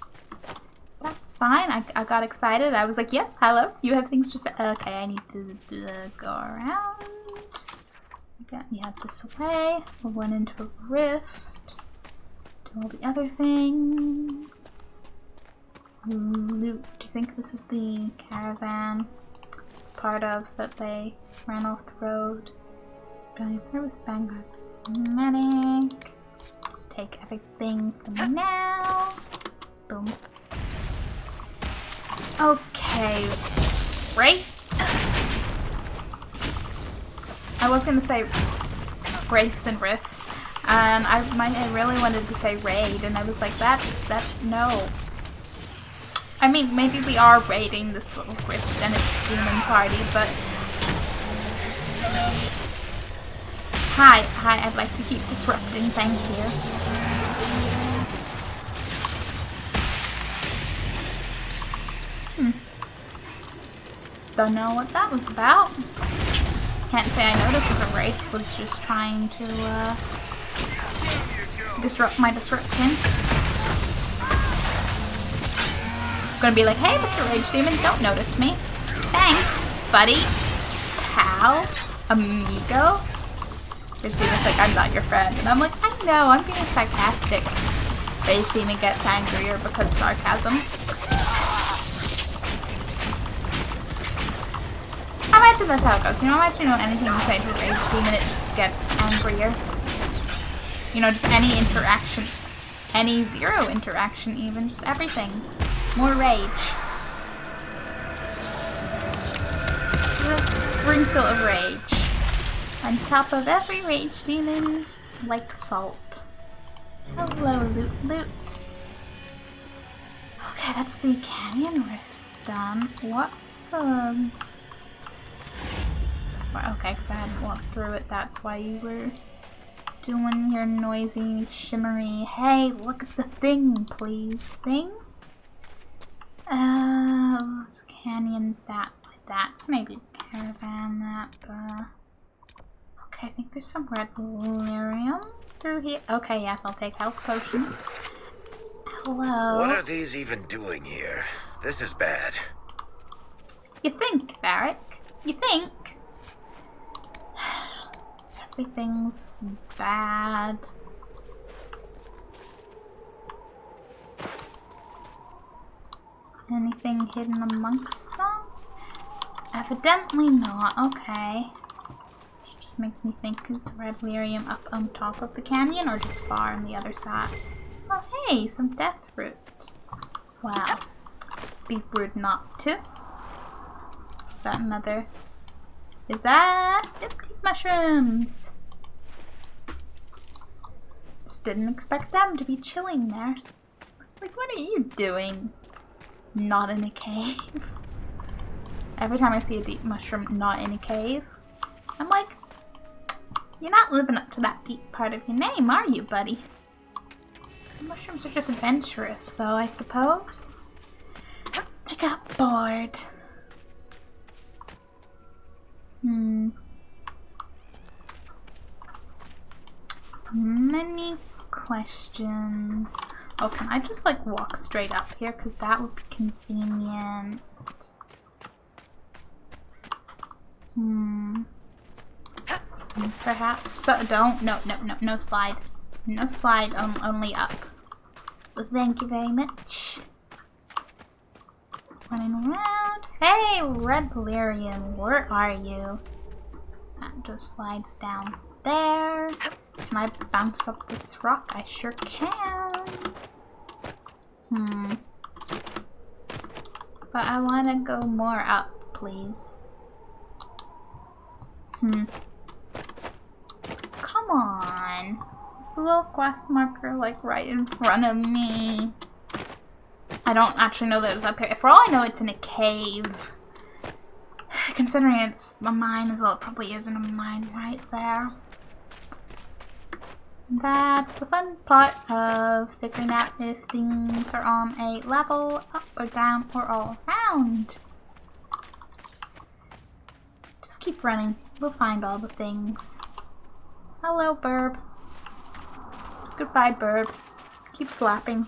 That's fine. I got excited. I was like, yes, hello. You have things to say. Okay, I need to go around. You have this away. We'll run into a rift. Do all the other things. Loot. Do you think this is the caravan part of that they ran off the road? If there was Bangor medic. Just take everything from now. Boom. Okay. Right? I was gonna say breaks and rifts, and I really wanted to say raid, and I was like, no. I mean, maybe we are raiding this little rift and its demon party, but hi, I'd like to keep disrupting, thank you. Don't know what that was about. Can't say I noticed if a wraith was just trying to disrupt my disruption. Gonna be like, hey, Mr. Rage Demon, don't notice me. Thanks, buddy, pal, amigo. Rage Demon's like, I'm not your friend, and I'm like, I know, I'm being sarcastic. Rage Demon gets angrier because sarcasm. I imagine that's how it goes. You know, imagine anything you say to a Rage Demon, it just gets angrier. You know, just any interaction. Any zero interaction even. Just everything. More rage. Just a sprinkle of rage. On top of every Rage Demon, like salt. Hello, loot. Okay, that's the canyon rifts done. What's, okay, because I hadn't walked through it, that's why you were doing your noisy, shimmery, hey, look at the thing, please, thing. Canyon, that's maybe caravan, okay, I think there's some red lyrium through here. Okay, yes, I'll take health potion. Hello. What are these even doing here? This is bad. You think, Varric? You think? Everything's bad. Anything hidden amongst them? Evidently not. Okay. Which just makes me think, is the red lyrium up on top of the canyon or just far on the other side? Oh hey, some death fruit. Wow. Be rude not to. Is that another? Is that empty mushrooms? Just didn't expect them to be chilling there. Like, what are you doing? Not in a cave. Every time I see a deep mushroom not in a cave, I'm like, you're not living up to that deep part of your name, are you, buddy? Mushrooms are just adventurous, though, I suppose. I got bored. Many questions. Oh, can I just like walk straight up here? Because that would be convenient. Perhaps. So, don't. No slide. No slide, only up. Well, thank you very much. Running around. Hey, red lyrium, where are you? That just slides down there. Can I bounce up this rock? I sure can. But I want to go more up, please. Come on. Is the little quest marker like right in front of me? I don't actually know that it was up here. For all I know, it's in a cave. Considering it's a mine as well, it probably isn't a mine right there. That's the fun part of figuring out if things are on a level, up or down, or all around. Just keep running. We'll find all the things. Hello, burb. Goodbye, burb. Keep flapping.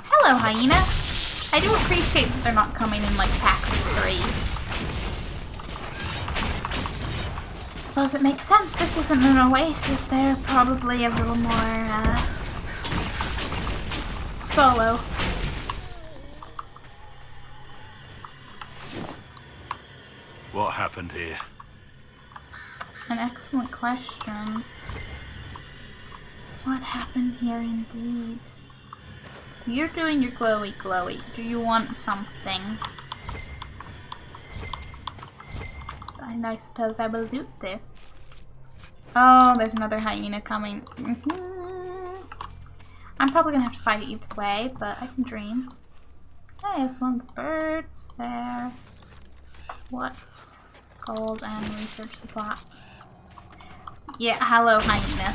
Hello, hyena. I do appreciate that they're not coming in like packs of 3. I suppose it makes sense. This isn't an oasis. They're probably a little more, solo. What happened here? An excellent question. What happened here indeed? You're doing your glowy glowy. Do you want something? And I suppose I will loot this. Oh, there's another hyena coming. I'm probably gonna have to fight it either way, but I can dream. Hey, it's one of the birds there. What's gold and research supply? Yeah, hello, hyena.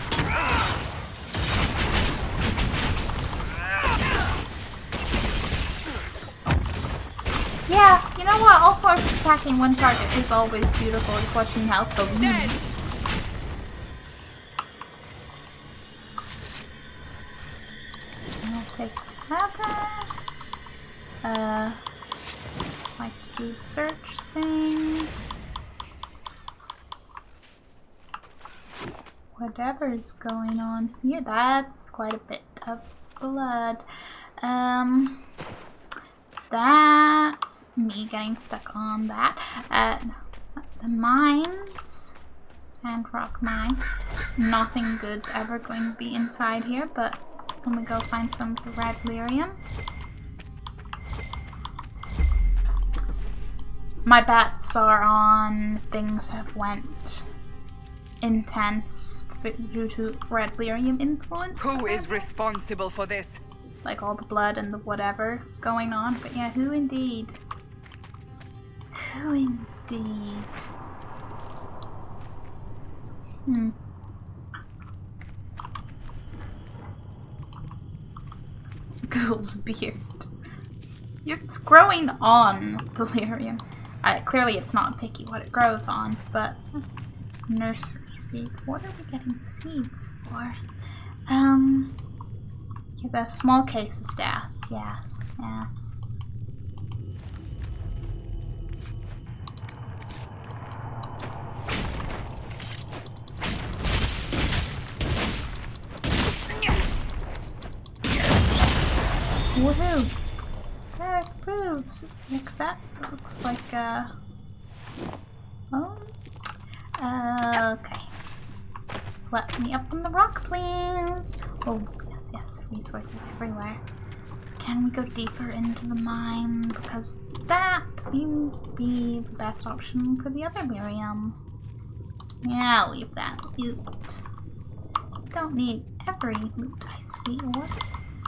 Yeah, you know what? Also, just attacking one target is always beautiful. Just watching health go zoom. I'll take that. Like to do the search thing. Whatever's going on here, that's quite a bit of blood. That's me getting stuck on that. The mines, Sandrock mine. Nothing good's ever going to be inside here, but I'm gonna go find some of the red lyrium. My bets are on things have went intense due to red lyrium influence. Who is responsible for this? Like all the blood and the whatever is going on. But yeah, who indeed? Who indeed? Ghoul's beard. It's growing on delirium. Clearly it's not picky what it grows on, but nursery seeds. What are we getting seeds for? Yeah, the small case of death. Yes, yes. Woohoo! That proves. Next that looks like okay. Let me up on the rock, please. Oh, yes, yes. Resources everywhere. Can we go deeper into the mine? Because that seems to be the best option for the other lyrium. Yeah, I'll leave that loot. Don't need every loot I see. What is?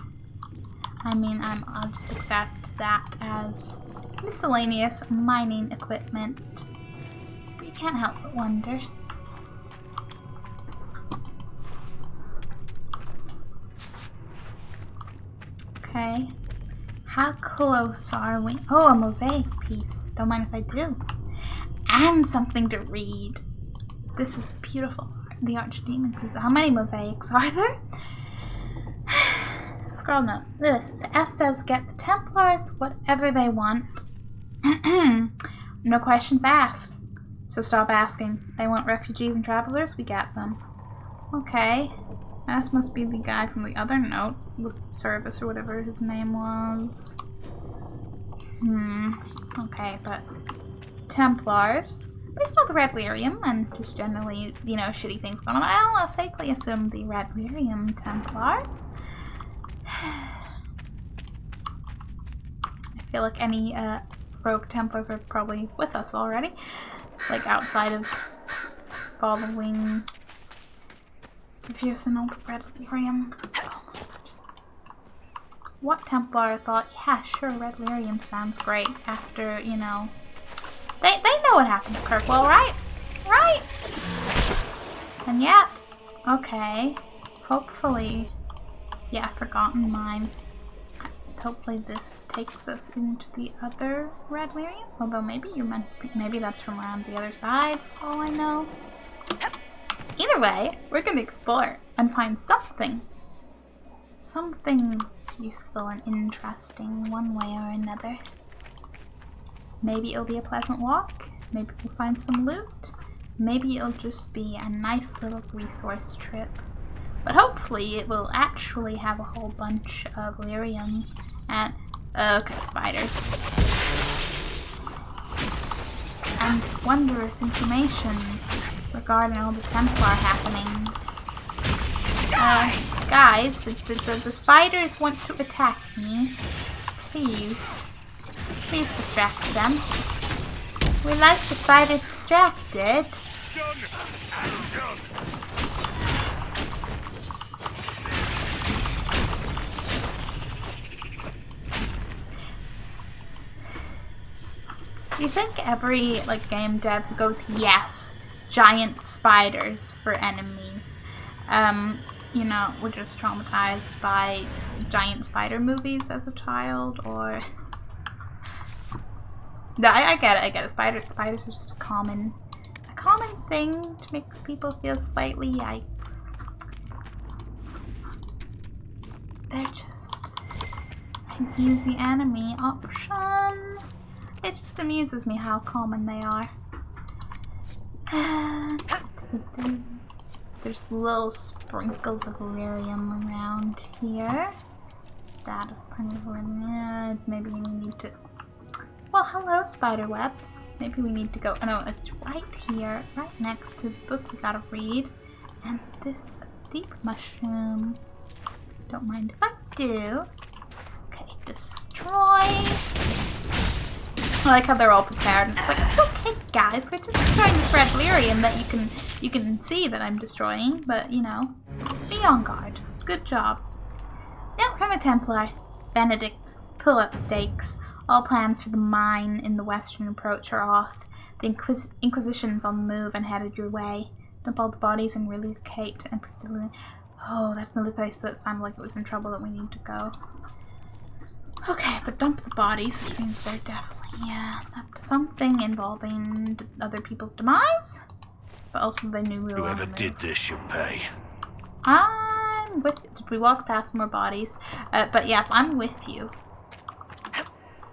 I mean, I'll just accept that as miscellaneous mining equipment. But you can't help but wonder. Okay. How close are we? Oh, a mosaic piece. Don't mind if I do. And something to read. This is beautiful. The Archdemon piece. How many mosaics are there? Scroll note. This is S says get the Templars whatever they want. No questions asked. So stop asking. They want refugees and travelers, we get them. Okay. That must be the guy from the other note. The service or whatever his name was. Okay, but Templars. Based on the Red Lyrium and just generally, you know, shitty things going on. I'll safely assume the Red Lyrium Templars. I feel like any rogue Templars are probably with us already. Like outside of following the Pearson of the Red Lyrium. What Templar thought, yeah, sure, Red Lyrium sounds great after, you know, they know what happened to Kirkwall, right? Right? And yet, okay, hopefully, yeah, Forgotten Mine. Hopefully this takes us into the other Red Lyrium. Although maybe maybe that's from around the other side, for all I know. Either way, we're gonna explore and find something. Something useful and interesting one way or another. Maybe it'll be a pleasant walk. Maybe we'll find some loot. Maybe it'll just be a nice little resource trip. But hopefully it will actually have a whole bunch of lyrium and okay, spiders. And wondrous information regarding all the Templar happenings. Guys, the spiders want to attack me. Please distract them. We like the spiders distracted. Do you think every game dev who goes, yes, giant spiders for enemies, you know, were just traumatized by giant spider movies as a child, or no, I get it. Spiders are just a common thing to make people feel slightly yikes. They're just an easy enemy option. It just amuses me how common they are. There's little sprinkles of lyrium around here. That is kind of maybe we need to. Well, hello, spiderweb. Maybe we need to go. Oh no, it's right here, right next to the book we gotta read, and this deep mushroom. Don't mind if I do. Okay, destroy. I like how they're all prepared. And it's like, it's okay, guys. We're just destroying this red lyrium that you can see that I'm destroying. But you know, be on guard. Good job. Note from a Templar. Benedict, pull up stakes. All plans for the mine in the western approach are off. The Inquisition's on the move and headed your way. Dump all the bodies and relocate and presumably. Oh, that's another place that sounded like it was in trouble that we need to go. Okay, but dump the bodies, which means they're definitely up to something involving other people's demise. But also they knew we were Whoever did this should pay. I'm with. Did we walk past more bodies? But yes, I'm with you.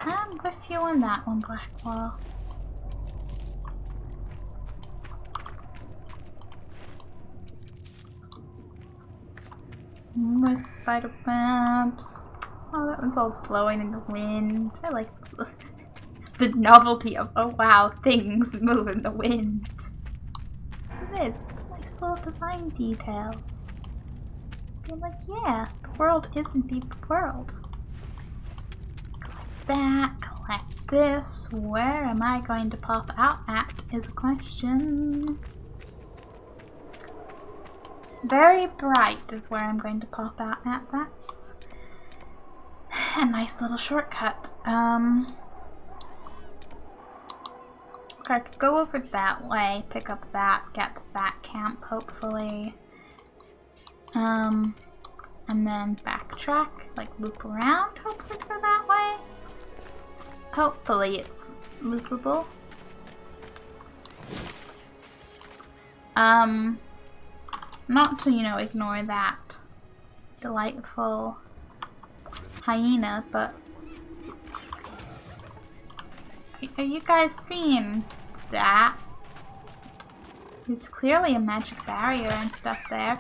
I'm with you on that one, Blackwall. More spider webs. Oh, that was all blowing in the wind. I like the novelty of, oh wow, things move in the wind. It is. Nice little design details. You're like, yeah, the world is indeed the world. Collect that, collect this. Where am I going to pop out at is a question. Very bright is where I'm going to pop out at. That's a nice little shortcut. Okay, I could go over that way, pick up that, get to that camp, hopefully. And then backtrack, like loop around, hopefully to go that way. Hopefully it's loopable. Not to, you know, ignore that delightful hyena, but are you guys seeing that? There's clearly a magic barrier and stuff there.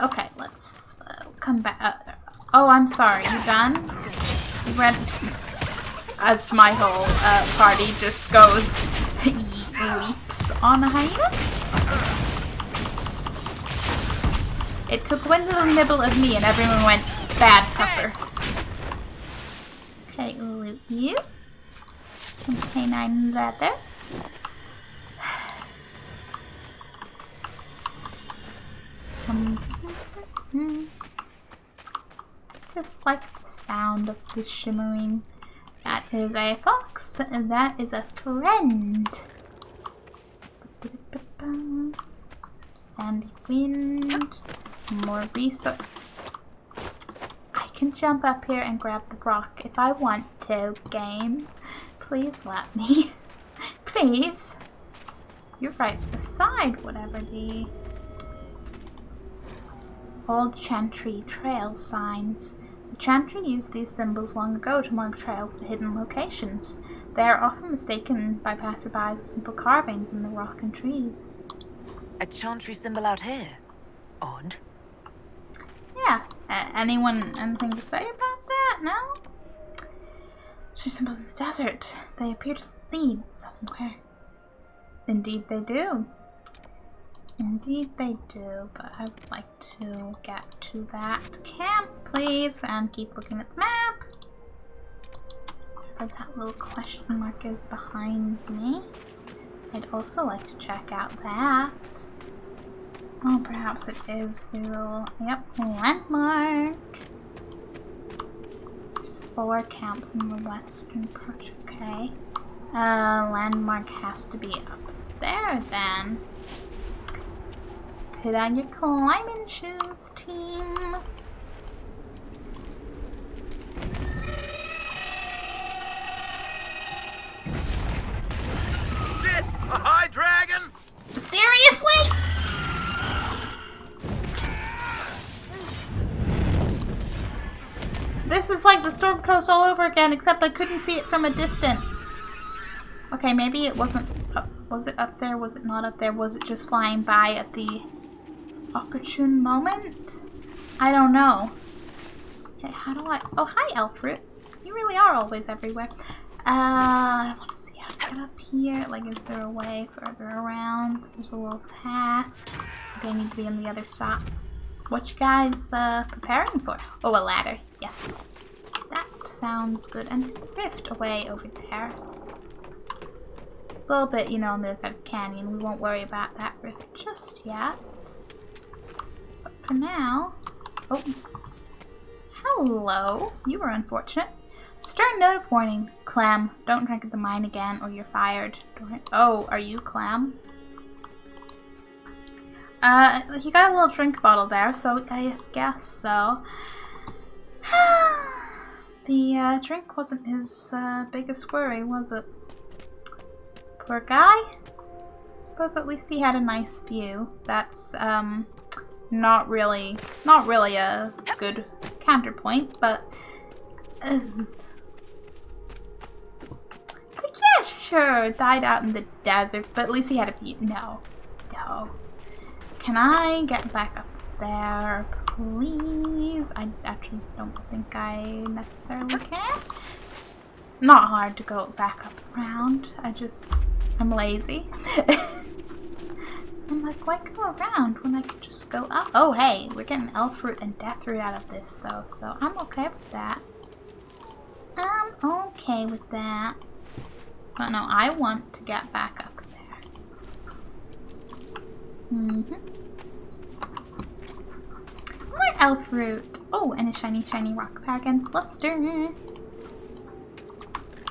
Okay, let's come back. Oh, I'm sorry. You done? You read as my whole party just goes leaps on a hyena. It took one little nibble of me and everyone went bad pepper. Okay, loot you. Some canine leather. I just like the sound of this shimmering. That is a fox, and that is a friend. Sandy wind. More resource. I can jump up here and grab the rock if I want to, game. Please let me. Please. You're right beside whatever the old Chantry trail signs. The Chantry used these symbols long ago to mark trails to hidden locations. They are often mistaken by passersby as simple carvings in the rock and trees. A Chantry symbol out here? Odd. Yeah. Anyone anything to say about that? No? Chantry symbols in the desert. They appear to lead somewhere. Indeed they do. Indeed they do, but I would like to get to that camp, please, and keep looking at the map. Whatever that little question mark is behind me. I'd also like to check out that. Oh, perhaps it is the little, yep, landmark. There's 4 camps in the western part, okay. Landmark has to be up there then. Put on your climbing shoes, team. Shit! A high dragon! Seriously? This is like the Storm Coast all over again, except I couldn't see it from a distance. Okay, maybe it wasn't up. Was it up there? Was it not up there? Was it just flying by at the opportune moment? I don't know. Okay, how do I... Oh, hi, Elfroot. You really are always everywhere. I want to see how to get up here. Like, is there a way further around? There's a little path. Maybe I need to be on the other side. What you guys preparing for? Oh, a ladder. Yes. That sounds good. And there's a rift away over there. A little bit, you know, on the other side of the canyon. We won't worry about that rift just yet. But for now... Oh. Hello. You were unfortunate. Stern note of warning. Clam, don't drink at the mine again or you're fired. Oh, are you Clam? He got a little drink bottle there, so I guess so. The drink wasn't his biggest worry, was it? Poor guy. Suppose at least he had a nice view. That's not really a good counterpoint, but yeah, sure, died out in the desert, but at least he had a view. No. Can I get back up there, please? I actually don't think I necessarily can. Not hard to go back up around. I'm lazy. I'm like, why go around when I could just go up? Oh, hey, we're getting elf root and death root out of this, though, so I'm okay with that. But no, I want to get back up there. More elf root. Oh, and a shiny rock dragon fluster.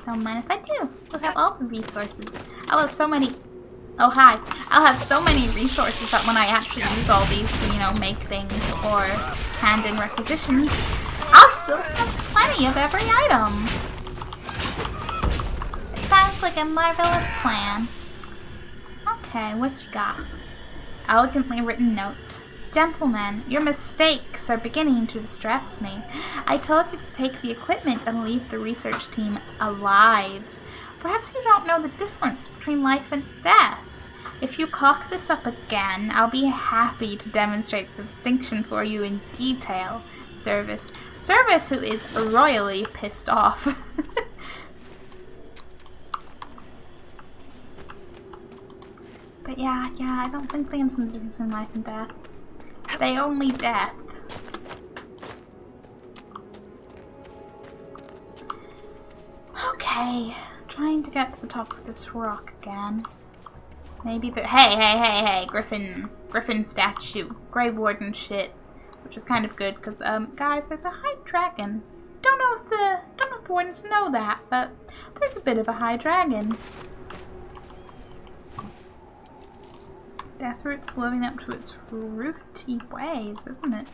Don't mind if I do. We'll have all the resources. I'll have so many... Oh, hi. I'll have so many resources that when I actually use all these to, you know, make things or hand in requisitions, I'll still have plenty of every item. Sounds like a marvelous plan. Okay, what you got? Elegantly written note. Gentlemen, your mistakes are beginning to distress me. I told you to take the equipment and leave the research team alive. Perhaps you don't know the difference between life and death. If you cock this up again, I'll be happy to demonstrate the distinction for you in detail. Service, who is royally pissed off. But yeah, I don't think they understand the difference in life and death. They only death. Okay, trying to get to the top of this rock again. Maybe the hey, Griffin statue, Grey Warden shit, which is kind of good because guys, there's a high dragon. Don't know if the wardens know that, but there's a bit of a high dragon. Deathroot's living up to its rooty ways, isn't it?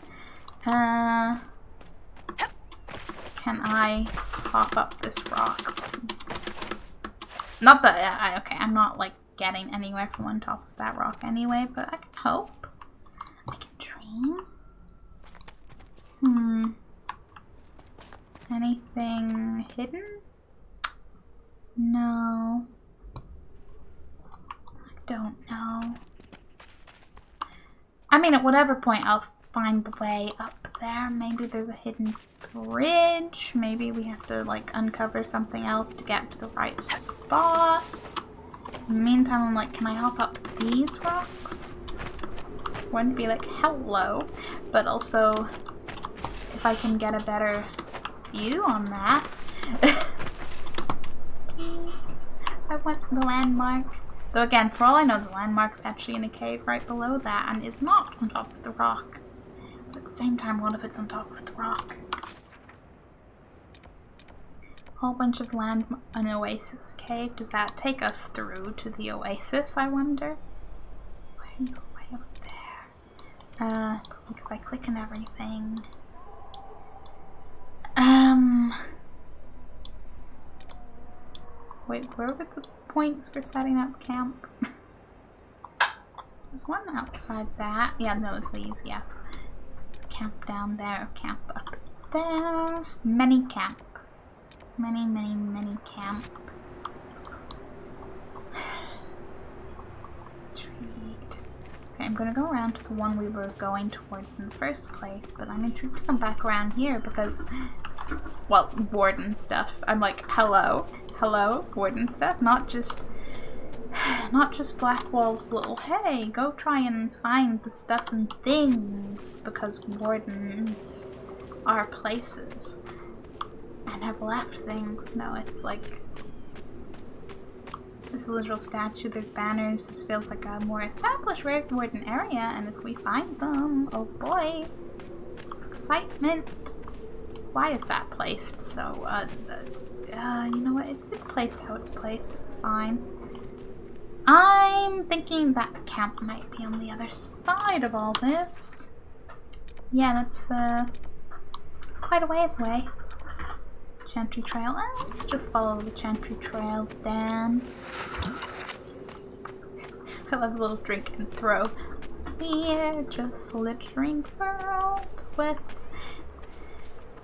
Can I hop up this rock? Not that, okay, I'm not like getting anywhere from on top of that rock anyway, but I can hope. I can dream. Anything hidden? No. I don't know. I mean, at whatever point I'll find the way up there. Maybe there's a hidden bridge. Maybe we have to, like, uncover something else to get to the right spot. In the meantime, I'm like, can I hop up these rocks? Wouldn't be like, hello. But also, if I can get a better view on that. Please. I want the landmark. Though again, for all I know, the landmark's actually in a cave right below that and is not on top of the rock. But at the same time, what if it's on top of the rock? Whole bunch of land, an oasis cave. Does that take us through to the oasis, I wonder? Way up there. Because I click on everything. Wait, where were the points for setting up camp? There's one outside that. Yeah, those these, yes. There's a camp down there, camp up there. Many camp. Many camp. Intrigued. Okay, I'm gonna go around to the one we were going towards in the first place, but I'm intrigued to come back around here because, well, warden stuff. I'm like, hello, warden stuff, not just Blackwall's little, hey, go try and find the stuff and things, because wardens are places and have left things. No, it's like this literal statue, there's banners. This feels like a more established warden area, and if we find them, oh boy, excitement. Why is that placed so, you know what, it's placed how it's placed, it's fine. I'm thinking that camp might be on the other side of all this. Yeah, that's quite a ways away. Chantry Trail. Let's just follow the Chantry Trail then. I love the little drink and throw. We're just littering the world with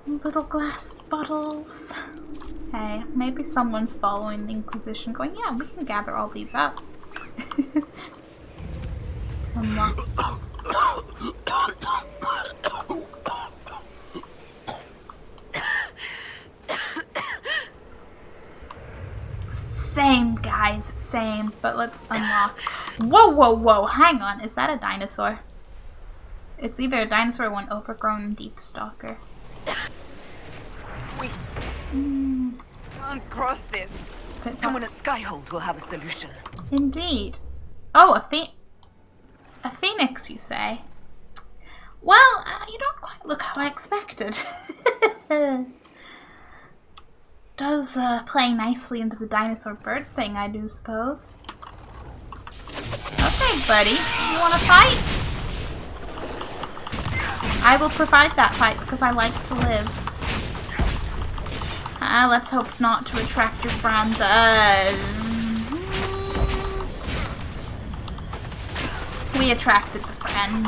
little glass bottles. Hey, maybe someone's following the Inquisition going, yeah, we can gather all these up. Unlock. Same, guys, same. But let's unlock. Whoa, whoa, whoa! Hang on, is that a dinosaur? It's either a dinosaur or one overgrown deep stalker. We can't cross this. Someone at Skyhold will have a solution. Indeed. Oh, a phoenix, you say? Well, you don't quite look how I expected. Does play nicely into the dinosaur bird thing, I do suppose. Okay, buddy, you want to fight? I will provide that fight because I like to live. Let's hope not to attract your friends. We attracted the friend.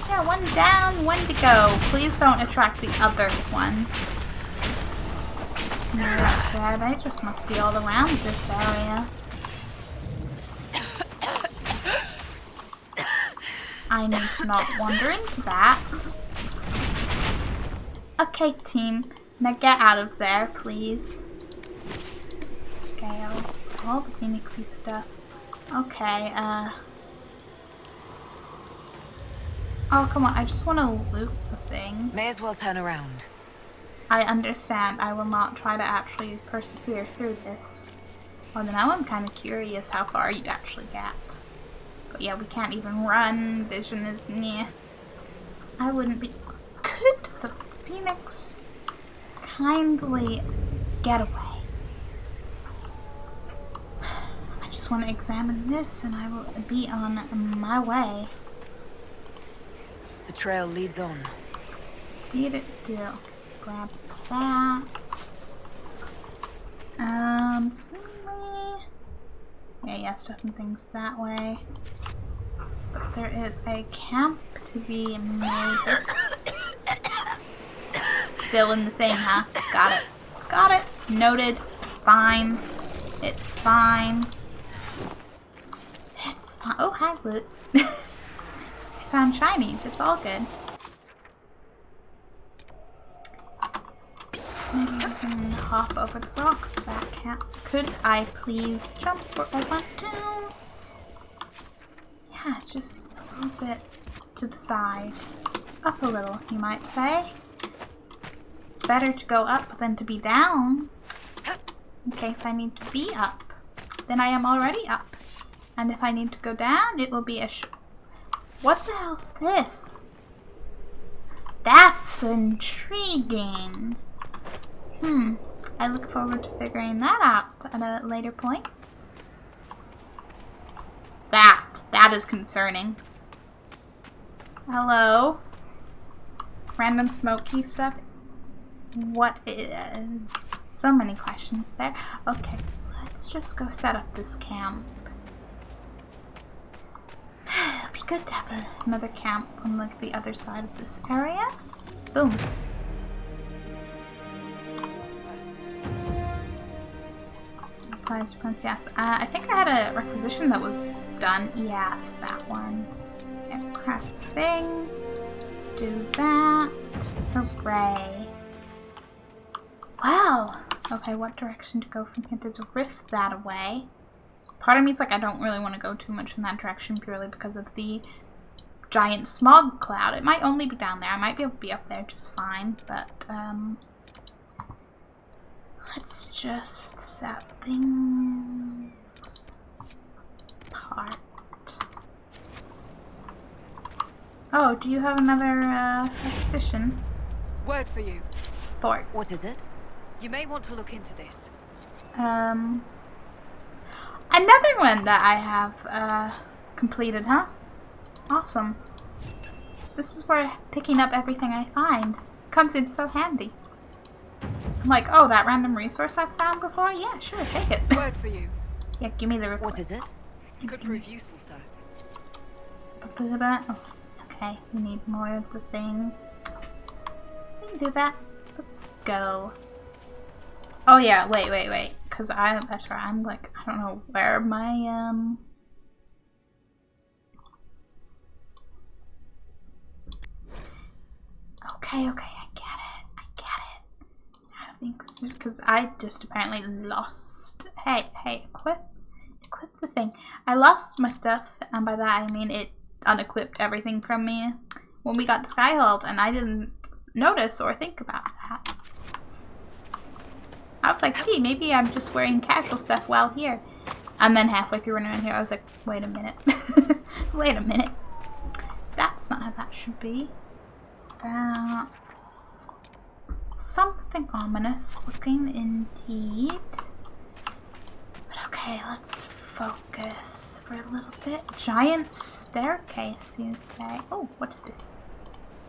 Yeah, one down, one to go. Please don't attract the other one. Yeah, they just must be all around this area. I need to not wander into that. Okay, team. Now get out of there, please. Scales. All the phoenixy stuff. Okay, oh, come on. I just want to loot the thing. May as well turn around. I understand. I will not try to actually persevere through this. Well, now I'm kind of curious how far you'd actually get. But yeah, we can't even run. Vision is near. I wouldn't be... Could the phoenix kindly get away? I just want to examine this and I will be on my way. The trail leads on. Need it do. Grab that. Yeah, stuffing things that way. But there is a camp to be made. Still in the thing, huh? Got it. Got it. Noted. Fine. It's fine. It's fine. Oh, hi, loot. I found shinies. It's all good. Maybe I can hop over the rocks to that camp. Could I please jump where I want to? Yeah, just a little bit to the side. Up a little, you might say. Better to go up than to be down. In case I need to be up. Then I am already up. And if I need to go down, it will be a What the hell's this? That's intriguing. I look forward to figuring that out at a later point. That is concerning. Hello? Random smoky stuff? What is... So many questions there. Okay, let's just go set up this camp. It'd be good to have another camp on like the other side of this area. Boom. Yes. I think I had a requisition that was done. Yes, that one. Aircraft thing. Do that. Hooray. Well. Okay, what direction to go from here? There's a rift that way. Part of me is like, I don't really want to go too much in that direction purely because of the giant smog cloud. It might only be down there. I might be able to be up there just fine, but, let's just set things apart. Oh, do you have another, position? Word for you. Fort. What is it? You may want to look into this. Another one that I have completed, huh? Awesome. This is where picking up everything I find comes in so handy. I'm like, oh, that random resource I found before? Yeah, sure, take it. Word for you. Yeah, give me the report. What is it? Could prove useful, sir. Oh, okay, we need more of the thing. We can do that. Let's go. Oh yeah, wait. Cause that's right, I'm like, I don't know where my Okay, I get it. I don't think because I just apparently lost. Hey, equip the thing. I lost my stuff, and by that I mean it unequipped everything from me when we got to Skyhold, and I didn't notice or think about that. I was like, gee, maybe I'm just wearing casual stuff while here. And then halfway through running around here, I was like, wait a minute. Wait a minute. That's not how that should be. That's something ominous looking indeed. But okay, let's focus for a little bit. Giant staircase, you say. Oh, what's this?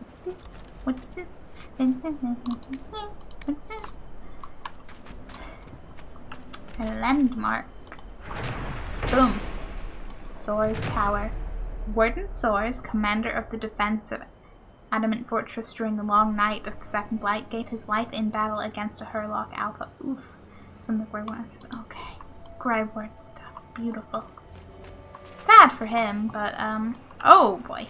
What's this? What's this? What's this? A landmark. Boom. Soares Tower. Warden Soares, commander of the defense of Adamant Fortress during the long night of the Second Blight, gave his life in battle against a Hurlock Alpha. Oof. From the Grey Warden. Okay. Grey Warden stuff. Beautiful. Sad for him, but, oh boy.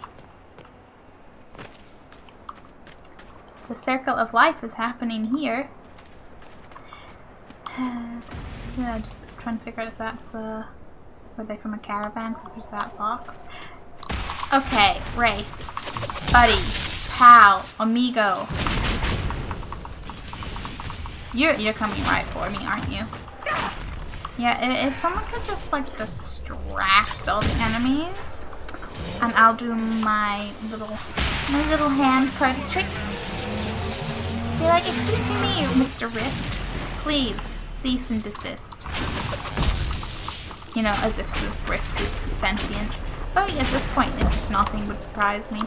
The circle of life is happening here. Yeah, just trying to figure out if that's, were they from a caravan? Because there's that box. Okay, Wraiths. Buddy. Pal. Amigo. You're coming right for me, aren't you? Yeah, if someone could just, like, distract all the enemies, and I'll do my little hand party trick. Be like, excuse me, Mr. Rift. Please, cease and desist. You know, as if the Rift is sentient. Oh yeah, at this point, nothing would surprise me.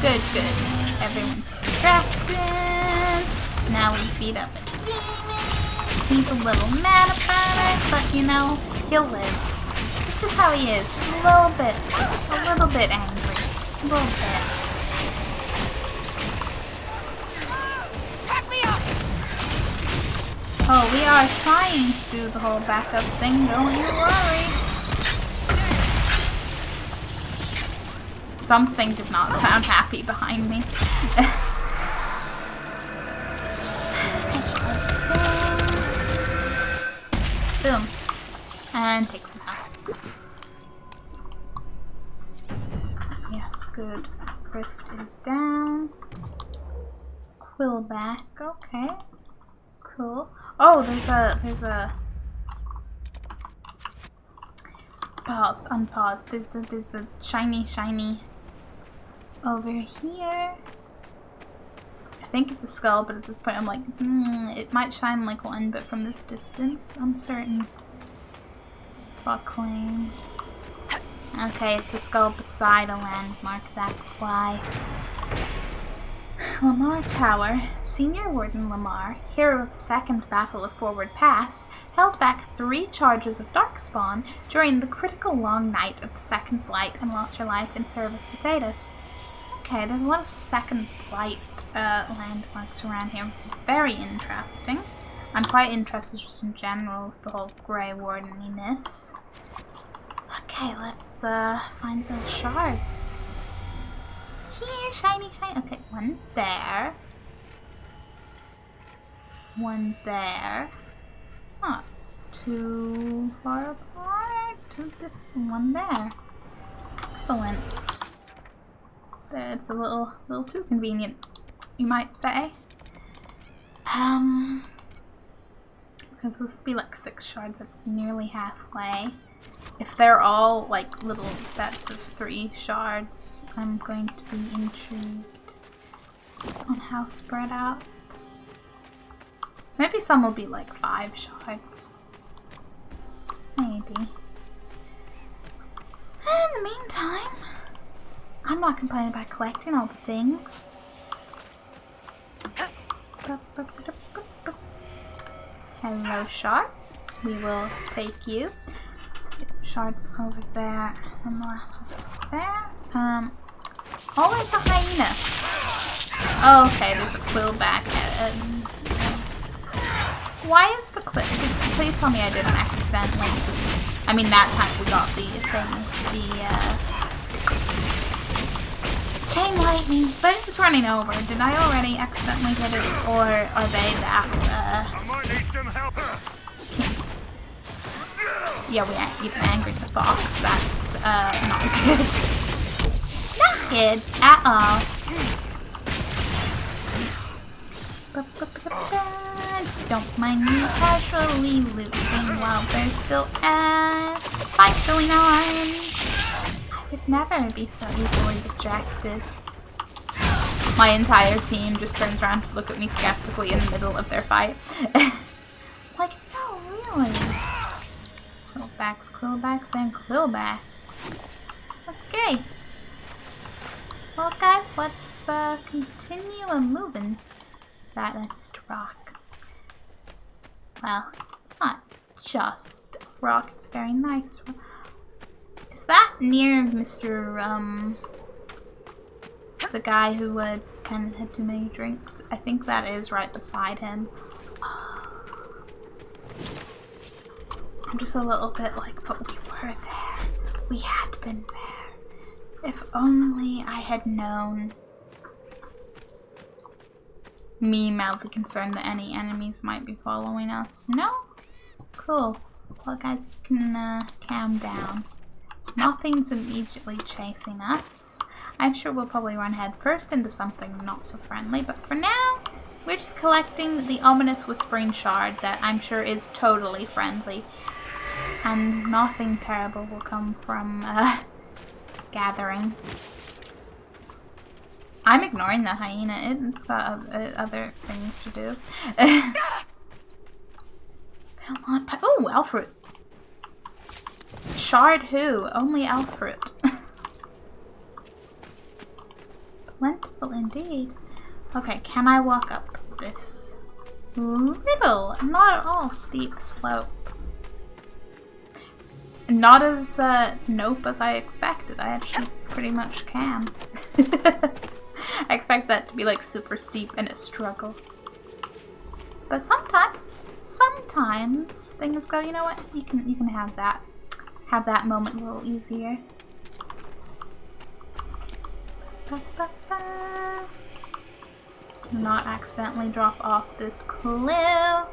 Good. Everyone's distracted. Now we beat up a demon. He's a little mad about it, but you know, he'll live. It's just how he is. A little bit angry. A little bit. Pack me up! Oh, we are trying to do the whole backup thing, don't you worry. Something did not sound happy behind me. Boom. And take some health. Yes, good. Rift is down. Quill back. Okay. Cool. Oh, there's a pause, unpause. There's a shiny over here. I think it's a skull, but at this point I'm like, it might shine like one, but from this distance, uncertain. Saw claim. Okay, it's a skull beside a landmark, that's why. Lamar Tower. Senior Warden Lamar, hero of the Second Battle of Forward Pass, held back 3 charges of Darkspawn during the critical long night of the Second Blight and lost her life in service to Thedas. Okay, there's a lot of Second Blight landmarks around here, which is very interesting. I'm quite interested just in general with the whole Grey Wardeniness. Okay, let's find the shards. Here, shiny. Okay, one there. One there. It's not too far apart. One there. Excellent. It's a little too convenient, you might say. Because this would be like 6 shards, that's nearly halfway. If they're all like little sets of 3 shards, I'm going to be intrigued on how spread out. Maybe some will be like 5 shards. Maybe. In the meantime, I'm not complaining about collecting all the things. Hello, shard. We will take you. Shards over there, and the last one over there. Always a hyena. Oh, okay, there's a quillback. Why is the quill? Please tell me I didn't accidentally. I mean, that time we got the thing, chain lightning, but it was running over. Did I already accidentally hit it, or are they that? I might need some help. Yeah, we even angered the fox. That's not good. Not good at all. Don't mind me casually looting while there's still a fight going on. I would never be so easily distracted. My entire team just turns around to look at me skeptically in the middle of their fight. Like, no, really. Quillbacks, and quillbacks. Okay. Well, guys, let's continue moving. Let's rock. Well, it's not just rock, it's very nice. Is that near Mr. The guy who kind of had too many drinks? I think that is right beside him. I'm just a little bit like, but we were there. We had been there. If only I had known. Me mildly concerned that any enemies might be following us. No? Cool. Well, guys, you can calm down. Nothing's immediately chasing us. I'm sure we'll probably run head first into something not so friendly, but for now, we're just collecting the ominous whispering shard that I'm sure is totally friendly. And nothing terrible will come from gathering. I'm ignoring the hyena. It's got other things to do. Oh, Alfred. Shard who? Only Alfred. Plentiful indeed. Okay, can I walk up this little, not at all steep slope? Not as nope as I expected. I actually pretty much can. I expect that to be like super steep and a struggle. But sometimes things go, you know what? You can have that moment a little easier. Not accidentally drop off this cliff. I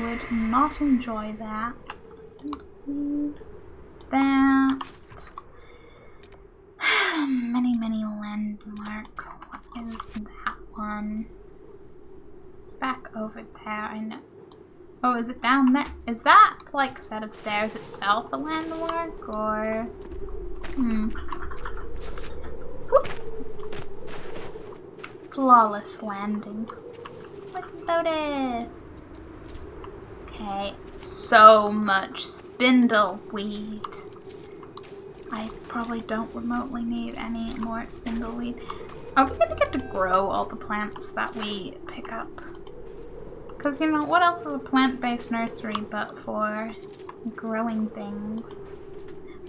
would not enjoy that. That. Many landmark. What is that one? It's back over there, I know. Oh, is it down there? Is that, like, set of stairs itself a landmark, or... Whoop. Flawless landing. With Lotus. Okay, so much spindleweed. I probably don't remotely need any more spindleweed. Are we gonna get to grow all the plants that we pick up? Because, you know, what else is a plant-based nursery but for growing things?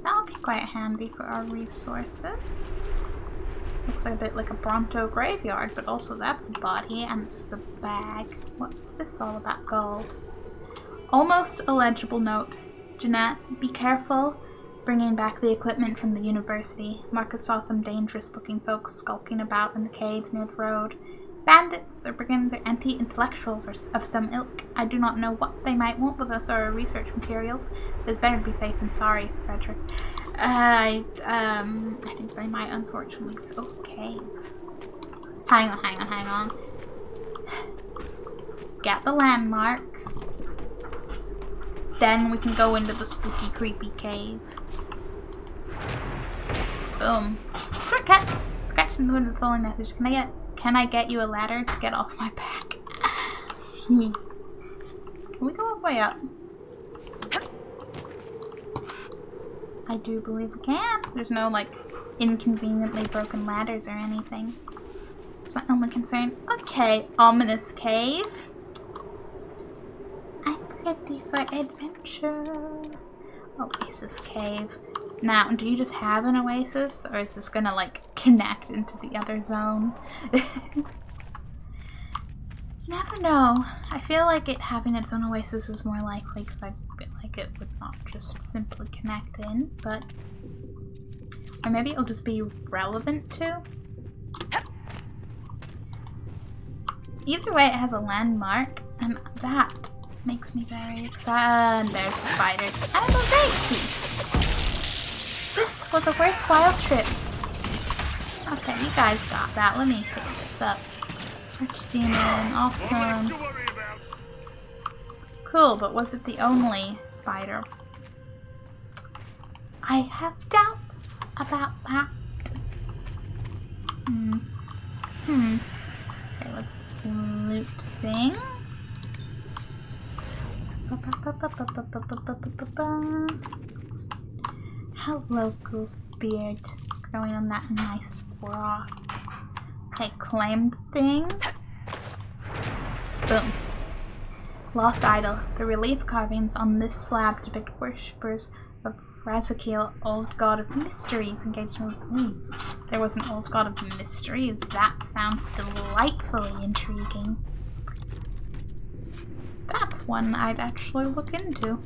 That would be quite handy for our resources. Looks like a bit like a Bronto graveyard, but also that's a body and this is a bag. What's this all about? Gold. Almost illegible note. Jeanette, be careful bringing back the equipment from the university. Marcus saw some dangerous-looking folks skulking about in the caves near the road. Bandits or brigands or anti-intellectuals of some ilk. I do not know what they might want with us or our research materials. It's better to be safe than sorry, Frederick. I think they might unfortunately. Okay. Hang on. Get the landmark. then we can go into the spooky, creepy cave. Boom. Shortcut! Scratching the wood with falling message. Can I get you a ladder to get off my back? Can we go all the way up? I do believe we can. There's no, like, inconveniently broken ladders or anything. That's my only concern. Okay, ominous cave. I'm ready for adventure. Oasis cave. Now, do you just have an oasis, or is this gonna, like, connect into the other zone? You never know. I feel like it having its own oasis is more likely, because I feel like it would not just simply connect in, but... Or maybe it'll just be relevant to. Either way, it has a landmark, and that makes me very excited. And there's the spiders. And a mosaic piece! This was a worthwhile trip. Okay, you guys got that. Let me pick this up. Archdemon, awesome. Cool, but was it the only spider? I have doubts about that. Okay, let's loot things. How local's beard growing on that nice rock. Okay, claim the thing. Boom. Lost idol. The relief carvings on this slab depict worshippers of Razakiel, old god of mysteries, engaged in there was an old god of mysteries. That sounds delightfully intriguing. That's one I'd actually look into.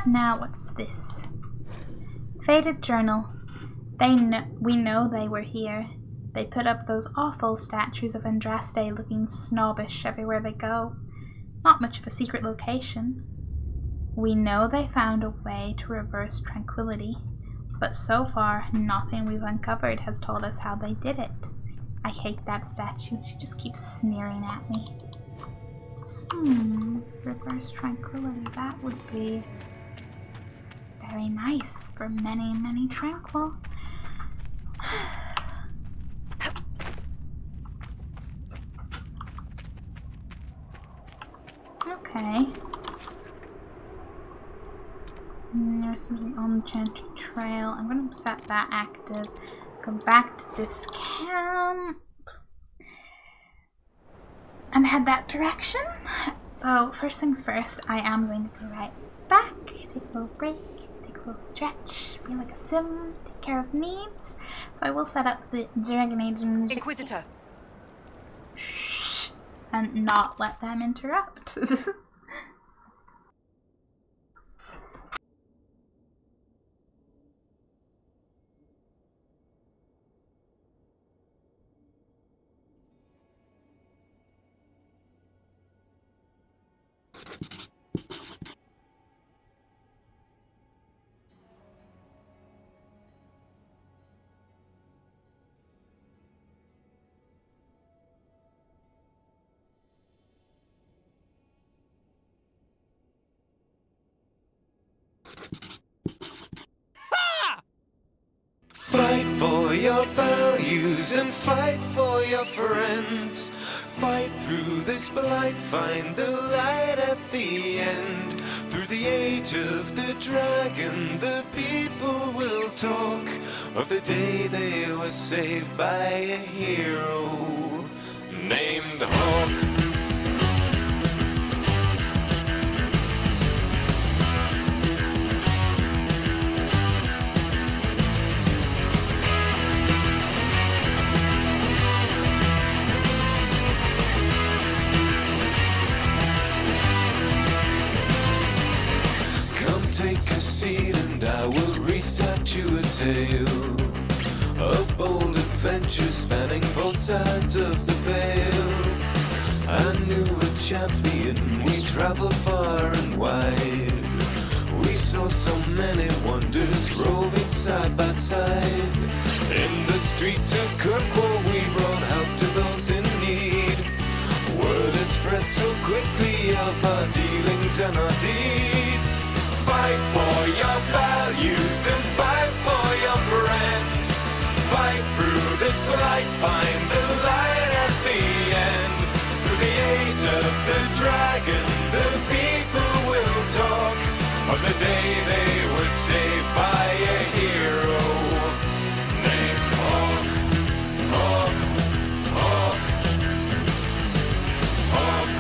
Now what's this? Faded journal. We know they were here. They put up those awful statues of Andraste looking snobbish everywhere they go. Not much of a secret location. We know they found a way to reverse tranquility, but so far nothing we've uncovered has told us how they did it. I hate that statue. She just keeps sneering at me. Reverse tranquility. That would be very nice for many, many tranquil. Okay. There's something on the Enchanted Trail. I'm going to set that active. Go back to this camp. And head that direction. So, first things first, I am going to be right back. Take a little break, take a little stretch, be like a sim, take care of needs. So I will set up the Dragon Age Inquisitor. Shh. And not let them interrupt. Fight for your values and fight for your friends. Fight through this blight, find the light at the end. Through the age of the dragon, the people will talk of the day they were saved by a hero named Hawk. Take a seat and I will recite you a tale of bold adventure spanning both sides of the veil. I knew a champion, we traveled far and wide. We saw so many wonders roving side by side. In the streets of Kirkwall we brought help to those in need. Word had spread so our dealings and our deeds. Fight for your values and fight for your friends. Fight through this blight, find the light at the end. Through the age of the dragon, the people will talk of the day they were saved by a hero named Hawk. Hawk, Hawk, Hawk,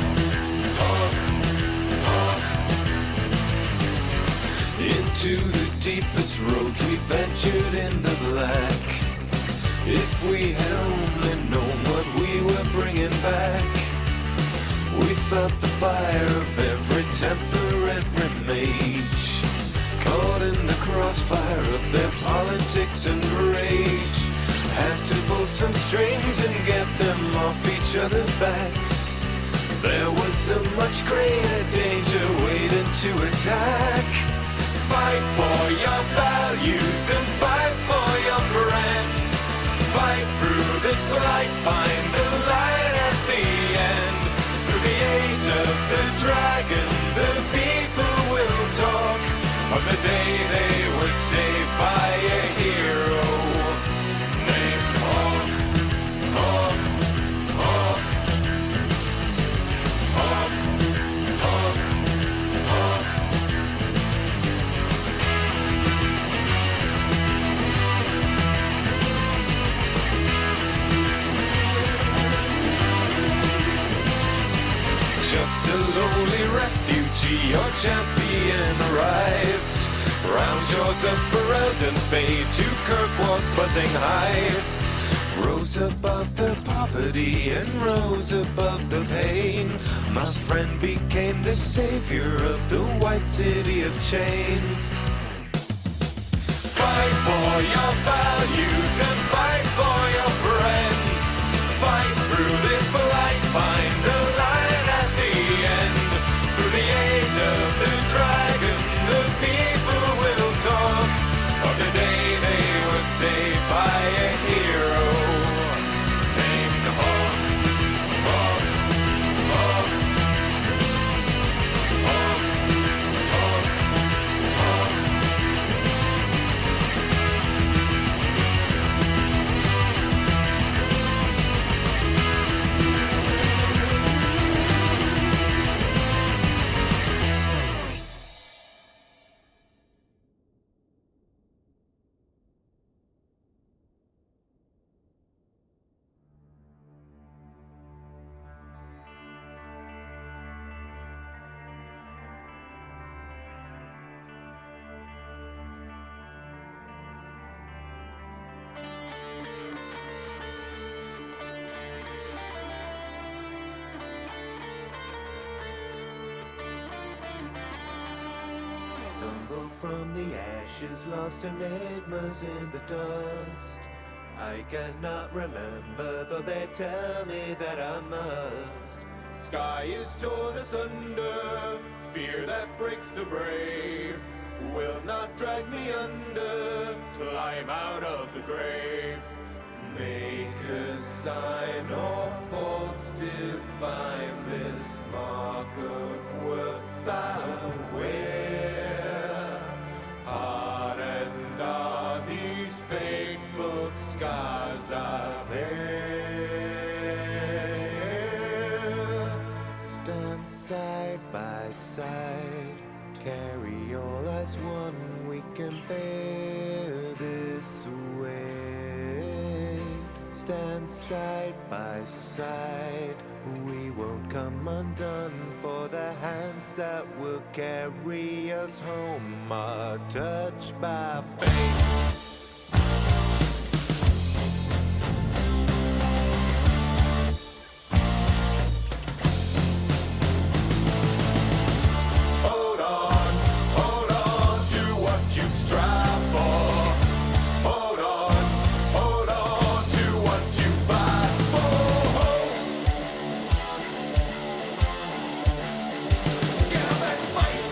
Hawk, Hawk. Into the deepest roads we ventured in the black. If we had only known what we were bringing back. We felt the fire of every temper, every mage, caught in the crossfire of their politics and rage. Had to pull some strings and get them off each other's backs. There was so much greater danger waiting to attack. Fight for your values and fight for your friends. Fight through this blight, find the light at the end. Through the age of the dragon, the people will talk of the day they were saved by a hero named Hawk. Hawk, Hawk, Hawk, Hawk, Hawk. Just a lowly refugee, your champion arrived. Round shores of Ferelden fade to Kirkwall's buzzing hive. Rose above the poverty and rose above the pain. My friend became the savior of the white city of chains. Fight for your values and fight for your friends. Fight through this blight, find the light at the end. Through the age of the dragon, the people will talk of the day they were saved by a hero named Hawk. Hawk, Hawk, Hawk, Hawk, Hawk. Stumble from the ashes, lost enigmas in the dust. I cannot remember, though they tell me that I must. Sky is torn asunder, fear that breaks the brave will not drag me under, climb out of the grave. Make a sign or faults define this mark of worth I wear. Hardened are these fateful scars I bear. Stand side by side, carry all as one, we can bear this weight. Stand side by side, we won't come undone, for the hands that will carry us home are touched by fate. Hold on to what you strive for. Hold on to what you fight for. Get up and fight.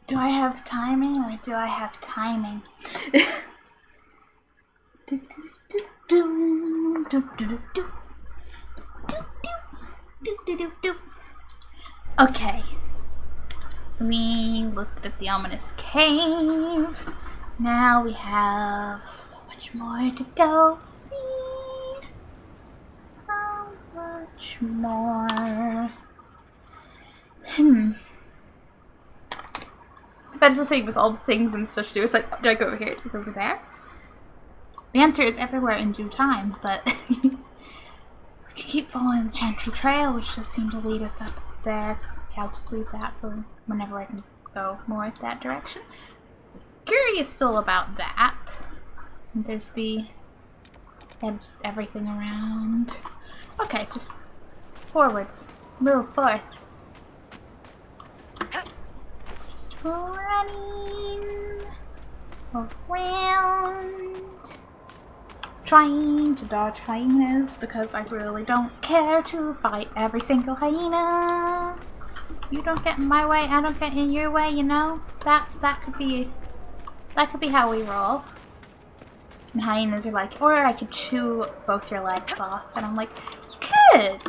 Do I have timing or do I have timing? Okay. We looked at the ominous cave. Now we have so much more to go see. So much more. That's the thing with all the things and stuff to do. It's like, do I go over here? Do I go over there? The answer is everywhere in due time, but we could keep following the Chantry Trail, which just seemed to lead us up there. I'll just leave that for whenever I can go more that direction. Curious still about that. And there's everything around. Okay, just forwards. Move forth. Just running around. Trying to dodge hyenas because I really don't care to fight every single hyena. You don't get in my way, I don't get in your way, you know? That could be how we roll. And hyenas are like, or I could chew both your legs off. And I'm like, you could!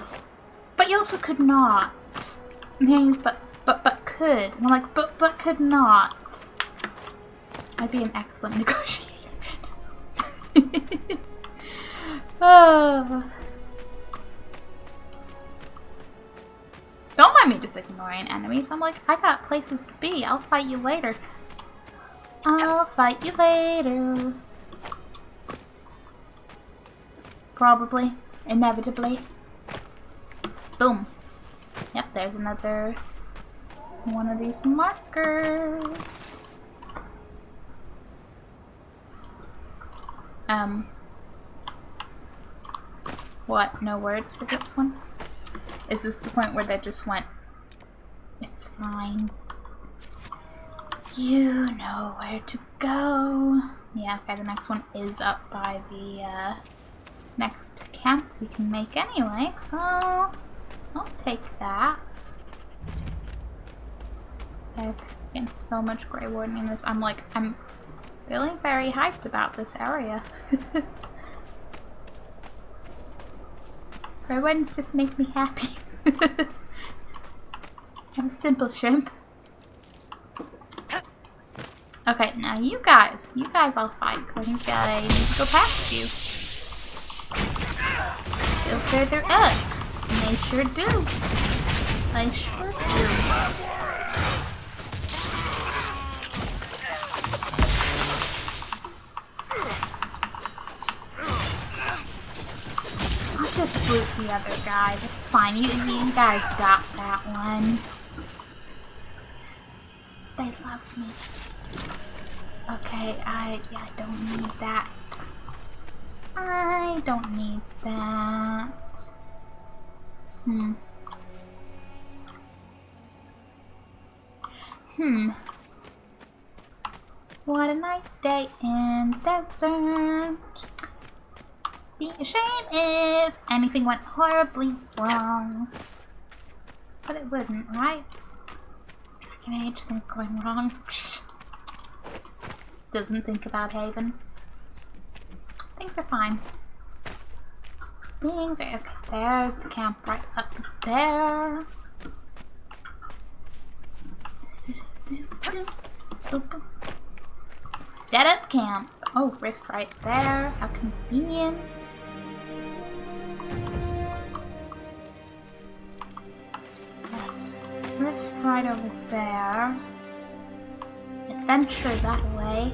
But you also could not. And hyenas, but could. And I'm like, but could not. I'd be an excellent negotiator. Oh. Don't mind me just ignoring enemies. I'm like, I got places to be. I'll fight you later. I'll fight you later. Probably. Inevitably. Boom. Yep, there's another one of these markers. What? No words for this one? Is this the point where they just went, it's fine. You know where to go. Yeah, okay, the next one is up by the next camp we can make anyway, so I'll take that. There's getting so much Grey Warden in this. I'm feeling very hyped about this area. Grey Wardens just make me happy. I'm a simple shrimp. Okay, now you guys I'll fight, because I think I need to go past you. Go further up. And they sure do. They sure do. I'll just loot the other guy. That's fine. You guys got that one. They love me. Okay, I don't need that. I don't need that. What a nice day in the desert. Be a shame if anything went horribly wrong. But it wouldn't, right? Dragon Age, things going wrong. Doesn't think about Haven. Things are fine. Things are okay. There's the camp right up there. Set up camp. Oh, Rift right there. How convenient. Yes, Rift right over there. Adventure that way.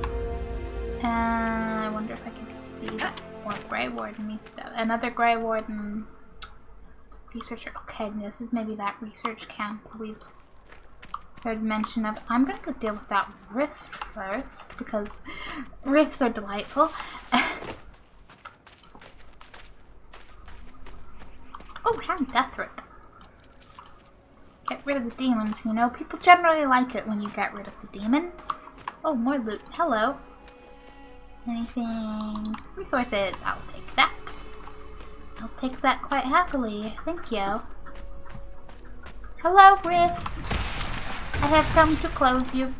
I wonder if I can see more Grey Warden stuff. Another Grey Warden researcher. Okay, this is maybe that research camp we've heard mention of. I'm gonna go deal with that rift first because rifts are delightful. Oh, hand Deathroot. Get rid of the demons, you know. People generally like it when you get rid of the demons. Oh, more loot. Hello. Anything? Resources. I'll take that. I'll take that quite happily. Thank you. Hello, Rift. I have come to close you.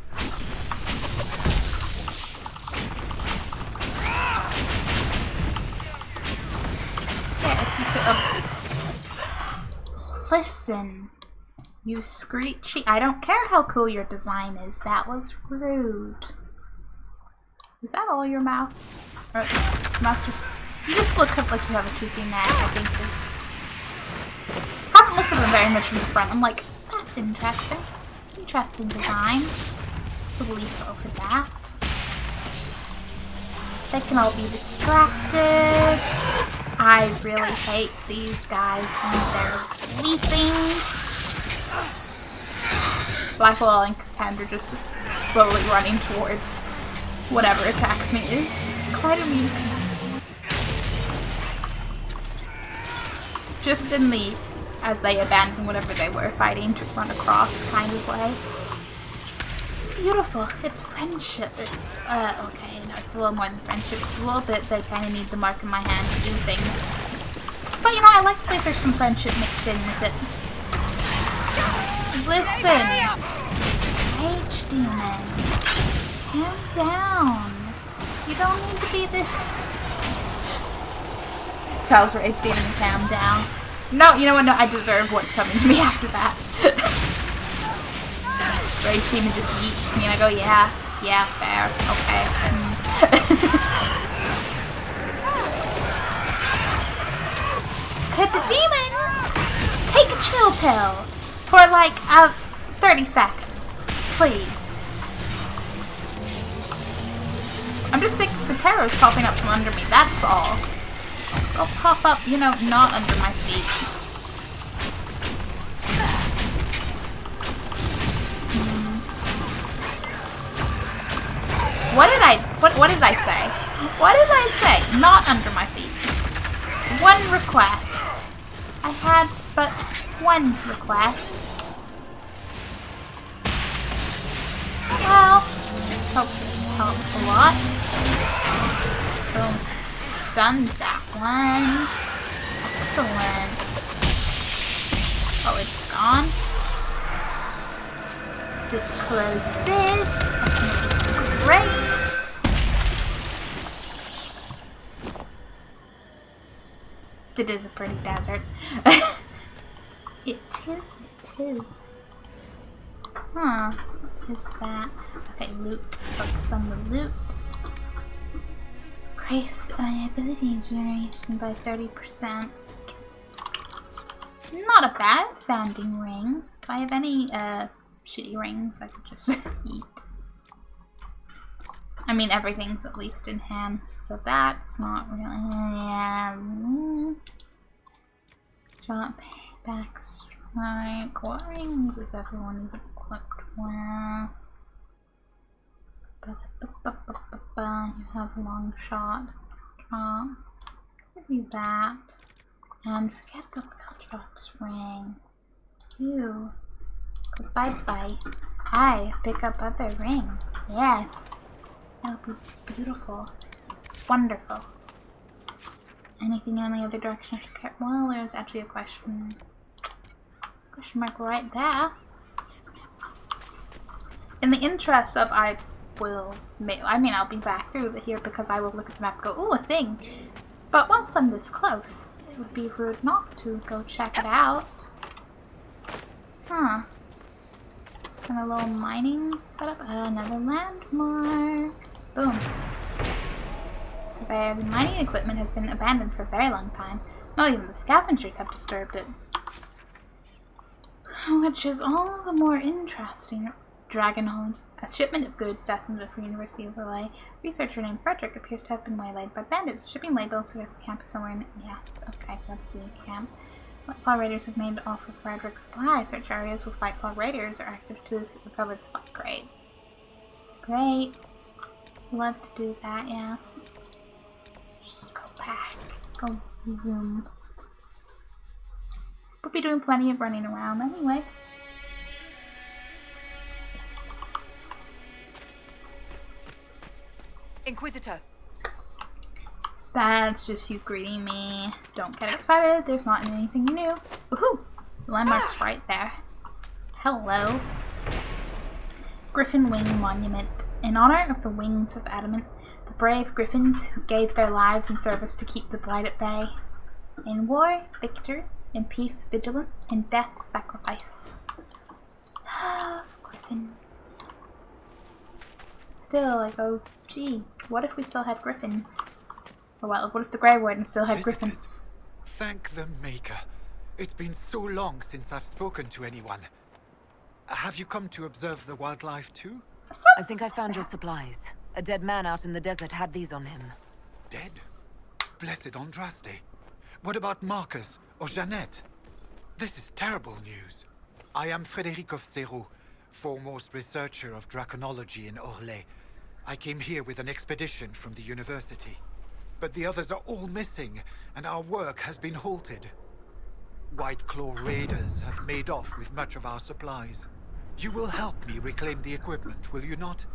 Listen, you screechy. I don't care how cool your design is. That was rude. Is that all your mouth? Or mouth just... You just look like you have a toothy neck, I think is... I haven't looked at them very much from the front. I'm like, that's interesting. Interesting design. So we'll leave over that. They can all be distracted. I really hate these guys and their leaping. Blackwell and Cassandra just slowly running towards whatever attacks me is quite amusing. Just in the, as they abandon whatever they were fighting to run across kind of way. It's beautiful. It's friendship. It's, okay, no, it's a little more than friendship. It's a little bit, they kind of need the mark in my hand to do things. But, you know, I like to think there's some friendship mixed in with it. Listen! H-Demon. Calm down. You don't need to be this... Tells for H-Demon to calm down. No, you know what? No, I deserve what's coming to me after that. H-Demon just yeets me and I go, yeah, fair, okay. Could the demons take a chill pill for like 30 seconds, please? I'm just sick of the terrors popping up from under me, that's all. They'll pop up, you know, not under my feet. What did I say? What did I say? Not under my feet. One request. I had but one request. Well, let's hope this helps a lot. Boom. Stunned that one. Excellent. Oh, it's gone. Just close this. Great. It is a pretty desert. It is. Huh. What is that? Okay, loot. Focus on the loot. Increased ability generation by 30%. Not a bad sounding ring. Do I have any shitty rings I could just eat? I mean, everything's at least enhanced, so that's not really... Shot, back, strike. What rings is everyone even equipped with? You have long shot. Give you that. And forget about the Caltrops ring. You. Goodbye. I pick up other ring. Yes. That would be beautiful. Wonderful. Anything in the other direction I should care? Well, there's actually a question mark right there. In the interest of I'll be back through here because I will look at the map and go, ooh, a thing. But once I'm this close, it would be rude not to go check it out. Huh. And a little mining setup. Another landmark. Boom. Surveyor, the mining equipment has been abandoned for a very long time. Not even the scavengers have disturbed it. Which is all the more interesting. Dragonhold. A shipment of goods destined for University overlay. Researcher named Frederick appears to have been waylaid by bandits. Shipping label suggests the camp is somewhere in... Yes, okay, so that's the camp. Whiteclaw Raiders have made off with Frederick's supply. Search areas with Whiteclaw Raiders are active to recover the spot. Great. Great. Love to do that, yes. Just go back. Go zoom. We'll be doing plenty of running around anyway. Inquisitor. That's just you greeting me. Don't get excited. There's not anything new. Woohoo! The landmark's right there. Hello. Griffin Wing Monument. In honor of the Wings of Adamant, the brave griffins who gave their lives in service to keep the blight at bay. In war, victor. In peace, vigilance. In death, sacrifice. Griffins. Still, I go, gee, what if we still had griffins? Or well, what if the Grey Warden still had griffins? Thank the Maker. It's been so long since I've spoken to anyone. Have you come to observe the wildlife too? I think I found your supplies. A dead man out in the desert had these on him. Dead? Blessed Andraste. What about Marcus or Jeannette? This is terrible news. I am Frédéric of Serrault, foremost researcher of draconology in Orlais. I came here with an expedition from the university. But the others are all missing, and our work has been halted. White Claw raiders have made off with much of our supplies. You will help me reclaim the equipment, will you not?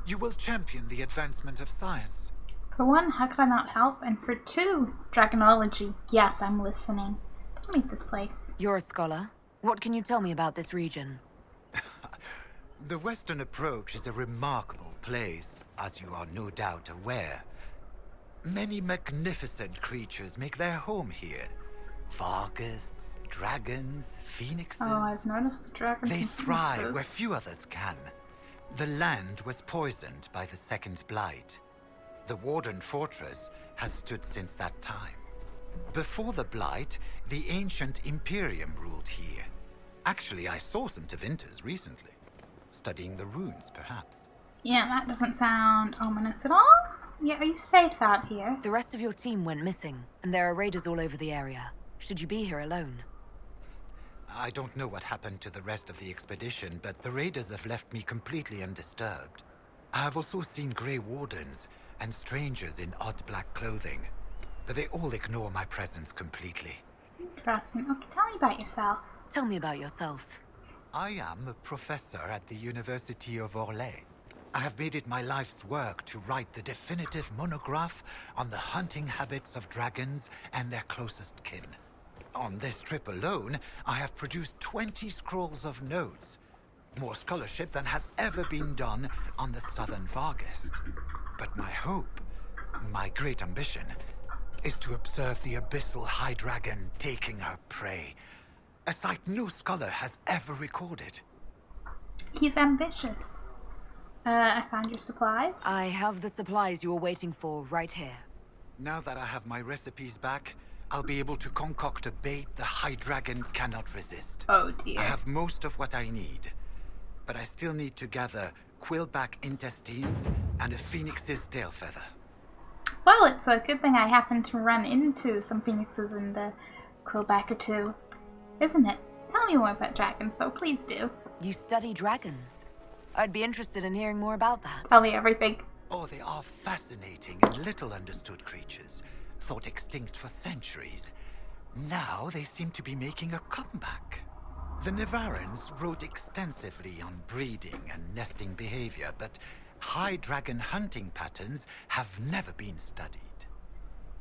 You will champion the advancement of science. For one, how could I not help? And for two, dragonology. Yes, I'm listening. Tell me this place. You're a scholar. What can you tell me about this region? The Western Approach is a remarkable place, as you are no doubt aware. Many magnificent creatures make their home here. Vargusts, dragons, phoenixes. Oh, I've noticed the dragons. They and thrive phoenixes. where few others can. The land was poisoned by the Second Blight. The Warden Fortress has stood since that time. Before the Blight, the ancient Imperium ruled here. Actually, I saw some Tevinters recently. Studying the runes, perhaps. Yeah, that doesn't sound ominous at all. Yeah, are you safe out here? The rest of your team went missing, and there are raiders all over the area. Should you be here alone? I don't know what happened to the rest of the expedition, but the raiders have left me completely undisturbed. I have also seen Grey Wardens and strangers in odd black clothing, but they all ignore my presence completely. Interesting. Okay, tell me about yourself. Tell me about yourself. I am a professor at the University of Orlais. I have made it my life's work to write the definitive monograph on the hunting habits of dragons and their closest kin. On this trip alone, I have produced 20 scrolls of notes. More scholarship than has ever been done on the Southern Vargest. But my hope, my great ambition, is to observe the abyssal high dragon taking her prey. A sight no scholar has ever recorded. He's ambitious. I found your supplies. I have the supplies you were waiting for right here. Now that I have my recipes back, I'll be able to concoct a bait the high dragon cannot resist. Oh dear. I have most of what I need, but I still need to gather quillback intestines and a phoenix's tail feather. Well, it's a good thing I happened to run into some phoenixes and a quillback or two, isn't it? Tell me more about dragons, though. Please do. You study dragons? I'd be interested in hearing more about that. Tell me everything. Oh, they are fascinating and little understood creatures, thought extinct for centuries. Now they seem to be making a comeback. The Nevarans wrote extensively on breeding and nesting behavior, but high dragon hunting patterns have never been studied.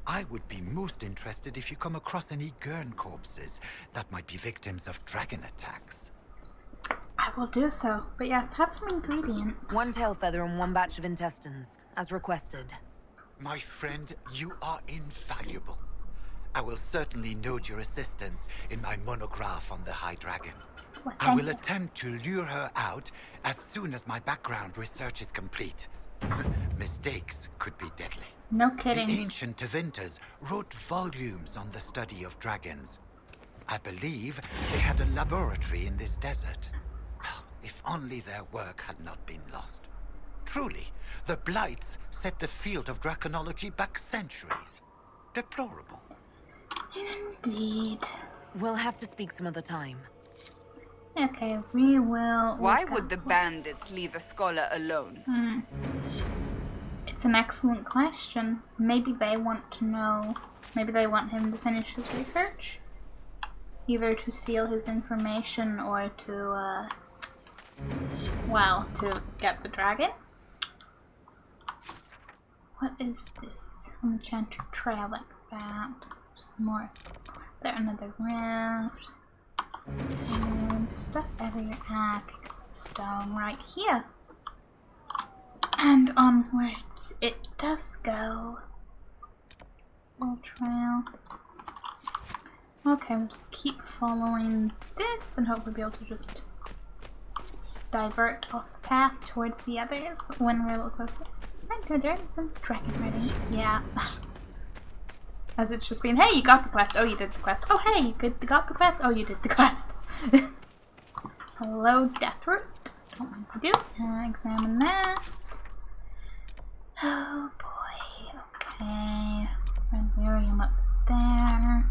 I would be most interested if you come across any Gurn corpses that might be victims of dragon attacks. I will do so, but yes, have some ingredients. 1 tail feather and 1 batch of intestines, as requested. My friend, you are invaluable. I will certainly note your assistance in my monograph on the High Dragon. Well, I will attempt to lure her out as soon as my background research is complete. Mistakes could be deadly. No kidding. The ancient Tevinters wrote volumes on the study of dragons. I believe they had a laboratory in this desert. If only their work had not been lost. Truly, the Blights set the field of draconology back centuries. Deplorable. Indeed. We'll have to speak some other time. Okay, we will... Why would the bandits leave a scholar alone? It's an excellent question. Maybe they want to know. Maybe they want him to finish his research. Either to steal his information or to, well, to get the dragon. What is this? Enchanted trail, like that. Some more. There, another rift. Stuff everywhere. Ah, it's the stone right here. And onwards it does go. Little trail. Okay, we'll just keep following this and hopefully be able to just divert off the path towards the others when we're a little closer. Right, there's some dragon ready. Yeah. As it's just been, hey, you got the quest. Oh, you did the quest. Oh, hey, you got the quest. Oh, you did the quest. Hello, Deathroot. Don't mind if I do. Examine that. Oh, boy. Okay. Red Lyrium up there.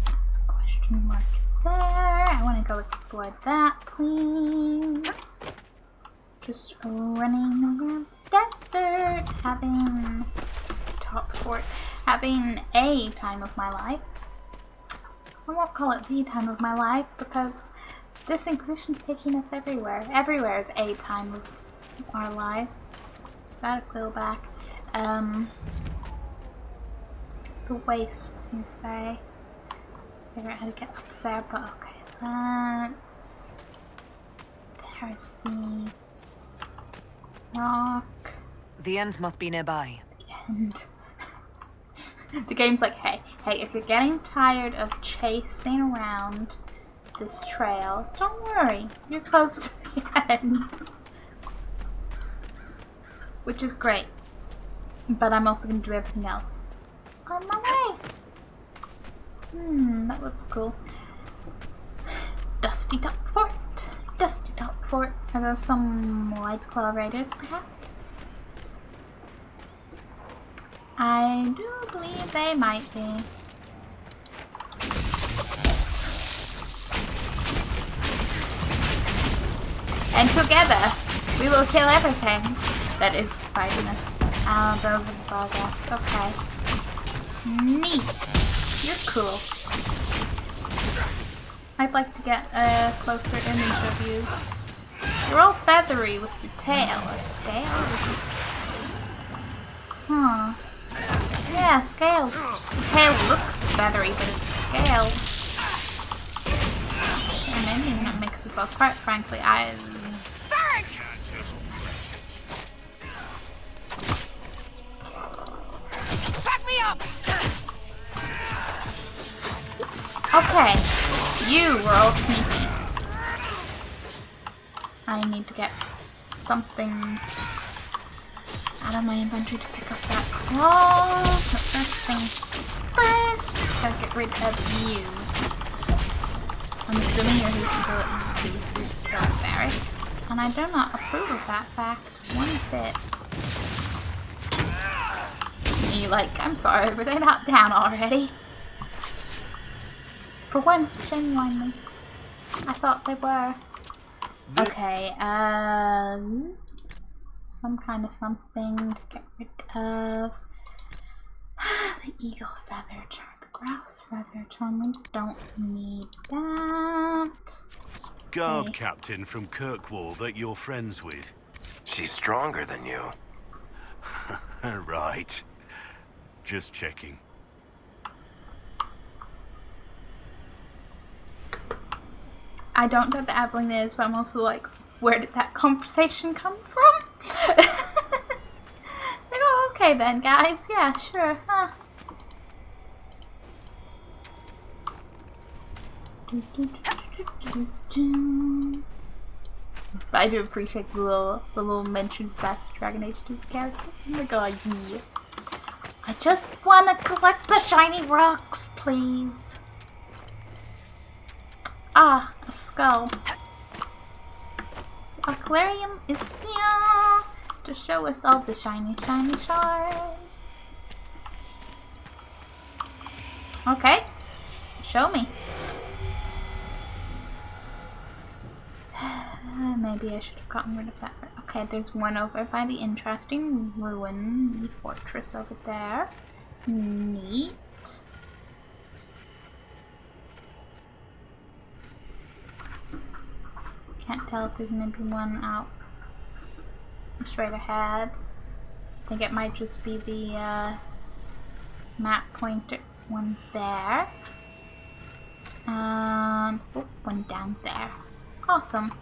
There's a question mark there. I want to go explore that, please. Just running around the desert, having top fort, having a time of my life. I won't call it the time of my life because this Inquisition's taking us everywhere. Everywhere is a time of our lives. Is that a quill back? The wastes, you say? Figure out how to get up there, but okay, let's... There's the rock. The end must be nearby. The end. The game's like, hey, if you're getting tired of chasing around this trail, don't worry, you're close to the end. Which is great. But I'm also going to do everything else on my way. That looks cool. Dusty Top Fort. Dusty Top Fort. Are those some White Claw Raiders, perhaps? I do believe they might be. And together, we will kill everything that is fighting us. Oh, those are the progress. Okay. Neat. You're cool. I'd like to get a closer image of you. You're all feathery with the tail or scales. Huh. Yeah, scales. Just the tail looks feathery, but it's scales. So maybe I'm gonna mix it both. Quite frankly, Back me up! Okay, you were all sneaky. I need to get something out of my inventory to pick up that claw. But first things first, gotta get rid of you. I'm assuming you're who can kill it in the piece to kill a Barrack. And I do not approve of that fact one bit. You like, I'm sorry, were they not down already? For once, genuinely. I thought they were. Okay, some kind of something to get rid of. The eagle feather charm, the grouse feather charm, we don't need that. Guard captain from Kirkwall that you're friends with. She's stronger than you. Right. Just checking. I don't know what the Abilene is, but I'm also like, where did that conversation come from? Like, oh, okay then, guys. Yeah, sure. Huh. But I do appreciate the little mentions back to Dragon Age 2 characters. Oh my god, yeah. I just want to collect the shiny rocks, please. Ah, a skull. The aquarium is here to show us all the shiny shards. Okay, show me. Maybe I should have gotten rid of that. Okay, there's one over by the interesting ruin, the fortress over there. Neat. Can't tell if there's maybe one out straight ahead. I think it might just be the map pointer one there. Oh, one down there. Awesome.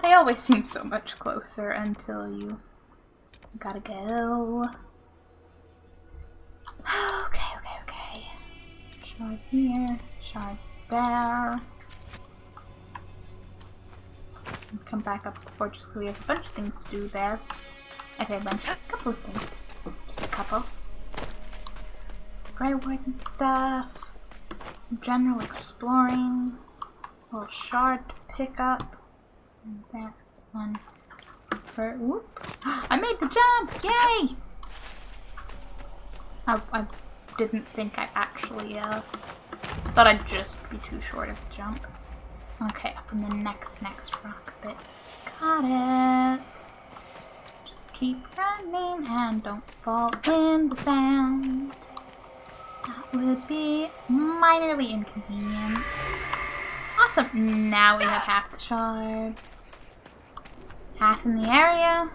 They always seem so much closer until you gotta go. Shard here, shard there. And come back up to the fortress because we have a bunch of things to do there. Okay, a couple of things. Just a couple. Some Grey Warden stuff. Some general exploring. A little shard to pick up. And there, one. Whoop. I made the jump! Yay! I didn't think I actually, thought I'd just be too short of a jump. Okay, up in the next rock bit. Got it! Just keep running and don't fall in the sand. That would be minorly inconvenient. Awesome! Now we have half the shards. Half in the area.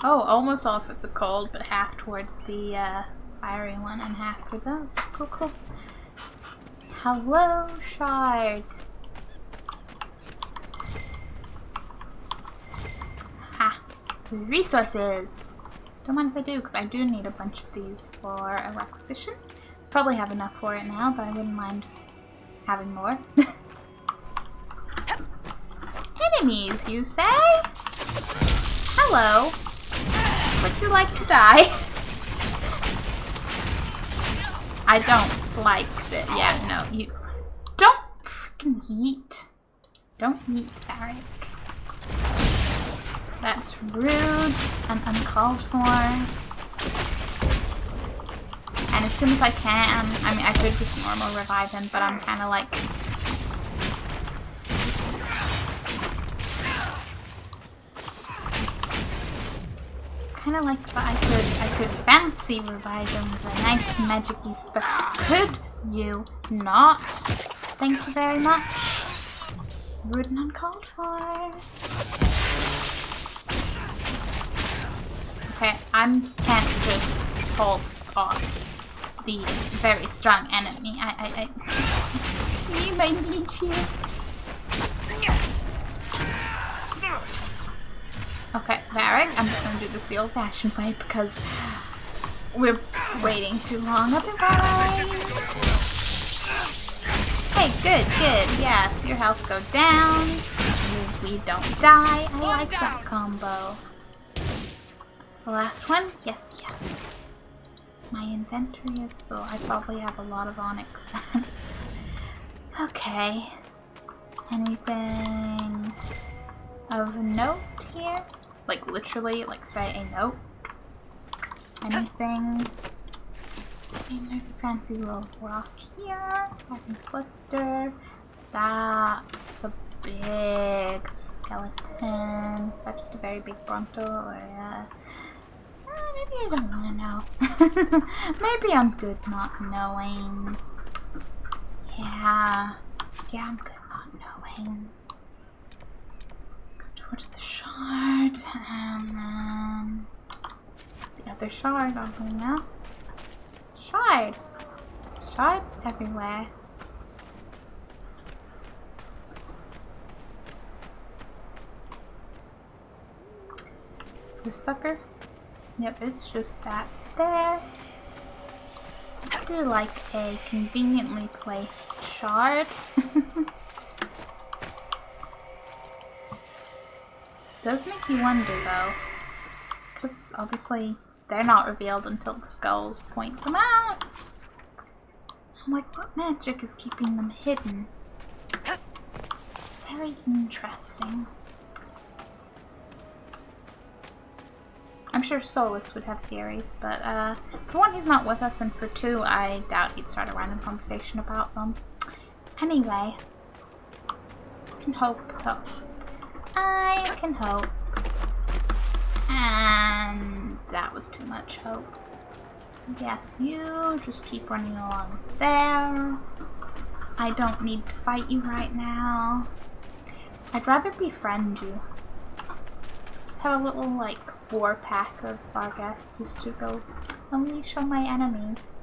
Oh, almost all for the cold, but half towards the fiery one and half for those. Cool, cool. Hello, shard. Ha. Resources. Don't mind if I do, because I do need a bunch of these for a requisition. Probably have enough for it now, but I wouldn't mind just having more. Enemies, you say? Hello. Would you like to die? I don't like that. Yeah, no, you don't freaking yeet. Don't yeet, Eric. That's rude and uncalled for. And as soon as I can, I mean, I could just normal revive him, but I'm kind of like, but I could fancy revive him with a nice magic-y spell. Could you not? Thank you very much. Rude and uncalled for. Okay, I can't just hold off the very strong enemy. Team, I need you. Okay, Varric, I'm just gonna do this the old-fashioned way because we're waiting too long otherwise. Hey, good, yes, your health go down. We don't die. I like that combo. That's the last one. Yes. My inventory is full. I probably have a lot of onyx then. Okay. Anything of note here? Like literally, like say a note. Anything? I mean, there's a fancy little rock here. Sparking Blister. That's a big skeleton. Is that just a very big Bronto? Or maybe I don't want to know. Maybe I'm good not knowing. Yeah, I'm good not knowing. Towards the shard, and then the other shard, oddly enough. Shards everywhere. Your sucker? Yep, it's just sat there. I do like a conveniently placed shard. Does make you wonder though, because obviously they're not revealed until the skulls point them out. I'm like, what magic is keeping them hidden? Very interesting. I'm sure Solus would have theories, but for one, he's not with us, and for two, I doubt he'd start a random conversation about them. Anyway, I can hope though. I can hope. And that was too much hope. Yes, you just keep running along there. I don't need to fight you right now. I'd rather befriend you. Just have a little, like, war pack of Vargas just to go unleash on my enemies.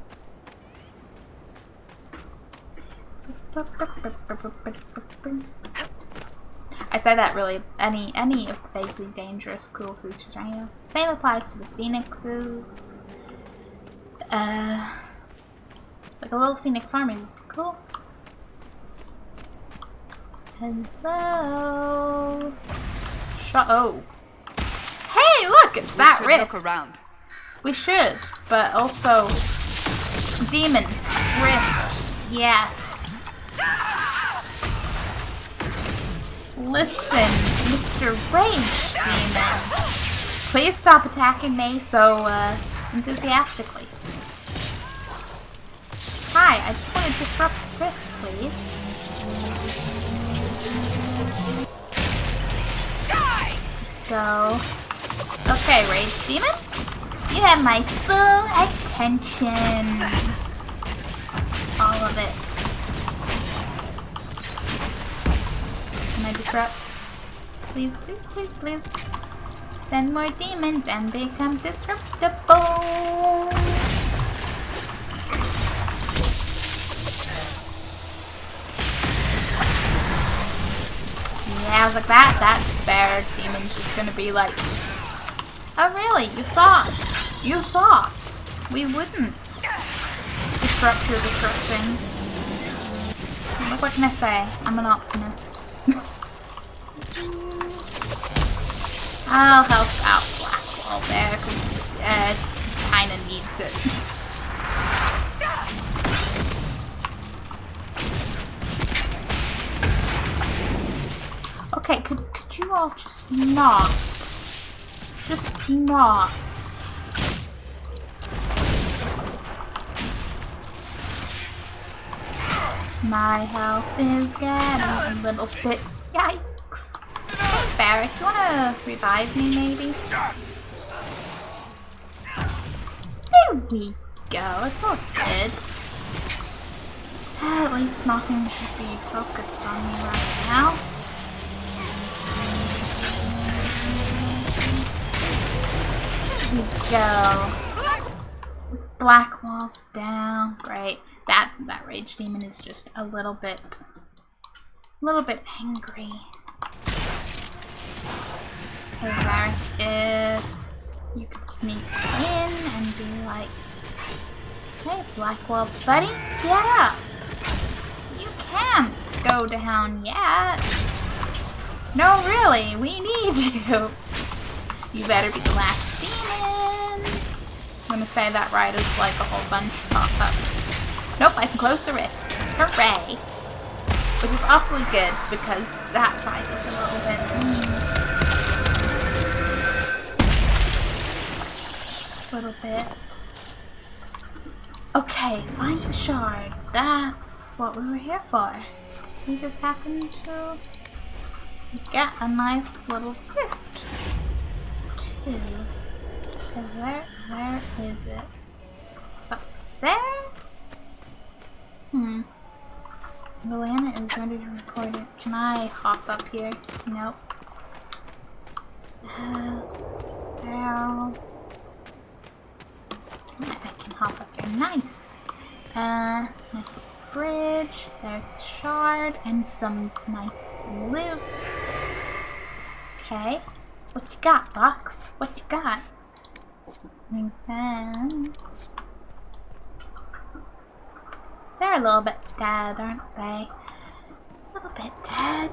I say that really, any of the vaguely dangerous, cool creatures right here. Same applies to the phoenixes. Like a little Phoenix Army. Cool. Hello. Oh. Hey, look, it's that rift. Look around. We should, but also demons. Rift. Yes. Listen, Mr. Rage Demon. Please stop attacking me so enthusiastically. Hi, I just want to disrupt the rift, please. Die! Go. Okay, Rage Demon. You have my full attention. All of it. Can I disrupt? Please, please, please, please. Send more demons and become disruptible. Yeah, I was like, that despair demon's just gonna be like, oh really, you thought we wouldn't disrupt your disrupting. Look, what can I say? I'm an optimist. I'll help out Blackwall there, because he kinda needs it. Okay, could you all just not? Just not. My health is getting a little bit... Yikes. Hey, Barrick, you wanna revive me, maybe? There we go, it's all good. At least nothing should be focused on me right now. There we go. Blackwall's down. Great. That rage demon is just a little bit angry. Hey, Varric, if you could sneak in and be like, hey, Blackwall buddy, get up. You can't go down yet. No, really, we need you. You better be the last demon. I'm gonna say that right as like a whole bunch pop up. Nope, I can close the rift. Hooray! Which is awfully good because that fight was a little bit. Okay, find the shard. That's what we were here for. We just happened to get a nice little rift. Too. Okay, where is it? It's up there? Milana is ready to record it. Can I hop up here? Nope. Barrel. I can hop up there. Nice. Nice little bridge. There's the shard and some nice loot. Okay. What you got, Box? What you got? They're a little bit dead, aren't they? A little bit dead.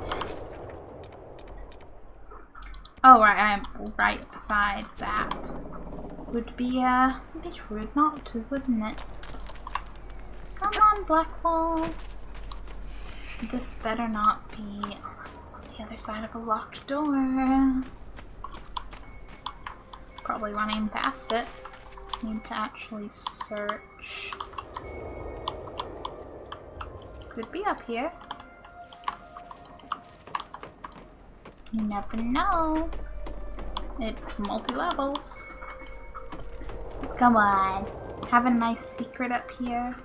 Oh, right, I'm right beside that. Would be a bit rude not to, wouldn't it? Come on, Blackwall. This better not be on the other side of a locked door. Probably running past it. Need to actually search. Could be up here. You never know. It's multi-levels. Come on. Have a nice secret up here.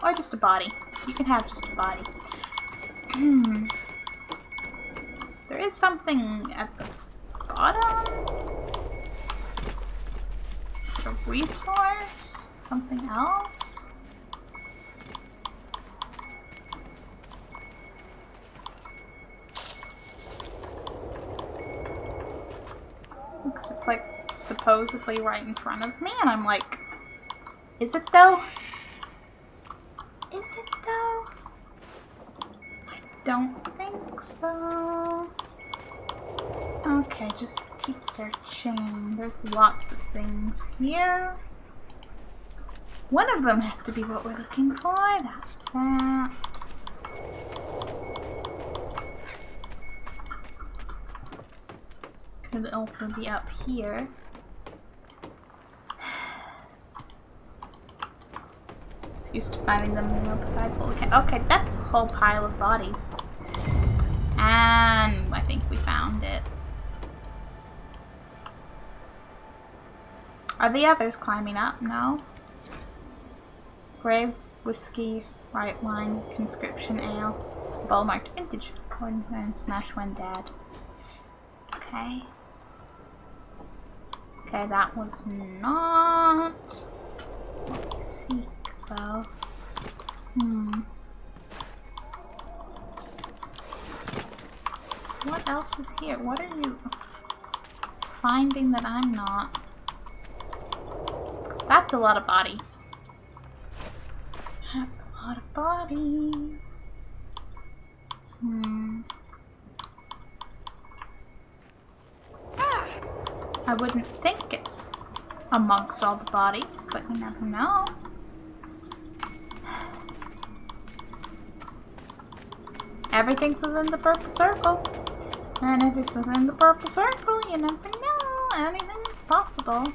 Or just a body. You can have just a body. There is something at the bottom. Is it a resource? Something else? Because it's like supposedly right in front of me, and I'm like, is it though? Is it though? I don't think so. Okay, just keep searching. There's lots of things here. One of them has to be what we're looking for. That's that. Could also be up here. Just used to finding them, you know, besides the okay, that's a whole pile of bodies. And I think we found it. Are the others climbing up? No. Grey whiskey, white wine, conscription ale, ball marked vintage, and smash when dead. Okay. Okay, that was not what we seek though. What else is here? What are you finding that I'm not? That's a lot of bodies. That's a lot of bodies. I wouldn't think it's amongst all the bodies, but you never know. Everything's within the purple circle. And if it's within the purple circle, you never know. Anything is possible.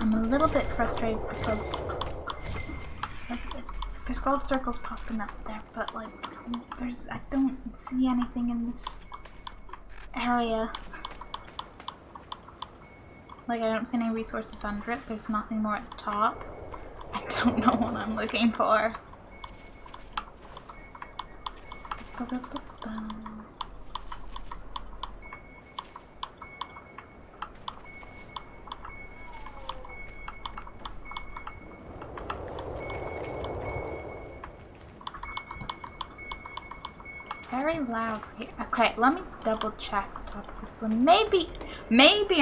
I'm a little bit frustrated because there's gold circles popping up there, but like I don't see anything in this area. Like I don't see any resources under it. There's nothing more at the top. I don't know what I'm looking for. Very loud here. Okay, let me double check the top of this one. Maybe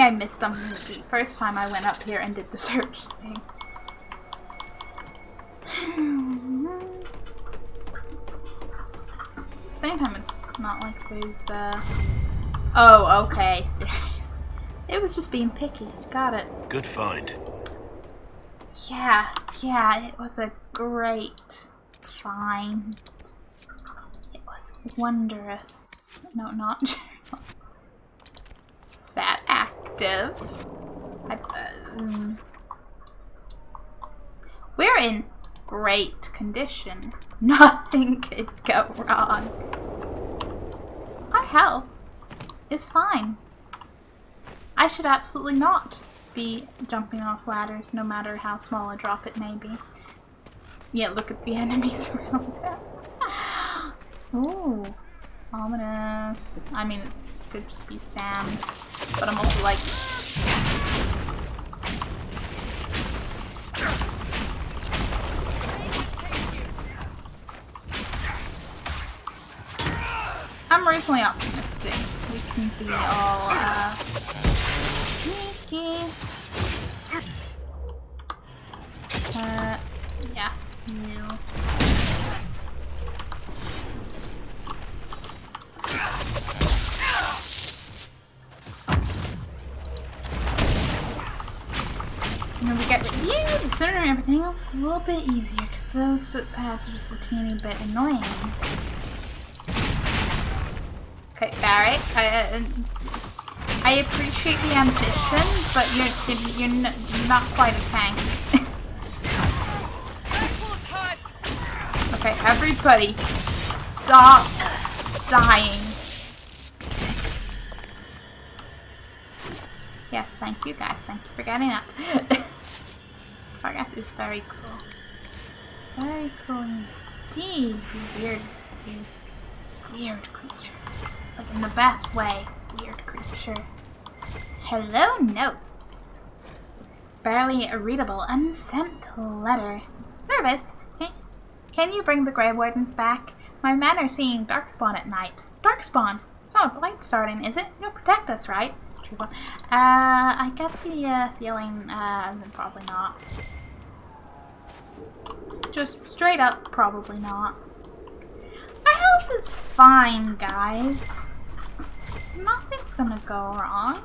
I missed something the first time I went up here and did the search thing. At the same time, it's not like there's oh, okay, serious. It was just being picky. Got it. Good find. Yeah, it was a great find. Wondrous. No, not journal. Sat active. We're in great condition. Nothing could go wrong. Our health is fine. I should absolutely not be jumping off ladders, no matter how small a drop it may be. Yeah, look at the enemies around there. Ooh, ominous. I mean, it could just be sand, but I'm also like... I'm reasonably optimistic. We can be all, sneaky. Yes, you. The sooner we get rid of you, the sooner everything else is a little bit easier, because those footpaths are just a teeny bit annoying. Okay, Barry, I appreciate the ambition, but you're not quite a tank. Okay, everybody, stop dying. Yes, thank you guys. Thank you for getting up. Progress is very cool. Very cool indeed. You weird creature. Like in the best way, weird creature. Hello, notes. Barely readable, unsent letter. Service. Can you bring the Grey Wardens back? My men are seeing Darkspawn at night. Darkspawn? It's not a blight starting, is it? You'll protect us, right? be fun. I get the feeling, probably not. Just straight up, probably not. Our health is fine, guys. Nothing's gonna go wrong.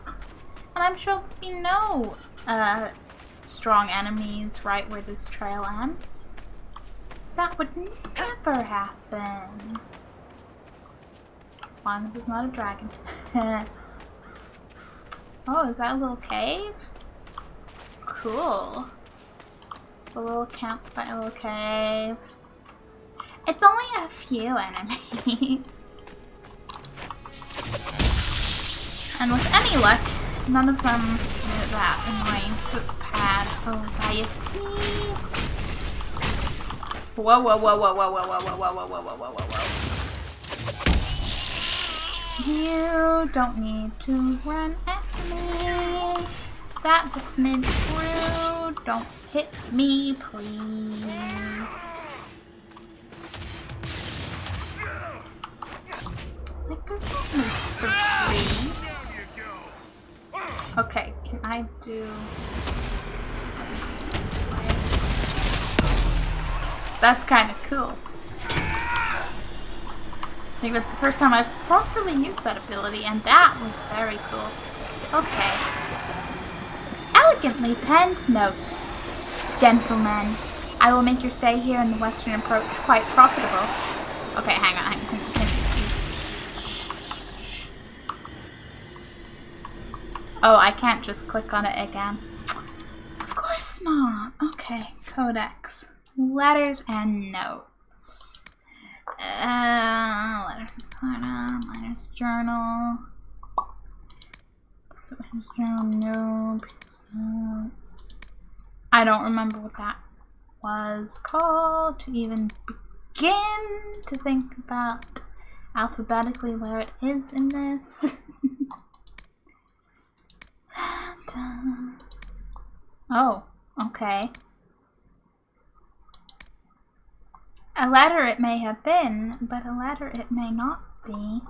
And I'm sure there'll be no, strong enemies right where this trail ends. That would never happen. As long as it's not a dragon. Oh, is that a little cave? Cool. A little campsite, a little cave. It's only a few enemies. And with any luck, none of them's that annoying footpad variety. Whoa, whoa, whoa, whoa, whoa, whoa, whoa, whoa, whoa, whoa, whoa, whoa, whoa, whoa. You don't need to run after me. That's a smidge rude. Don't hit me, please. Like, there's only 3. Okay, can I do... That's kind of cool. I think that's the first time I've properly used that ability, and that was very cool. Okay. Elegantly penned note. Gentlemen, I will make your stay here in the western approach quite profitable. Okay, hang on. Oh, I can't just click on it again. Of course not. Okay, codex. Letters and notes. Letter from Miner's journal. Miner's journal, no. Notes. I don't remember what that was called to even begin to think about alphabetically where it is in this. Oh, okay. A letter it may have been, but a letter it may not be.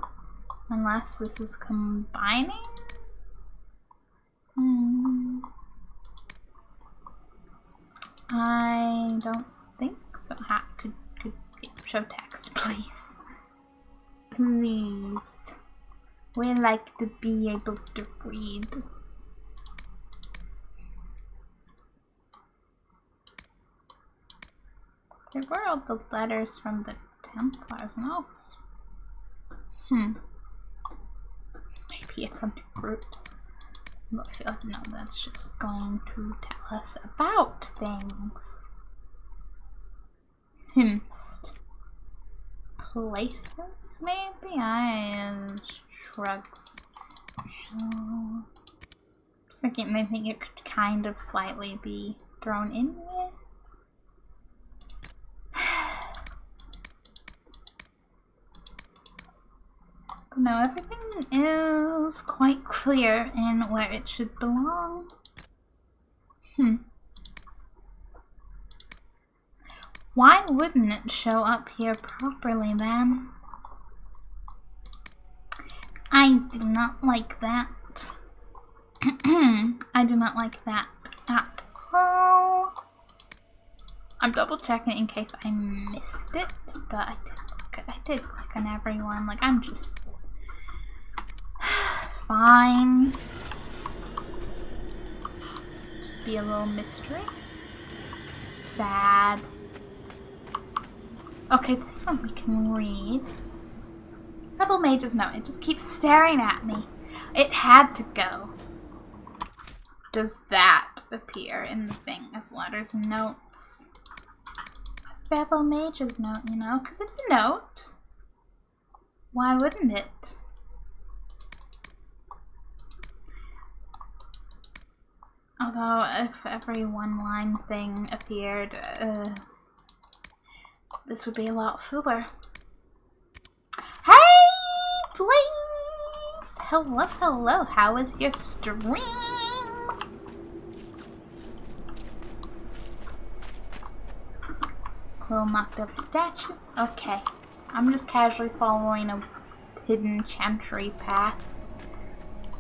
Unless this is combining? I don't think so. Could show text, please. Please. We like to be able to read. There were all the letters from the Templars and else. Maybe it's under groups. I feel like, no, that's just going to tell us about things. Himst. Places, maybe? Shrugs. Just thinking maybe it could kind of slightly be thrown in with. No, everything is quite clear in where it should belong. Why wouldn't it show up here properly then? I do not like that. I do not like that at all. I'm double checking in case I missed it, but I did click on everyone. Like, I'm just fine. Just be a little mystery. Sad. Okay, this one we can read. Rebel Mage's note. It just keeps staring at me. It had to go. Does that appear in the thing as letters and notes? Rebel Mage's note, you know, because it's a note. Why wouldn't it? Although, if every one-line thing appeared, this would be a lot fuller. Hey, please! Hello, hello, how is your stream? Little knocked over statue. Okay, I'm just casually following a hidden chantry path.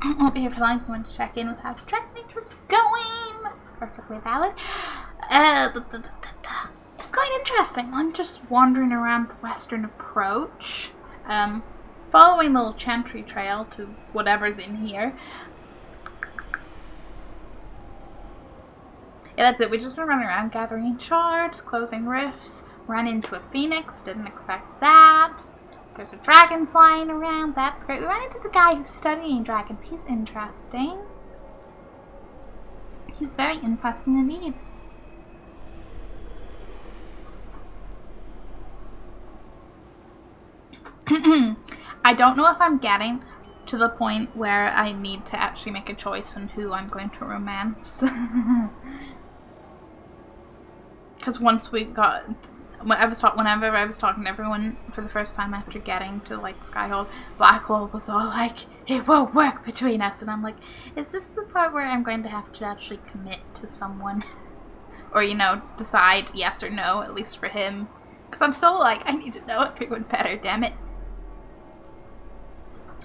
Won't be here for long, so I want to check in with how the Dragon Age was going. Perfectly valid. It's going interesting. I'm just wandering around the western approach, following the little chantry trail to whatever's in here. Yeah, that's it. We've just been running around gathering shards, closing rifts, ran into a phoenix, didn't expect that. There's a dragon flying around, that's great. We ran into the guy who's studying dragons. He's interesting. He's very interesting indeed. I don't know if I'm getting to the point where I need to actually make a choice on who I'm going to romance. Because once we got, whenever I was talking to everyone for the first time after getting to like Skyhold, Blackwell was all like, it won't work between us, and I'm like, is this the part where I'm going to have to actually commit to someone? Or, you know, decide yes or no, at least for him. Because I'm still like, I need to know everyone better, damn it.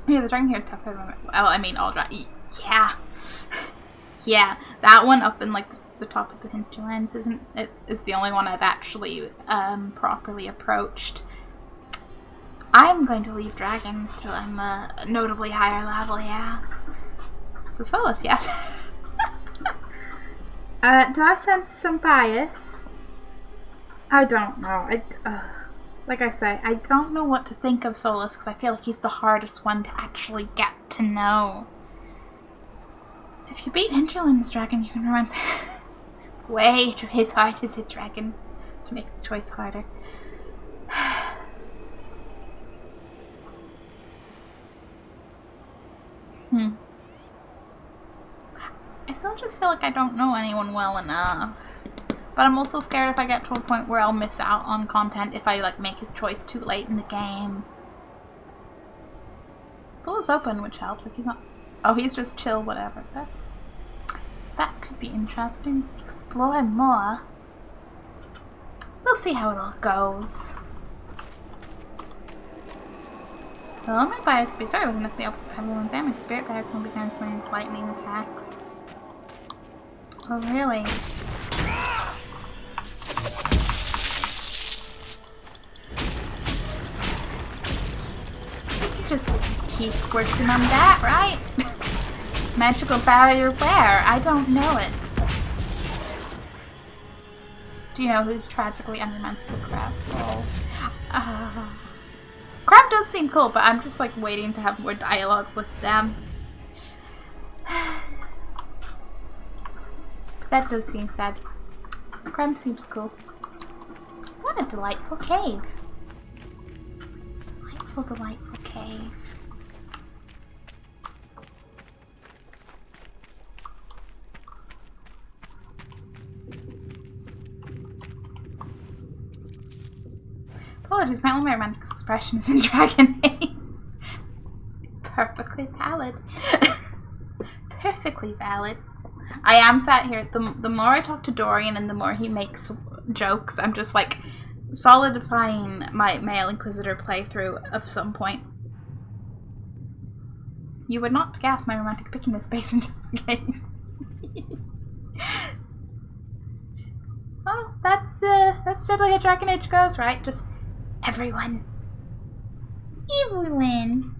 Yeah, the dragon here is tougher than, well, I mean, all dragon, yeah. Yeah, that one up in like the top of the hinterlands is the only one I've actually properly approached. I'm going to leave dragons till I'm a notably higher level, yeah. So Solus, yes. Do I sense some bias? I don't know. Like I say, I don't know what to think of Solus because I feel like he's the hardest one to actually get to know. If you beat Hinterland's dragon, you can romance way to his heart is a dragon to make the choice harder. I still just feel like I don't know anyone well enough. But I'm also scared if I get to a point where I'll miss out on content if I like make his choice too late in the game. Pool is open, which helps. Like he's not. Oh, he's just chill, whatever. That could be interesting. Explore more. We'll see how it all goes. Well, my bias could be sorry, looking at the opposite type of damage. Spirit bias can be times when it's lightning attacks. Oh, really? Just keep working on that, right? Magical barrier where? I don't know it. Do you know who's tragically unromanceable Crab? Oh. Crab does seem cool, but I'm just like waiting to have more dialogue with them. That does seem sad. Crab seems cool. What a delightful cave. Delightful, delightful cave. Apologies, apparently my romantic expression is in Dragon Age. Perfectly valid. Perfectly valid. I am sat here, the more I talk to Dorian and the more he makes jokes, I'm just like solidifying my male Inquisitor playthrough of some point. You would not guess my romantic pickiness based into the game. Well, that's totally how Dragon Age goes, right? Just everyone. Everyone.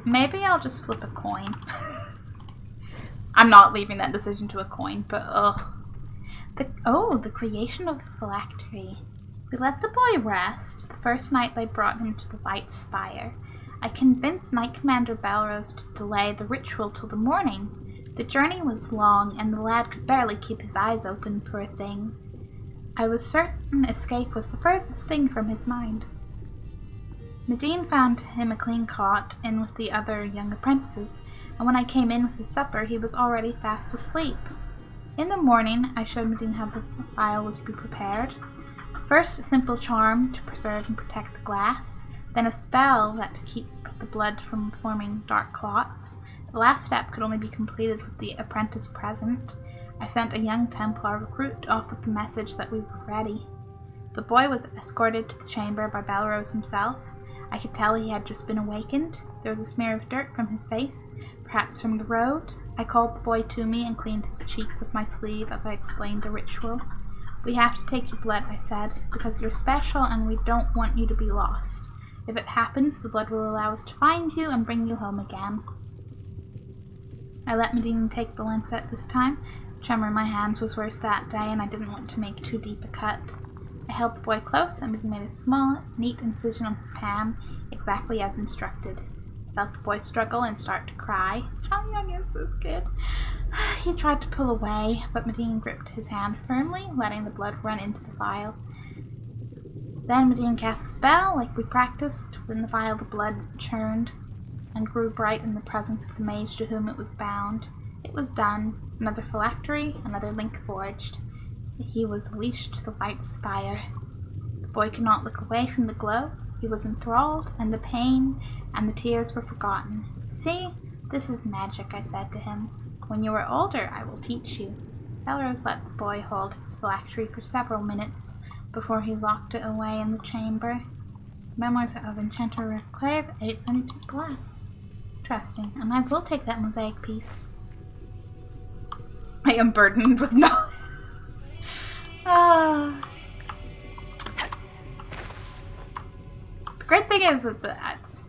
Maybe I'll just flip a coin. I'm not leaving that decision to a coin, but ugh. The creation of the phylactery. We let the boy rest the first night they brought him to the White Spire. I convinced Knight Commander Balros to delay the ritual till the morning. The journey was long, and the lad could barely keep his eyes open, poor thing. I was certain escape was the furthest thing from his mind. Medine found him a clean cot in with the other young apprentices, and when I came in with his supper, he was already fast asleep. In the morning, I showed Medine how the phial was to be prepared. First, a simple charm to preserve and protect the glass, then a spell that to keep the blood from forming dark clots. The last step could only be completed with the apprentice present. I sent a young Templar recruit off with the message that we were ready. The boy was escorted to the chamber by Belrose himself. I could tell he had just been awakened. There was a smear of dirt from his face, perhaps from the road. I called the boy to me and cleaned his cheek with my sleeve as I explained the ritual. We have to take your blood, I said, because you're special and we don't want you to be lost. If it happens, the blood will allow us to find you and bring you home again. I let Medina take the lancet this time. Tremor in my hands was worse that day, and I didn't want to make too deep a cut. I held the boy close and made a small, neat incision on his palm, exactly as instructed. I felt the boy struggle and start to cry. How young is this kid? He tried to pull away, but Medina gripped his hand firmly, letting the blood run into the vial. Then Medina cast the spell, like we practiced. Within the vial, the blood churned and grew bright in the presence of the mage to whom it was bound. It was done. Another phylactery, another link forged. He was leashed to the white spire. The boy could not look away from the glow. He was enthralled, and the pain and the tears were forgotten. See, this is magic, I said to him. When you are older, I will teach you. Belrose let the boy hold his phylactery for several minutes before he locked it away in the chamber. Memoirs of Enchanter Reclave, 872 Blast. Interesting, and I will take that mosaic piece. I am burdened with knowledge. The great thing is that,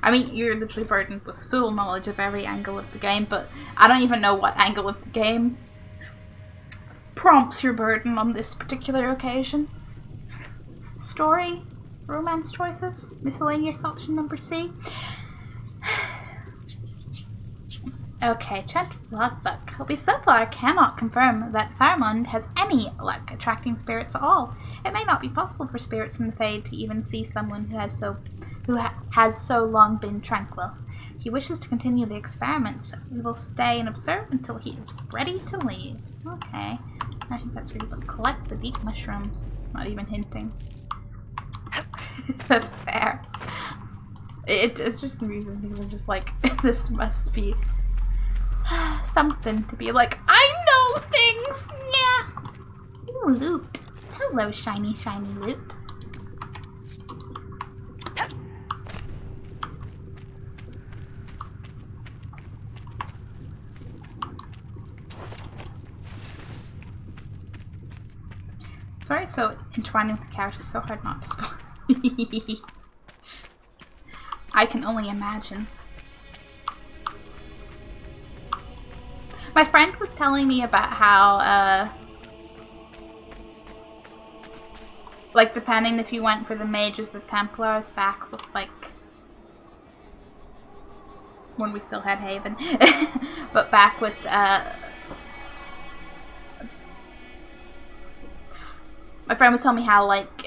I mean, you're literally burdened with full knowledge of every angle of the game, but I don't even know what angle of the game prompts your burden on this particular occasion. Story, romance choices, miscellaneous option number C. Okay, check logbook. We so far cannot confirm that Faramond has any luck attracting spirits at all. It may not be possible for spirits in the Fade to even see someone who has so long been tranquil. He wishes to continue the experiments. We will stay and observe until he is ready to leave. Okay, I think that's really good. Collect the deep mushrooms. Not even hinting. Fair. It just amuses me. We're just like, this must be something to be like, I know things! Yeah! Ooh, loot. Hello, shiny, shiny loot. Sorry, so entwining with the couch is so hard not to spoil. I can only imagine. My friend was telling me about how, like, depending if you went for the mages or Templars back with, like, when we still had Haven, but back with, my friend was telling me how, like,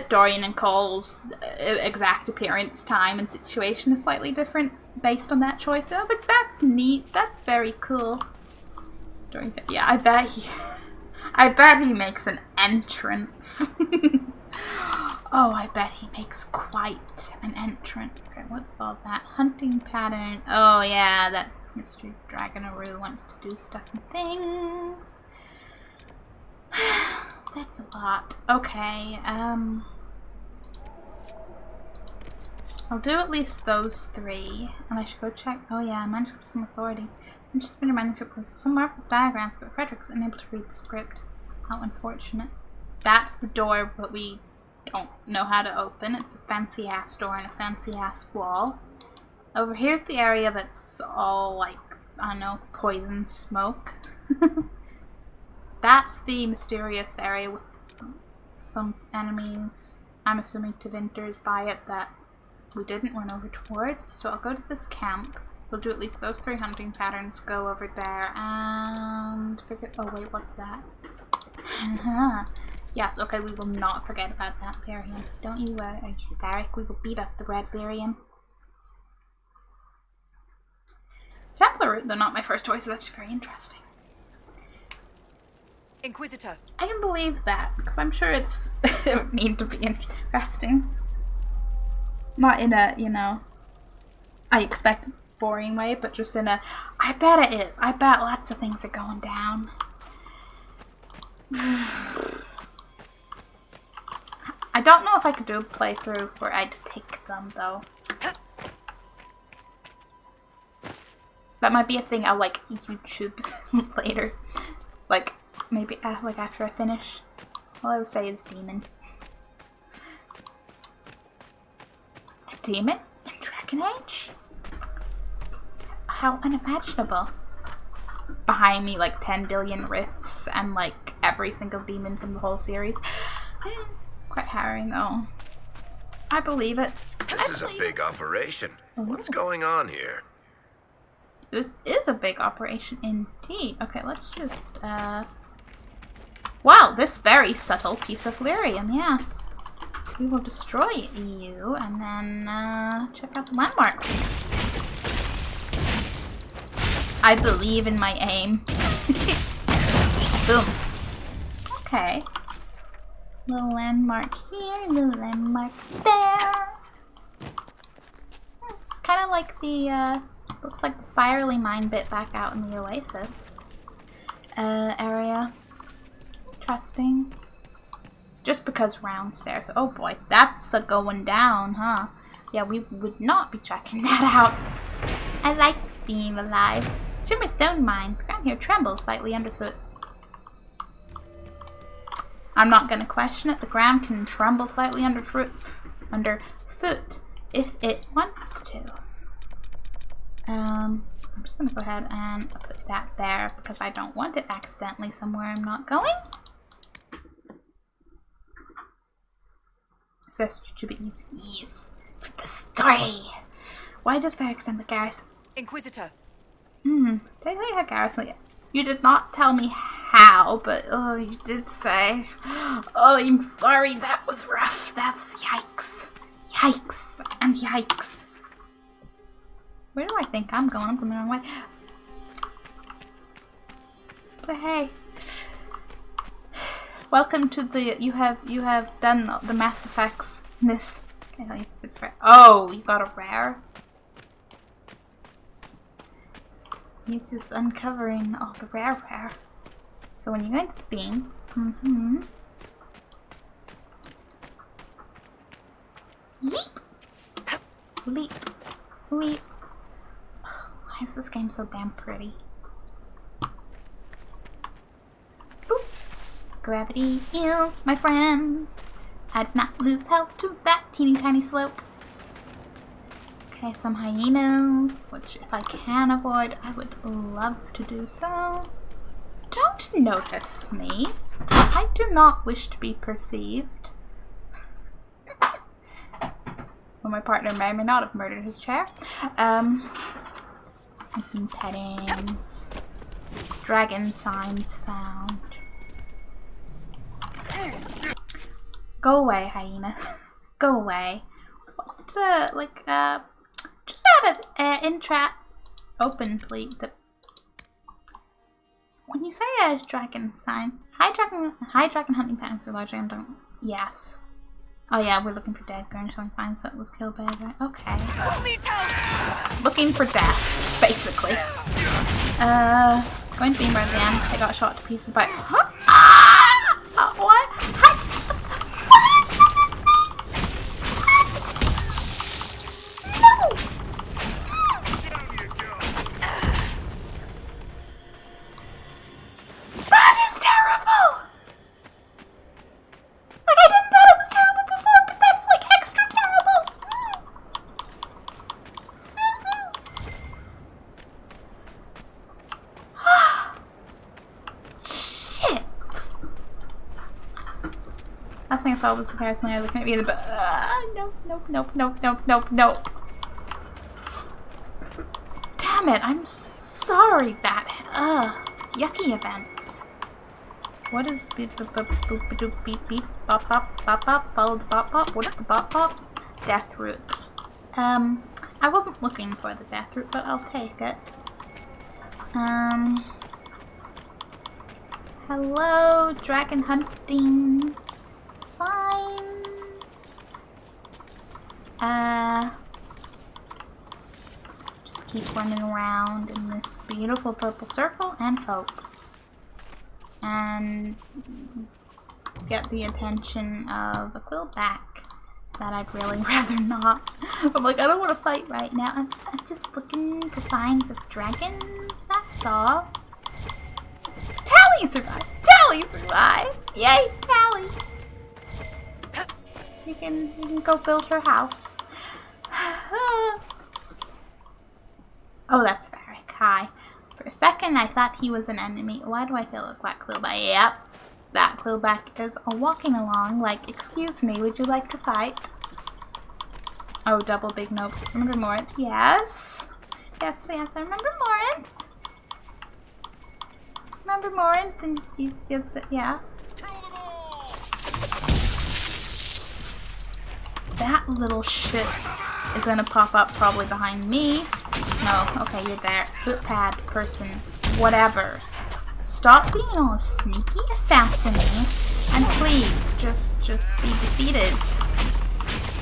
Dorian and Cole's exact appearance, time, and situation is slightly different based on that choice. And I was like, that's neat. That's very cool. Dorian, yeah, I bet he makes an entrance. Oh, I bet he makes quite an entrance. Okay, what's all that? Hunting pattern. Oh, yeah, that's Mr. Dragonaroo wants to do stuff and things. That's a lot. Okay, I'll do at least those 3, and I should go check. Oh yeah, manuscript some authority. I'm just been a manuscript with some marvelous diagrams, but Frederick's unable to read the script. How unfortunate. That's the door, but we don't know how to open. It's a fancy ass door and a fancy ass wall. Over here's the area that's all like, I don't know, poison smoke. That's the mysterious area with some enemies. I'm assuming Tevinter's by it that we didn't run over towards. So I'll go to this camp. We'll do at least those 3 hunting patterns, go over there, and figure. Oh wait, what's that? Yes, okay, we will not forget about that Lyrium. Don't you worry, Varric, we will beat up the red Lyrium. Templar route, though not my first choice, is actually very interesting. Inquisitor. I can believe that, because I'm sure it's it would need to be interesting. Not in a, you know, I expect boring way, but just in a, I bet it is. I bet lots of things are going down. I don't know if I could do a playthrough where I'd pick them though. That might be a thing I'll like YouTube later. Like maybe like after I finish. All I would say is demon. A demon in Dragon Age? How unimaginable. Behind me like 10 billion rifts and like every single demon from the whole series. Quite harrowing though. I believe it. This is a big operation. What's going on here? This is a big operation indeed. Okay, let's just, wow, this very subtle piece of lyrium, yes. We will destroy you and then, check out the landmark. I believe in my aim. Boom. Okay. Little landmark here, little landmark there. It's kind of like the, looks like the spirally mine bit back out in the Oasis area. Interesting. Just because round stairs. Oh boy, that's a going down, huh? Yeah, we would not be checking that out. I like being alive. Shimmer stone mine. The ground here trembles slightly underfoot. I'm not gonna question it. The ground can tremble slightly underfoot if it wants to. I'm just gonna go ahead and put that there because I don't want it accidentally somewhere I'm not going. Says to be easy for the story. Why does Varric send the garrison? Inquisitor. Did I tell you how garrison? You did not tell me how, but oh, you did say. Oh, I'm sorry. That was rough. That's yikes. Yikes and yikes. Where do I think I'm going? I'm going the wrong way. But hey, welcome to the. You have done the Mass Effects. This. Okay, it's rare. Oh, you got a rare. It's just uncovering all the rare. So when you go into the beam, yeep, leap, leap. Why is this game so damn pretty? Boop. Gravity is my friend. I did not lose health to that teeny tiny slope. Okay, some hyenas, which if I can avoid, I would love to do so. Don't notice me. I do not wish to be perceived. Well, my partner may or may not have murdered his chair. Pettings. Dragon signs found. Go away, hyena. Go away. What, just out of in-chat, open, please. When you say a dragon sign, high dragon hunting patterns are large dragon don't. Yes. Oh yeah, we're looking for dead girl, so I find that was killed by a dragon. Okay. Looking for death, basically. Going to beam right again. They got shot to pieces by. Huh? What? No! That is terrible! Like, I didn't thought it was terrible before, but that's like extra terrible! Shit! Last thing I saw was the person I was looking at me, but nope. Damn it, I'm sorry that yucky events. What is beep boop boop boop boop beep beep bop bop bop bop follow the bop bop? What is the bop bop? Death root. I wasn't looking for the death root, but I'll take it. Hello, dragon hunting signs. Just keep running around in this beautiful purple circle and hope. And get the attention of a quillback that I'd really rather not. I'm like, I don't want to fight right now. I'm just looking for signs of dragons, that's all. Tally survived! Tally survived! Yay, Tally! You can go build her house. Oh, that's Varric. Hi. For a second, I thought he was an enemy. Why do I feel like that quillback? Yep. That quillback is walking along like, excuse me, would you like to fight? Oh, double big nope. Remember Morinth? Yes. Yes, I remember Morinth. Remember Morinth and you give the, yes. That little shit is gonna pop up probably behind me. No, okay, you're there. Footpad person, whatever. Stop being all sneaky assassin-y, and please, just be defeated.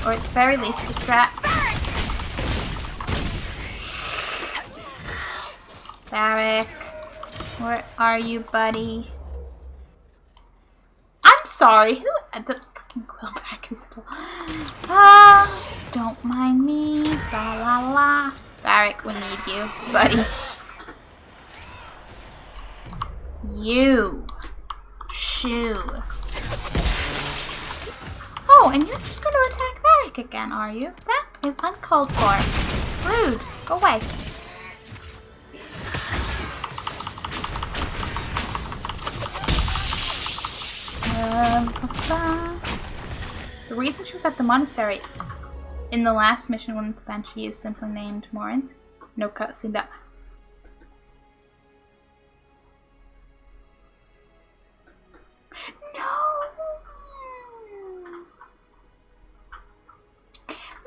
Or at the very least, distract. Varric, where are you, buddy? I'm sorry, who the fucking quillback is still... don't mind me, la la la. Varric, we need you, buddy. You. Shoo. Oh, and you're just going to attack Varric again, are you? That is uncalled for. Rude. Go away. The reason she was at the monastery in the last mission when the Banshee is simply named Morinth. No cutscene that.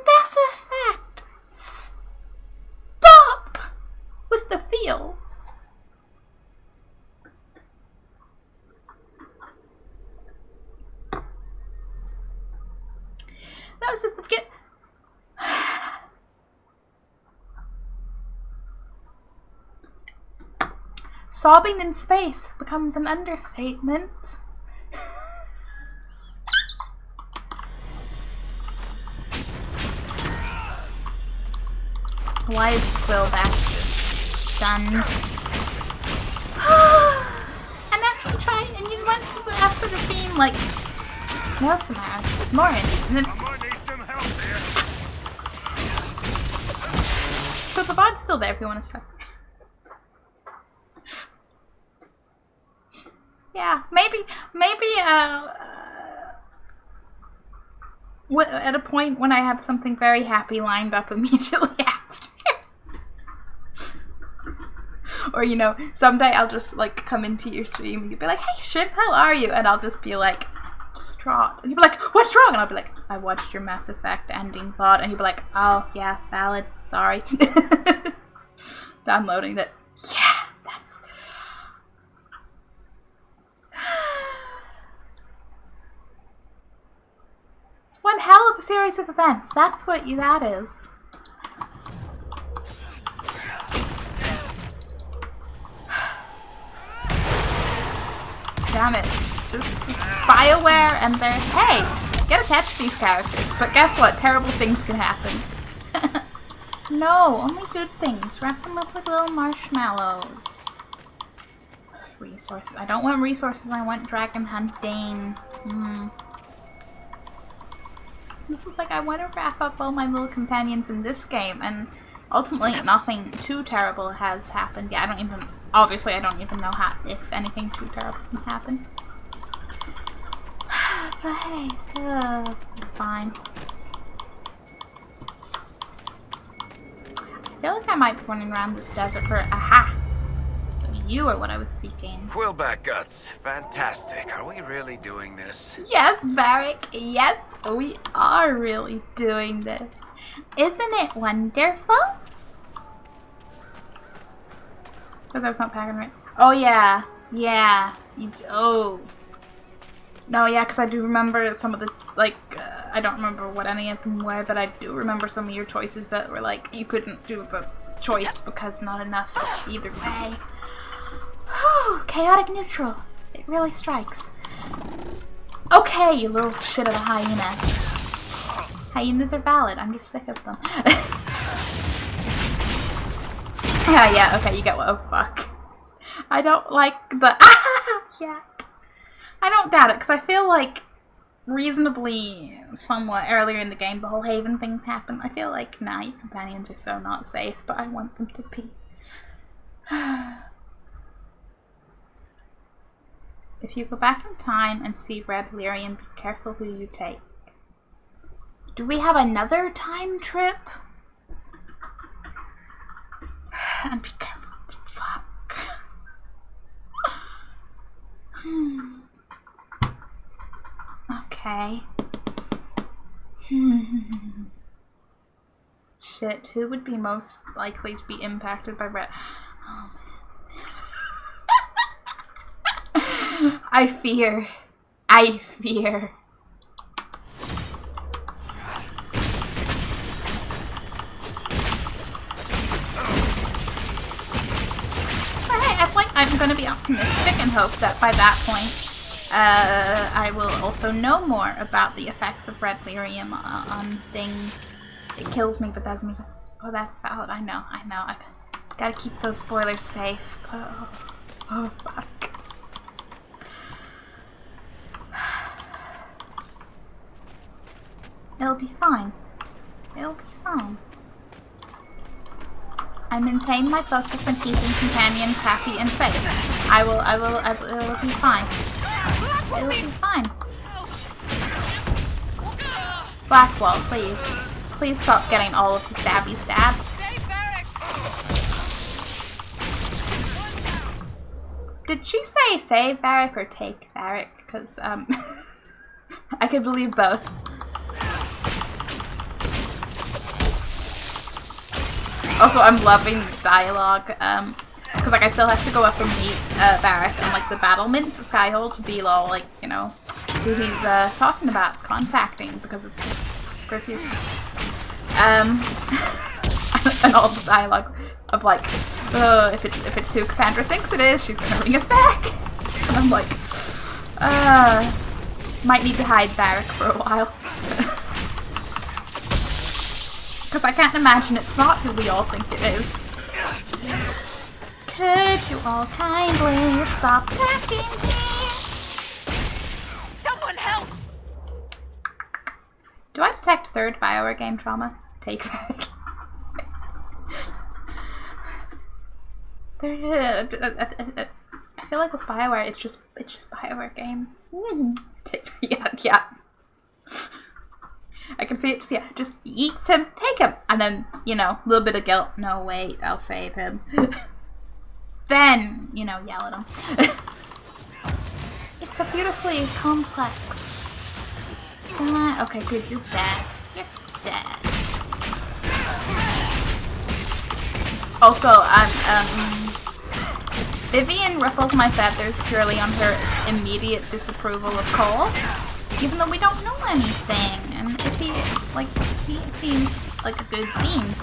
Mass Effect! Stop with the feels. That was just the beginning. Sobbing in space becomes an understatement. Why is quillback just stunned? I'm actually trying, and you went to the after the theme like no, Samara, just ignore it. And then... So the VOD's still there if you want to start. Yeah, maybe at a point when I have something very happy lined up immediately after. Or, you know, someday I'll just, like, come into your stream and you'll be like, hey, Shrimp, how are you? And I'll just be like, distraught. And you'll be like, what's wrong? And I'll be like, I watched your Mass Effect ending VOD. And you'll be like, oh, yeah, valid. Sorry. Downloading it. Yeah, that's... It's one hell of a series of events. That's what that is. Damn it. Just BioWare and there's, hey, gotta catch these characters. But guess what? Terrible things can happen. No, only good things. Wrap them up like little marshmallows. Resources. I don't want resources. I want dragon hunting. This is like, I want to wrap up all my little companions in this game, and ultimately nothing too terrible has happened. Yeah, obviously I don't even know if anything too terrible can happen. But hey, this is fine. I feel like I might be running around this desert for aha! So you are what I was seeking. Quillback guts. Fantastic. Are we really doing this? Yes, Varric. Yes, we are really doing this. Isn't it wonderful? Because I was not packing right. Oh yeah. Yeah. Oh. No, yeah, because I do remember some of the, like, I don't remember what any of them were, but I do remember some of your choices that were like, you couldn't do the choice because not enough either way. Whew, chaotic neutral. It really strikes. Okay, you little shit of a hyena. Hyenas are valid. I'm just sick of them. Yeah, okay, you get what. Oh, fuck. I don't like the yet. I don't doubt it, because I feel like reasonably somewhat earlier in the game the whole Haven things happen. I feel like, nah, your companions are so not safe, but I want them to be. If you go back in time and see Red Lyrium, be careful who you take. Do we have another time trip? And be careful. Fuck. Okay. Shit, who would be most likely to be impacted by Red? Oh, man. I fear. I'm going to be optimistic and hope that by that point I will also know more about the effects of Red Lyrium on things. It kills me, but that's... Oh, that's valid. I know. I've got to keep those spoilers safe. Oh, fuck. It'll be fine. I maintain my focus on keeping companions happy and safe. It'll be fine. It'll be fine. Blackwall, please. Please stop getting all of the stabby stabs. Did she say save Varric or take Varric? Because, I could believe both. Also, I'm loving the dialogue, because, like, I still have to go up and meet Varric on, like, the battlements of Skyhold to be all, like, you know, who he's talking about, contacting because of Griffiths. And all the dialogue of, like, if it's who Cassandra thinks it is, she's gonna ring us back. And I'm like, might need to hide Varric for a while. Because I can't imagine it's not who we all think it is. Could you all kindly stop attacking me? Someone help! Do I detect third Bioware game trauma? Take that. I feel like with Bioware, it's just Bioware game. Yeah. I can see it, just yeets him, take him, and then, you know, a little bit of guilt. No, wait, I'll save him. Then, you know, yell at him. It's so beautifully complex. Okay, good, you're dead. You're dead. Also, Vivian ruffles my feathers purely on her immediate disapproval of Cole. Even though we don't know anything, and if he seems like a good being.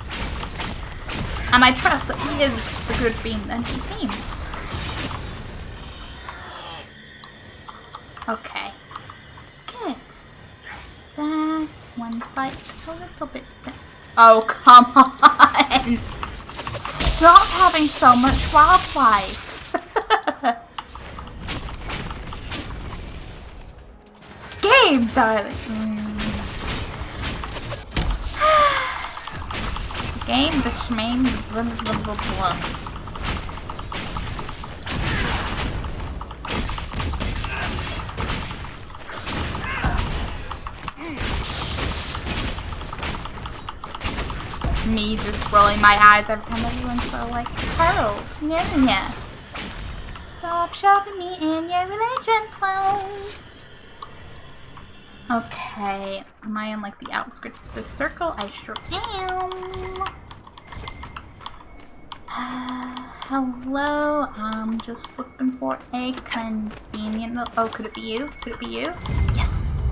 And I trust that he is the good being that he seems. Okay. Good. That's one fight a little bit down. Oh, come on! Stop having so much wildlife! Game, darling. Game, the shmame, blah blah blah blah. Me just rolling my eyes every time everyone's so like, Harold, yeah. Stop shoving me in your religion clothes. Okay, am I in like the outskirts of this circle? I sure am. Hello, I'm just looking for a convenient... Oh, could it be you? Could it be you? Yes!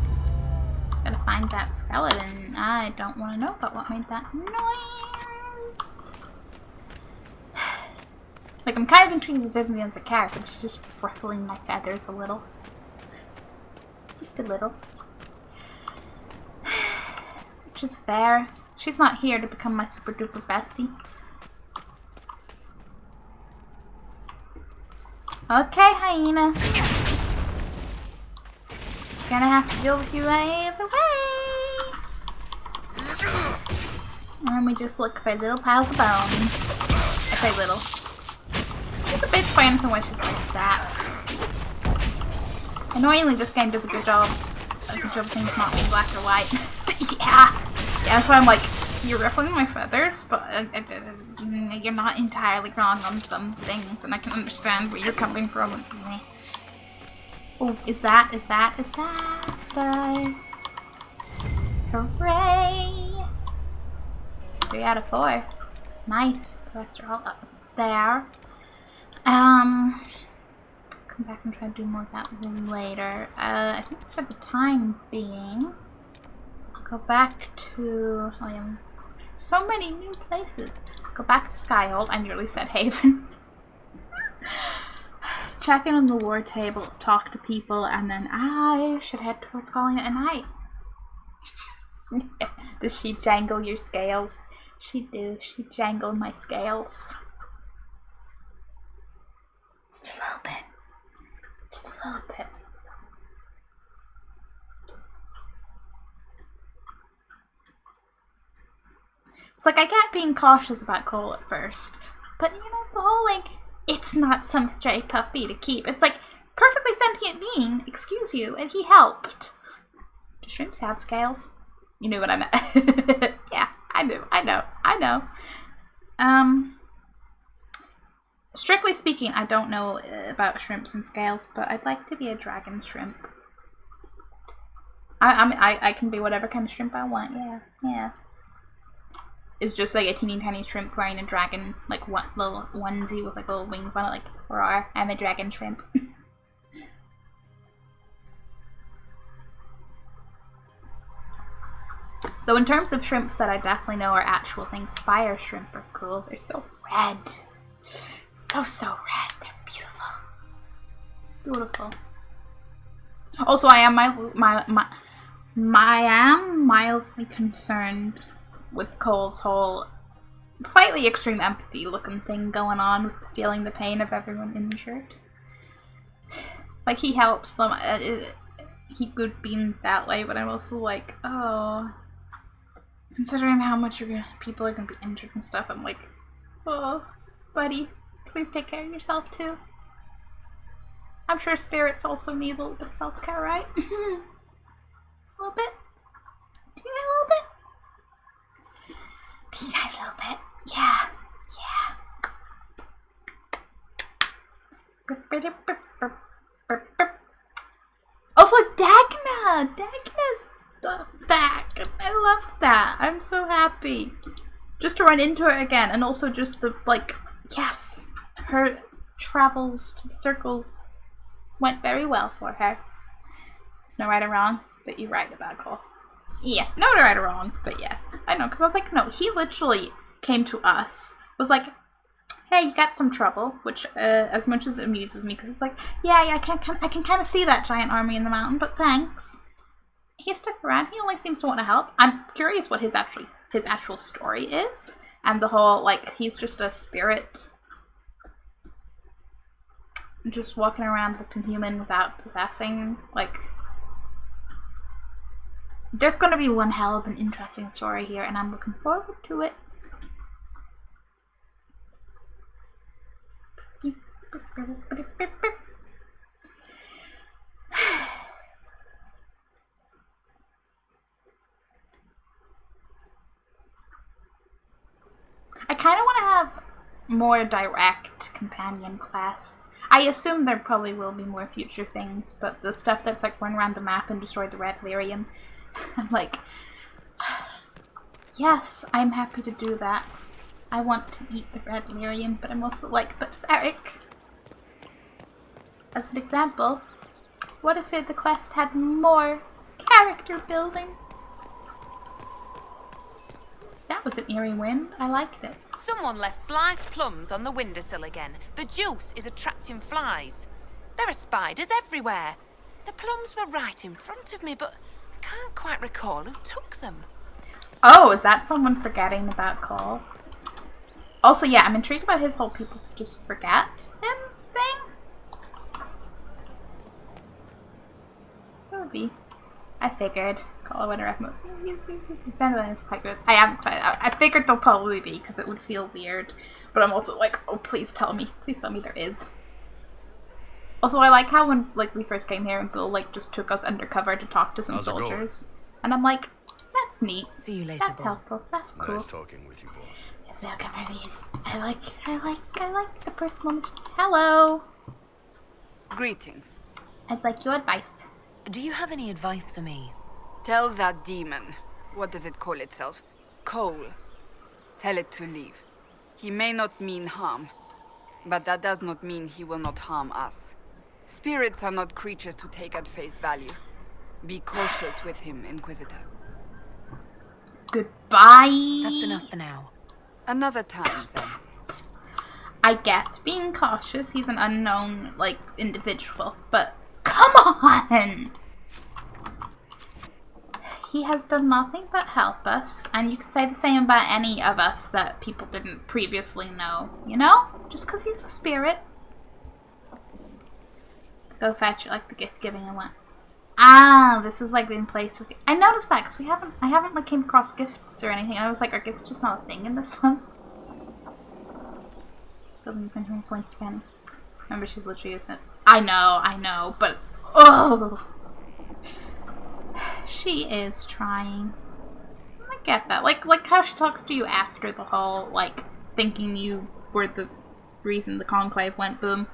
Just gotta find that skeleton. I don't want to know about what made that noise. Like, I'm kind of intrigued as Vivian as a character. She's just ruffling my feathers a little. Just a little. Which is fair. She's not here to become my super duper bestie. Okay, hyena. Gonna have to deal with you either way. And then we just look for little piles of bones. I say little. She's a bit pointed when she's like that. Annoyingly, this game does a good job. Of things not being black or white. Yeah, so I'm like, you're ruffling my feathers, but you're not entirely wrong on some things, and I can understand where you're coming from. Oh, is that right? Hooray! 3 out of 4. Nice. The rest are all up there. Come back and try to do more of that later. I think for the time being, I'll go back to... Oh yeah, so many new places. Go back to Skyhold. I nearly said Haven. Check in on the war table, talk to people, and then I should head towards calling it a night. Does she jangle your scales? She do. She jangle my scales. Just a little bit. Just a little bit. It's like I get being cautious about Cole at first, but you know, the whole like, it's not some stray puppy to keep. It's like, perfectly sentient being, excuse you, and he helped. Do shrimps have scales? You knew what I meant. Yeah, I know. Strictly speaking, I don't know about shrimps and scales, but I'd like to be a dragon shrimp. I can be whatever kind of shrimp I want, yeah. It's just like a teeny tiny shrimp wearing a dragon, like what little onesie with like little wings on it, like, rawr, I'm a dragon shrimp. Though in terms of shrimps that I definitely know are actual things, fire shrimp are cool. They're so red. So red. They're beautiful. Beautiful. Also, I am mildly concerned with Cole's whole slightly extreme empathy looking thing going on with feeling the pain of everyone injured. Like, he helps them. He could be that way, but I'm also like, oh, considering how much people are going to be injured and stuff, I'm like, oh, buddy, please take care of yourself too. I'm sure spirits also need a little bit of self-care, right? A little bit? Do you need a little bit? Do you need a little bit? Yeah. Also, Dagna's back. I love that. I'm so happy. Just to run into her again, and also just the, like, yes, her travels to the circles went very well for her. There's no right or wrong, but you're right about Cole. Yeah, no right or wrong, but yes. I know, because I was like, no, he literally came to us, was like, hey, you got some trouble, which, as much as it amuses me, because it's like, yeah, I can kind of see that giant army in the mountain, but thanks. He stuck around. He only seems to want to help. I'm curious what his actual story is, and the whole, like, he's just a spirit just walking around looking human without possessing, like, there's gonna be one hell of an interesting story here, and I'm looking forward to it. I kind of want to have more direct companion quests. I assume there probably will be more future things, but the stuff that's like run around the map and destroy the red lyrium, I'm like, yes, I'm happy to do that. I want to eat the red lyrium, but I'm also like, but Eric, as an example, what if the quest had more character building? That was an eerie wind. I liked it. Someone left sliced plums on the windowsill again. The juice is attracting flies. There are spiders everywhere. The plums were right in front of me, but I can't quite recall who took them. Oh, is that someone forgetting about Cole? Also, yeah, I'm intrigued about his whole people just forget him thing. Movie. I figured. Cole, I wonder if Sandman is quite good. I am excited. I figured they'll probably be because it would feel weird. But I'm also like, oh, please tell me there is. Also, I like how when like we first came here and Bill like just took us undercover to talk to some soldiers, and I'm like, that's neat. See you later. That's helpful. That's cool. Nice talking with you, boss. Yes, they'll come overseas. I like the personal mission. Hello. Greetings. I'd like your advice. Do you have any advice for me? Tell that demon, what does it call itself? Cole. Tell it to leave. He may not mean harm, but that does not mean he will not harm us. Spirits are not creatures to take at face value. Be cautious with him, Inquisitor. Goodbye. That's enough for now. Another time, then. I get being cautious. He's an unknown, like, individual, but come on! He has done nothing but help us, and you could say the same about any of us that people didn't previously know, you know? Just because he's a spirit. Go fetch it, like the gift giving and what. Ah, this is like in place of. I noticed that because I haven't like came across gifts or anything. I was like, are gifts just not a thing in this one? Building 20 points to pen. Remember, she's literally innocent. I know, but oh, she is trying. I get that. Like how she talks to you after the whole like thinking you were the reason the conclave went boom,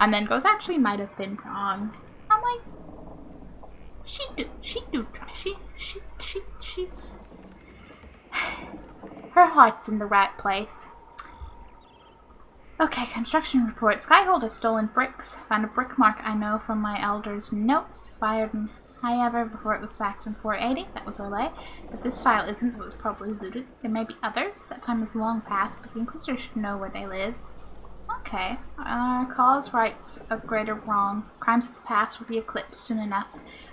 and then goes, actually might have been wrong. I'm like, she do try. She's her heart's in the right place. Okay, construction report. Skyhold has stolen bricks. Found a brick mark I know from my elder's notes. Fired in Highever before it was sacked in 480. That was Orlais. But this style isn't, so it was probably looted. There may be others. That time is long past, but the Inquisitors should know where they live. Okay. Cause rights a greater wrong. Crimes of the past will be eclipsed soon enough,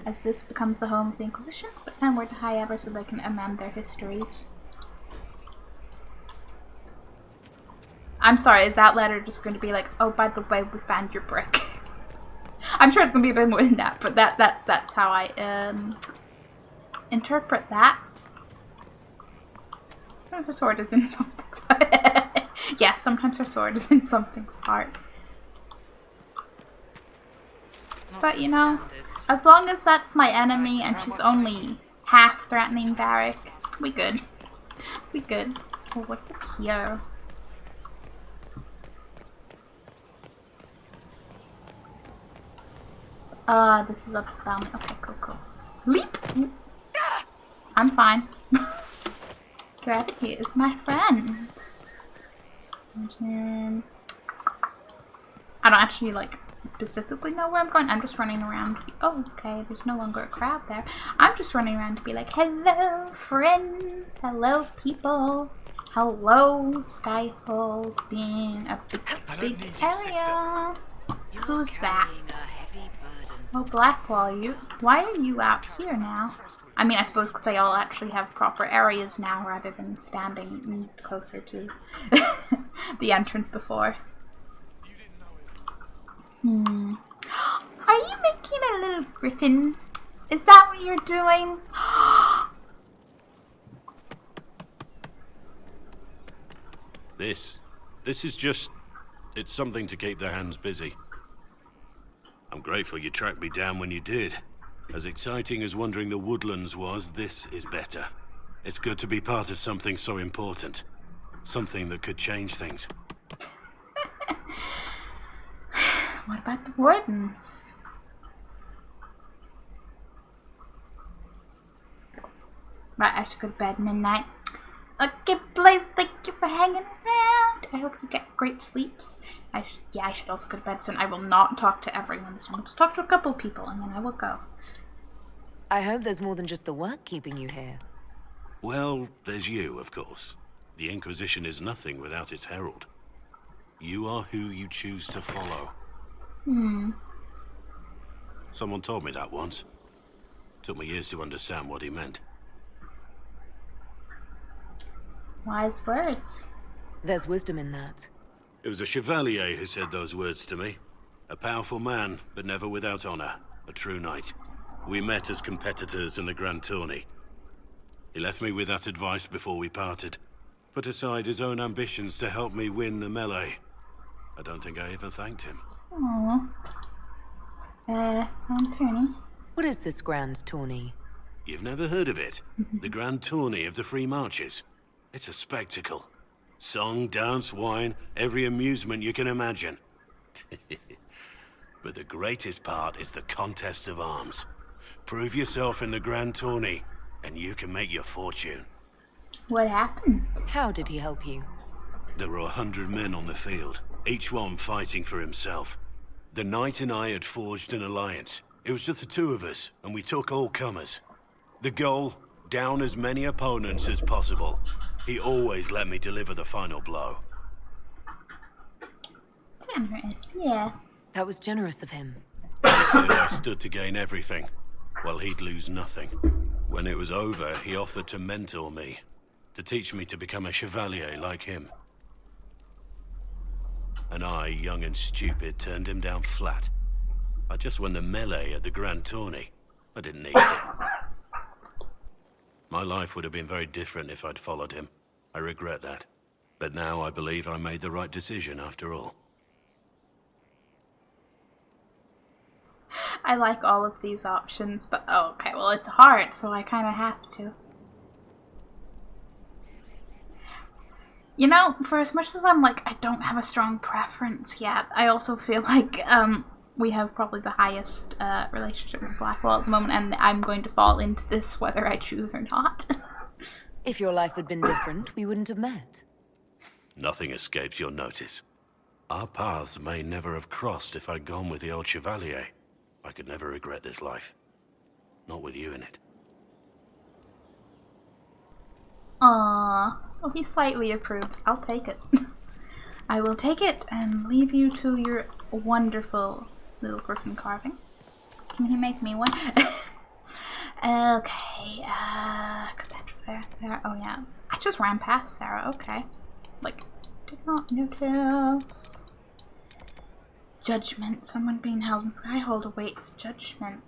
as this becomes the home of the Inquisition. But send word to Highever so they can amend their histories. I'm sorry, is that letter just going to be like, oh, by the way, we found your brick? I'm sure it's going to be a bit more than that, but that's how I interpret that. Sometimes her sword is in something's heart. Yes, sometimes her sword is in something's heart. But you know, as long as that's my enemy and she's only half threatening Varric, we good. We good. Oh, what's up here? This is up to Balmy. Okay, cool. Leap! I'm fine. Gravity is my friend. I don't actually, like, specifically know where I'm going. I'm just running around. Oh, okay, there's no longer a crowd there. I'm just running around to be like, hello, friends. Hello, people. Hello, Skyhold being a big area. Who's that? Oh, Blackwall, why are you out here now? I mean, I suppose because they all actually have proper areas now rather than standing closer to the entrance before. Are you making a little griffin? Is that what you're doing? This is just... it's something to keep their hands busy. I'm grateful you tracked me down when you did. As exciting as wandering the woodlands was, this is better. It's good to be part of something so important. Something that could change things. What about the wardens? Right, I should go to bed midnight. Okay, boys, thank you for hanging around. I hope you get great sleeps. I should also go to bed soon. I will not talk to everyone this time. I'll just talk to a couple people and then I will go. I hope there's more than just the work keeping you here. Well, there's you, of course. The Inquisition is nothing without its herald. You are who you choose to follow. Someone told me that once. Took me years to understand what he meant. Wise words. There's wisdom in that. It was a chevalier who said those words to me. A powerful man, but never without honor. A true knight. We met as competitors in the Grand Tourney. He left me with that advice before we parted. Put aside his own ambitions to help me win the melee. I don't think I even thanked him. Aww. Grand Tourney. What is this Grand Tourney? You've never heard of it? The Grand Tourney of the Free Marches. It's a spectacle. Song, dance, wine, every amusement you can imagine. But the greatest part is the contest of arms. Prove yourself in the Grand Tourney, and you can make your fortune. What happened? How did he help you? There were 100 men on the field, each one fighting for himself. The knight and I had forged an alliance. It was just the two of us, and we took all comers. The goal, down as many opponents as possible. He always let me deliver the final blow. Generous, yeah. That was generous of him. Still, I stood to gain everything, while he'd lose nothing. When it was over, he offered to mentor me, to teach me to become a chevalier like him. And I, young and stupid, turned him down flat. I just won the melee at the Grand Tourney. I didn't need it. My life would have been very different if I'd followed him. I regret that. But now I believe I made the right decision after all. I like all of these options, but oh, okay, well it's hard, so I kind of have to. You know, for as much as I'm like, I don't have a strong preference yet, I also feel like we have probably the highest relationship with Blackwell at the moment, and I'm going to fall into this whether I choose or not. If your life had been different, we wouldn't have met. Nothing escapes your notice. Our paths may never have crossed if I'd gone with the old Chevalier. I could never regret this life. Not with you in it. Aww. Oh, he slightly approves. I'll take it. I will take it and leave you to your wonderful little griffin carving. Can you make me one? Okay, Cassandra's there. Sarah. Oh yeah. I just ran past Sarah. Okay. Like, did not notice. Judgment. Someone being held in Skyhold awaits judgment.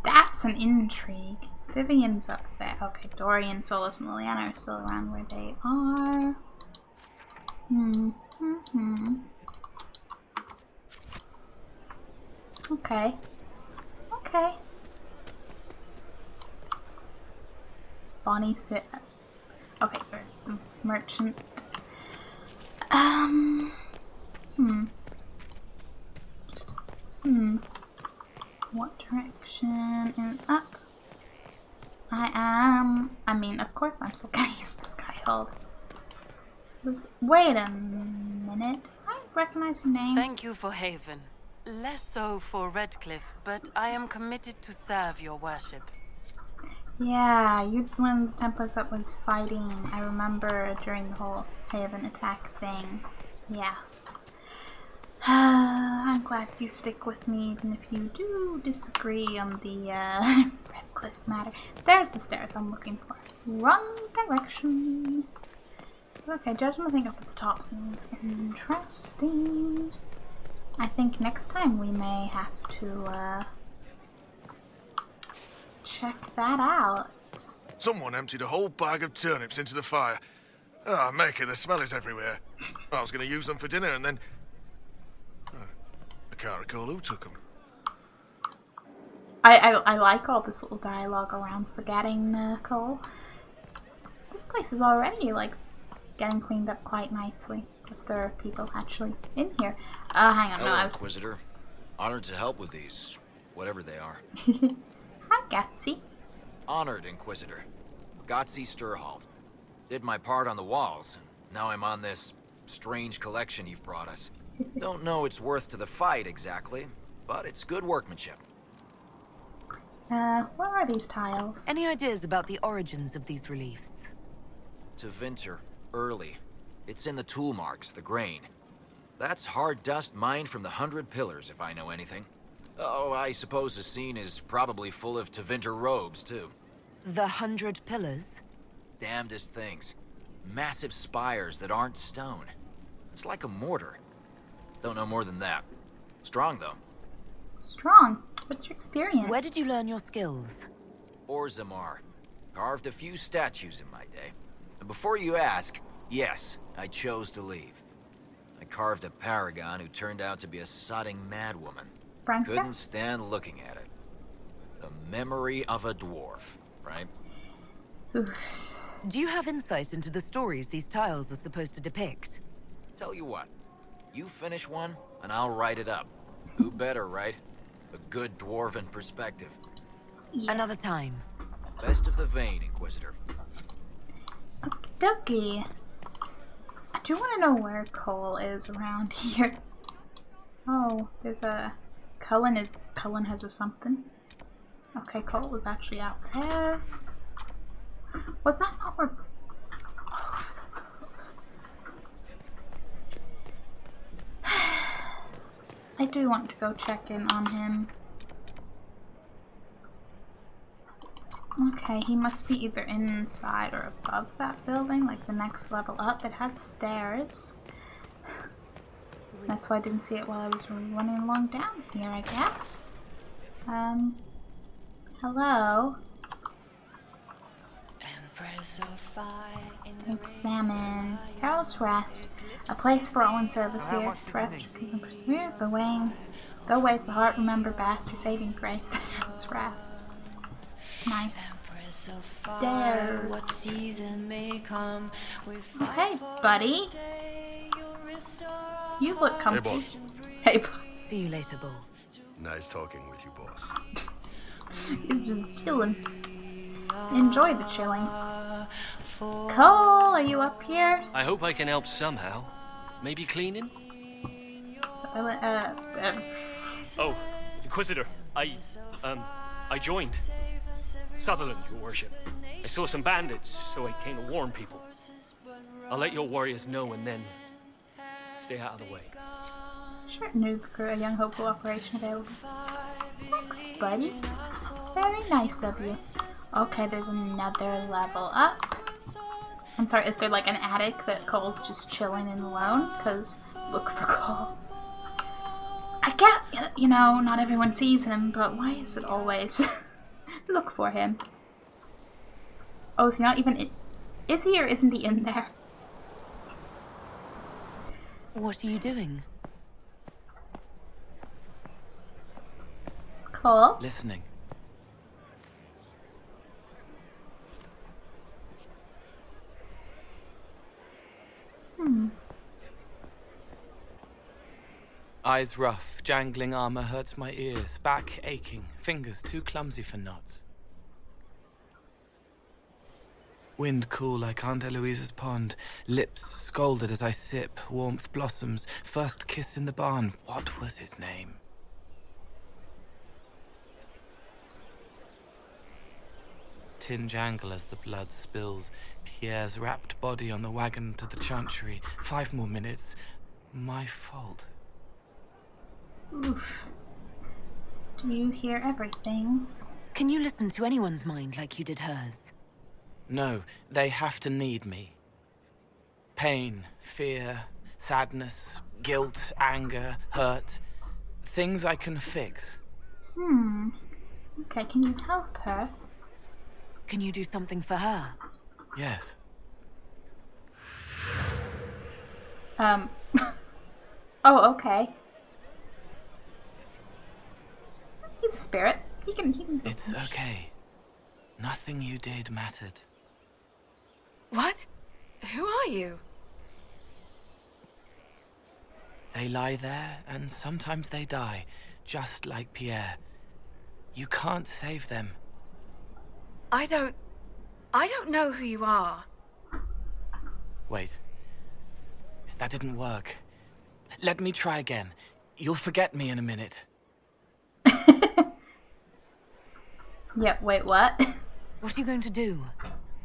That's an intrigue. Vivian's up there. Okay, Dorian, Solus, and Liliana are still around where they are. Okay. Okay. Bonnie sit. Okay, merchant. What direction is up? I mean, of course I'm still getting used to Skyhold. Wait a minute. I recognize your name. Thank you for Haven. Less so for Redcliffe, but I am committed to serve your worship. Yeah, you're one of the Templars that was fighting. I remember during the whole Haven attack thing. Yes. I'm glad you stick with me, even if you do disagree on the Redcliffe matter. There's the stairs I'm looking for. Wrong direction. Okay, judgment thing up at the top seems interesting. I think next time we may have to check that out. Someone emptied a whole bag of turnips into the fire. Ah, Maker, the smell is everywhere. I was going to use them for dinner and then... I can't recall who took them. I like all this little dialogue around forgetting Cole. This place is already, like, getting cleaned up quite nicely. Because there are people actually in here. Hang on, Hello, no, I was... Inquisitor. Honored to help with these, whatever they are. Hi, Gatsy. Honored, Inquisitor. Gatsy Skyhold. Did my part on the walls, and now I'm on this strange collection you've brought us. Don't know its worth to the fight, exactly, but it's good workmanship. What are these tiles? Any ideas about the origins of these reliefs? To Winter, early. It's in the tool marks, the grain. That's hard dust mined from the 100 Pillars, if I know anything. Oh, I suppose the scene is probably full of Tevinter robes, too. The 100 Pillars? Damnedest things. Massive spires that aren't stone. It's like a mortar. Don't know more than that. Strong, though. Strong? What's your experience? Where did you learn your skills? Orzammar. Carved a few statues in my day. And before you ask, yes, I chose to leave. I carved a paragon who turned out to be a sodding madwoman. Branka? Couldn't stand looking at it. The memory of a dwarf, right? Do you have insight into the stories these tiles are supposed to depict? Tell you what, you finish one, and I'll write it up. Who better, right? A good dwarven perspective. Yeah. Another time. Best of the vein, Inquisitor. Okey-dokey. I do want to know where Cole is around here. Oh, there's a... Cullen has a something. Okay, Cole was actually out there. Was that not where... Oh. I do want to go check in on him. Okay, he must be either inside or above that building, like the next level up. It has stairs. That's why I didn't see it while I was running along down here, I guess. Hello? Examine. Herald's Rest. A place for all in service here. Rest, keep and pursue. The ways the heart remember best. Your saving grace. The Herald's Rest. Nice. Stairs. Okay, buddy. You look comfy. Hey, boss. Hey, boss. See you later, boss. Nice talking with you, boss. He's just chilling. Enjoy the chilling. Cole, are you up here? I hope I can help somehow. Maybe cleaning? Oh, Inquisitor, I joined. Sutherland, your worship. I saw some bandits, so I came to warn people. I'll let your warriors know and then stay out of the way. Short noob crew, a young hopeful operation available. Thanks, buddy. Very nice of you. Okay, there's another level up. I'm sorry, is there like an attic that Cole's just chilling in alone? Because look for Cole. I get, you know, not everyone sees him, but why is it always look for him? Oh, is he not even in? Is he or isn't he in there? What are you doing? Cole? Listening. Eyes rough, jangling armor hurts my ears, back aching, fingers too clumsy for knots. Wind cool like Aunt Eloise's pond, lips scalded as I sip, warmth blossoms, first kiss in the barn. What was his name? Tin jangle as the blood spills, Pierre's wrapped body on the wagon to the chantry. 5 more minutes. My fault. Oof. Do you hear everything? Can you listen to anyone's mind like you did hers? No, they have to need me. Pain, fear, sadness, guilt, anger, hurt. Things I can fix. Okay, can you help her? Can you do something for her? Yes. Oh, okay. He's a spirit. He can It's okay. Nothing you did mattered. What? Who are you? They lie there, and sometimes they die, just like Pierre. You can't save them. I don't know who you are. Wait. That didn't work. Let me try again. You'll forget me in a minute. Yeah, wait, what? What are you going to do?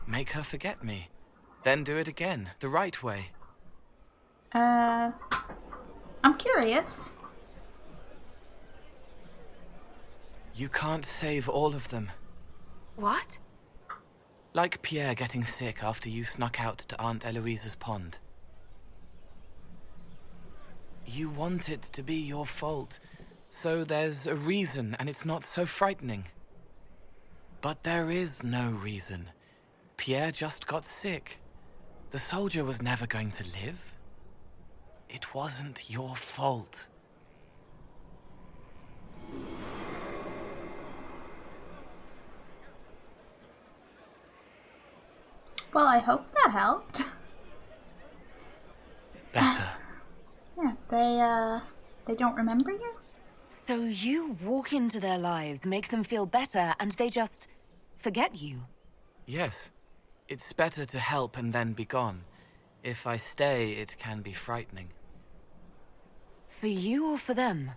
Make her forget me. Then do it again, the right way. I'm curious. You can't save all of them. What? Like Pierre getting sick after you snuck out to Aunt Eloise's pond. You want it to be your fault, so there's a reason and it's not so frightening. But there is no reason. Pierre just got sick. The soldier was never going to live. It wasn't your fault. Well, I hope that helped. Better. Yeah, they don't remember you? So you walk into their lives, make them feel better, and they just forget you? Yes. It's better to help and then be gone. If I stay, it can be frightening. For you or for them?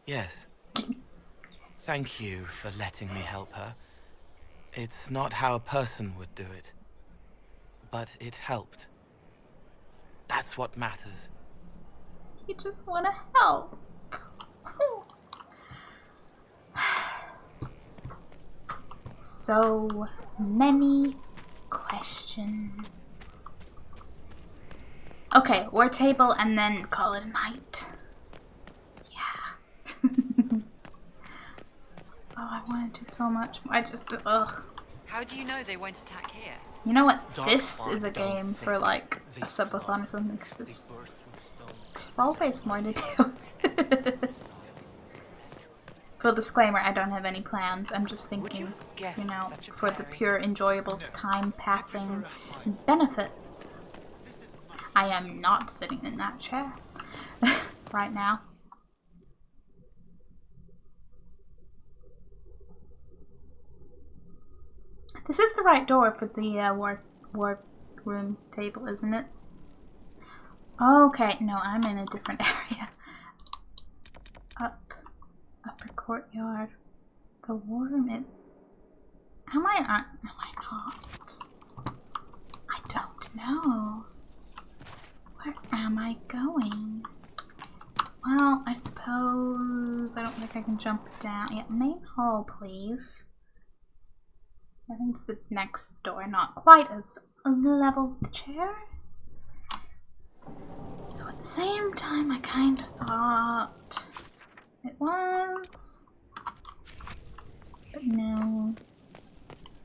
Yes. Thank you for letting me help her. It's not how a person would do it. But it helped. That's what matters. You just want to help. So many questions. Okay, war table and then call it a night. Yeah. Oh, I want to do so much. I just, ugh. How do you know they won't attack here? You know what? This is a game for like a subathon or something, because there's always more to do. Full disclaimer, I don't have any plans. I'm just thinking, you know, for the pure enjoyable time passing benefits. I am not sitting in that chair right now. This is the right door for the war room table, isn't it? Okay, no, I'm in a different area. Upper courtyard. The war room is... Am I not? I don't know. Where am I going? Well, I suppose... I don't think I can jump down. Yeah, main hall, please. I think it's the next door, not quite as level the chair. Though at the same time, I kind of thought it was. But no.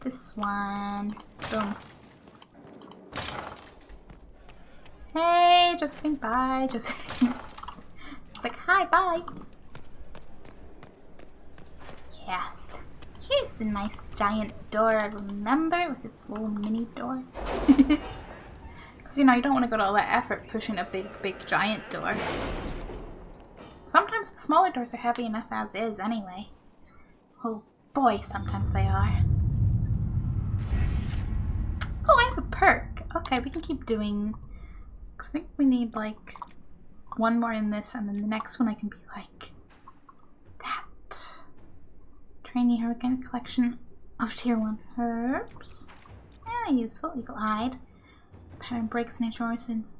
This one. Boom. Hey, Josephine, bye. Josephine. It's like, hi, bye. Yes. Here's the nice giant door I remember with its little mini door. Because, you know, you don't want to go to all that effort pushing a big giant door. Sometimes the smaller doors are heavy enough as is anyway. Oh boy, sometimes they are. Oh, I have a perk. Okay, we can keep doing... Because I think we need, like, one more in this, and then the next one I can be like... Trainee Hurricane collection of tier 1 herbs. Yeah, useful. Eagle-eyed. Pattern breaks nature since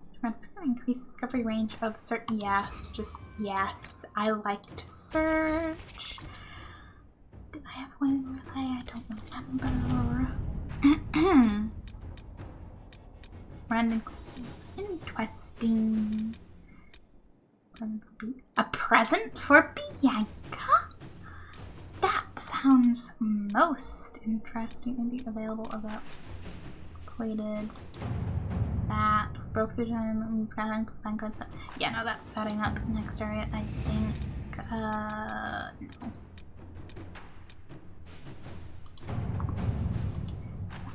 increase discovery range of certain. Yes, just yes. I like to search. Did I have one in relay? I don't remember. Friend includes interesting. A present for Bianca? That sounds most interesting. Indeed, available about plated. Is that broke through time? Skyline, thank God. Yeah, no, that's setting up the next area. I think. No.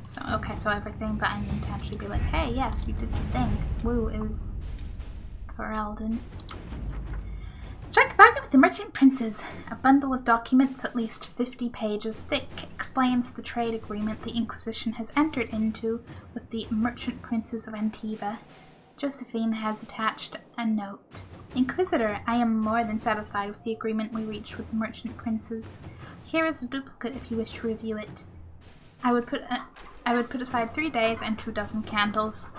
So okay, so everything that I need to actually be like, hey, yes, you did the thing. Woo is Coraldin. Strike a bargain with the Merchant Princes. A bundle of documents at least 50 pages thick explains the trade agreement the Inquisition has entered into with the Merchant Princes of Antiva. Josephine has attached a note. Inquisitor, I am more than satisfied with the agreement we reached with the Merchant Princes. Here is a duplicate if you wish to review it. I would put aside 3 days and 24 candles.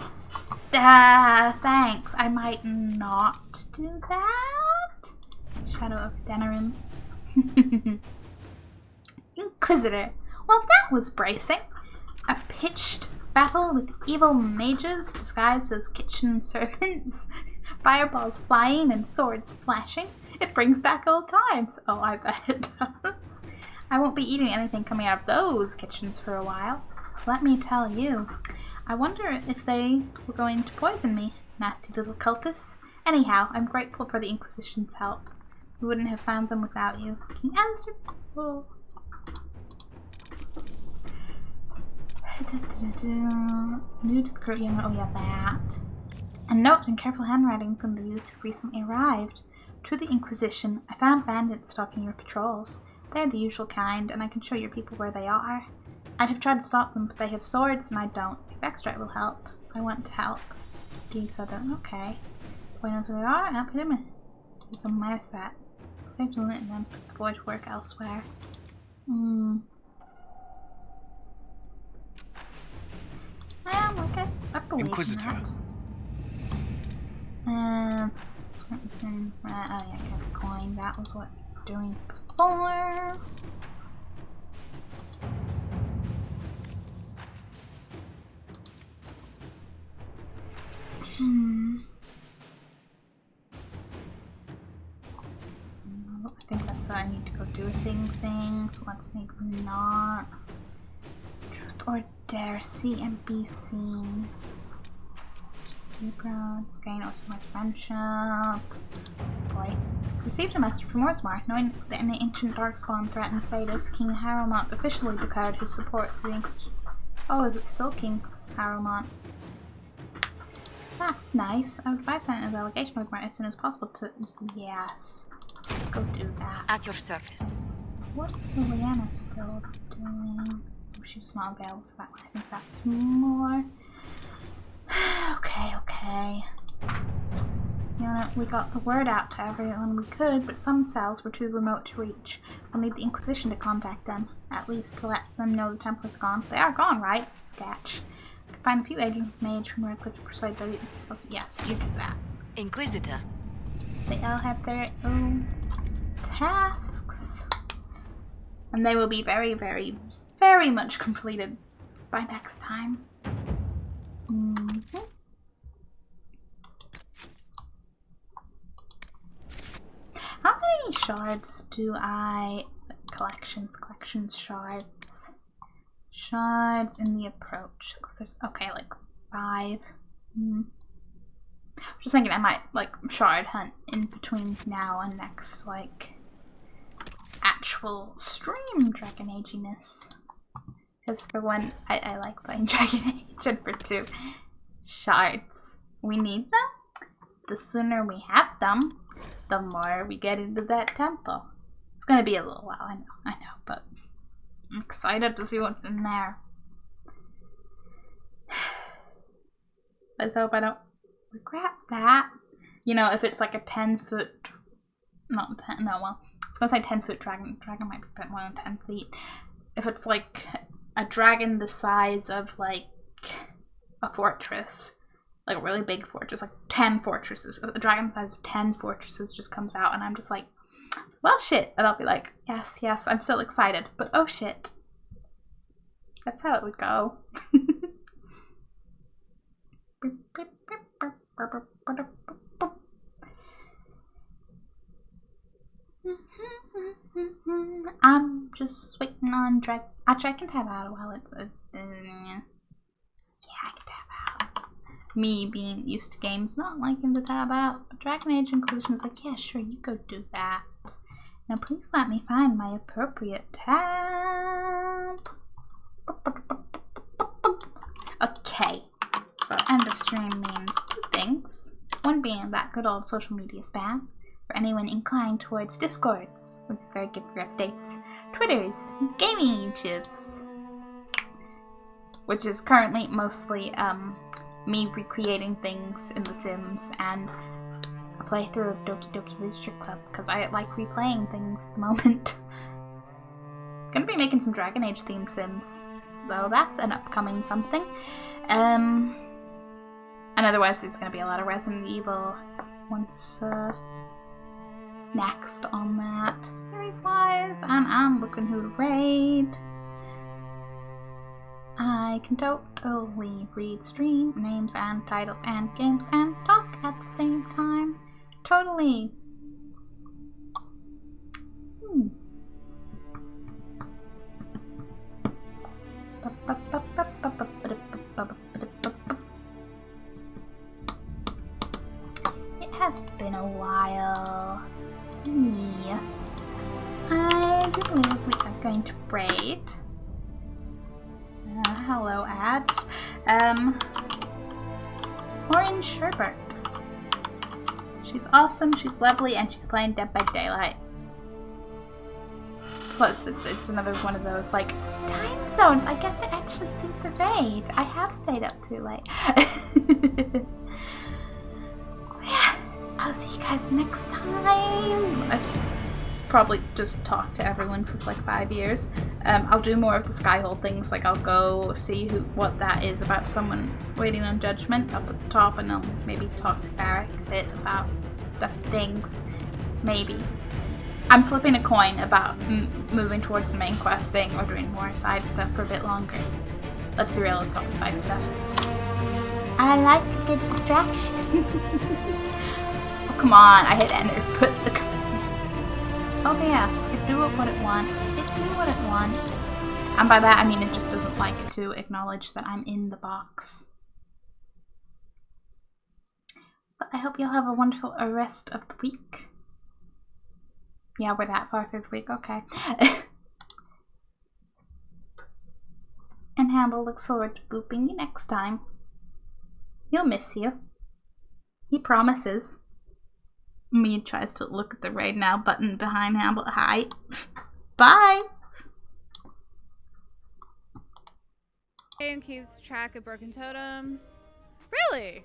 Thanks. I might not do that. Shadow of Denerim. Inquisitor. Well, that was bracing. A pitched battle with evil mages disguised as kitchen servants. Fireballs flying and swords flashing. It brings back old times. Oh, I bet it does. I won't be eating anything coming out of those kitchens for a while. Let me tell you. I wonder if they were going to poison me. Nasty little cultists. Anyhow, I'm grateful for the Inquisition's help. We wouldn't have found them without you. King Alistair. Oh. New to the crew. Oh yeah, that. A note in careful handwriting from the youth who recently arrived. To the Inquisition, I found bandits stalking your patrols. They're the usual kind, and I can show your people where they are. I'd have tried to stop them, but they have swords, and I don't. If extract will help. I want to help. D Southern. Okay. Point out where they are. I'll put him in. He's a mere threat. Vigilant and then put the boy to work elsewhere. Well, okay. I believe Inquisitor. in that. Oh yeah, get the coin. That was what we were doing before. I think that's what I need to go do a thing, so let's make not truth or dare, see and be seen. Roads, gain or someone's friendship. Boy. Received a message from Orsmar, knowing that an ancient darkspawn threatens status. King Harrowmont officially declared his support for the Inquisition. Oh, is it still King Harrowmont? That's nice. I would advise sending a delegation with Orsmar as soon as possible to. Yes. Go do that. At your service. What is Liliana still doing? Oh, she's not available for that one. I think that's more. Okay. You know, we got the word out to everyone we could, but some cells were too remote to reach. I'll need the Inquisition to contact them, at least to let them know the Templars are gone. They are gone, right? Sketch. To find a few agents of mage from Redcliffe to persuade their leaders. Yes, you do that. Inquisitor. They all have their own tasks. And they will be very, very, very much completed by next time. How many shards do I... Collections, shards. Shards in the approach. Because there's... Okay, like 5. I'm just thinking I might, like, shard hunt in between now and next, like, actual stream Dragon Age-iness. Because for one, I like playing Dragon Age, and for 2, shards. We need them. The sooner we have them, the more we get into that temple. It's gonna be a little while, I know, but I'm excited to see what's in there. Let's hope I don't regret that. You know, if it's like a 10-foot, not 10, no, well, I was gonna say 10-foot dragon. Dragon might be a bit more than 10 feet. If it's like a dragon the size of like a fortress, like a really big fortress, like 10 fortresses, a dragon the size of 10 fortresses just comes out, and I'm just like, well, shit. And I'll be like, yes, I'm still excited, but oh shit. That's how it would go. I'm just waiting on Actually, I can tab out while it's yeah, I can tab out. Me being used to games not liking to tab out. But Dragon Age Inquisition is like, yeah, sure, you go do that. Now please let me find my appropriate tab. Okay. So end of stream means 2 things. One being that good old social media spam for anyone inclined towards Discords, which is very good for updates, Twitters, gaming YouTubes, which is currently mostly me recreating things in The Sims and a playthrough of Doki Doki Literature Club, because I like replaying things at the moment. Gonna be making some Dragon Age themed Sims, so that's an upcoming something. And otherwise there's gonna be a lot of Resident Evil what's next on that series-wise, and I'm looking who to raid. I can totally read stream names and titles and games and talk at the same time. Totally. It has been a while. Yeah. I do believe we are going to raid. Hello, ads. Maureen Sherbert. She's awesome, she's lovely, and she's playing Dead by Daylight. Plus, it's another one of those, like, time zones. I get to actually do the raid. I have stayed up too late. Yeah, I'll see you guys next time. I just probably just talk to everyone for like 5 years. I'll do more of the Skyhold things, like I'll go see what that is about someone waiting on judgment up at the top, and I'll maybe talk to Barrick a bit about stuff, things, maybe. I'm flipping a coin about moving towards the main quest thing or doing more side stuff for a bit longer. Let's be real about the side stuff. I like a good distraction. Oh, come on, I hit enter. Put the... Oh yes, it do what it want. It do what it want. And by that I mean it just doesn't like to acknowledge that I'm in the box. But I hope you'll have a wonderful rest of the week. Yeah, we're that far through the week, okay. And Handel looks forward to booping you next time. He'll miss you. He promises. Me tries to look at the raid now button behind Handel. Hi. Bye. Game keeps track of broken totems. Really?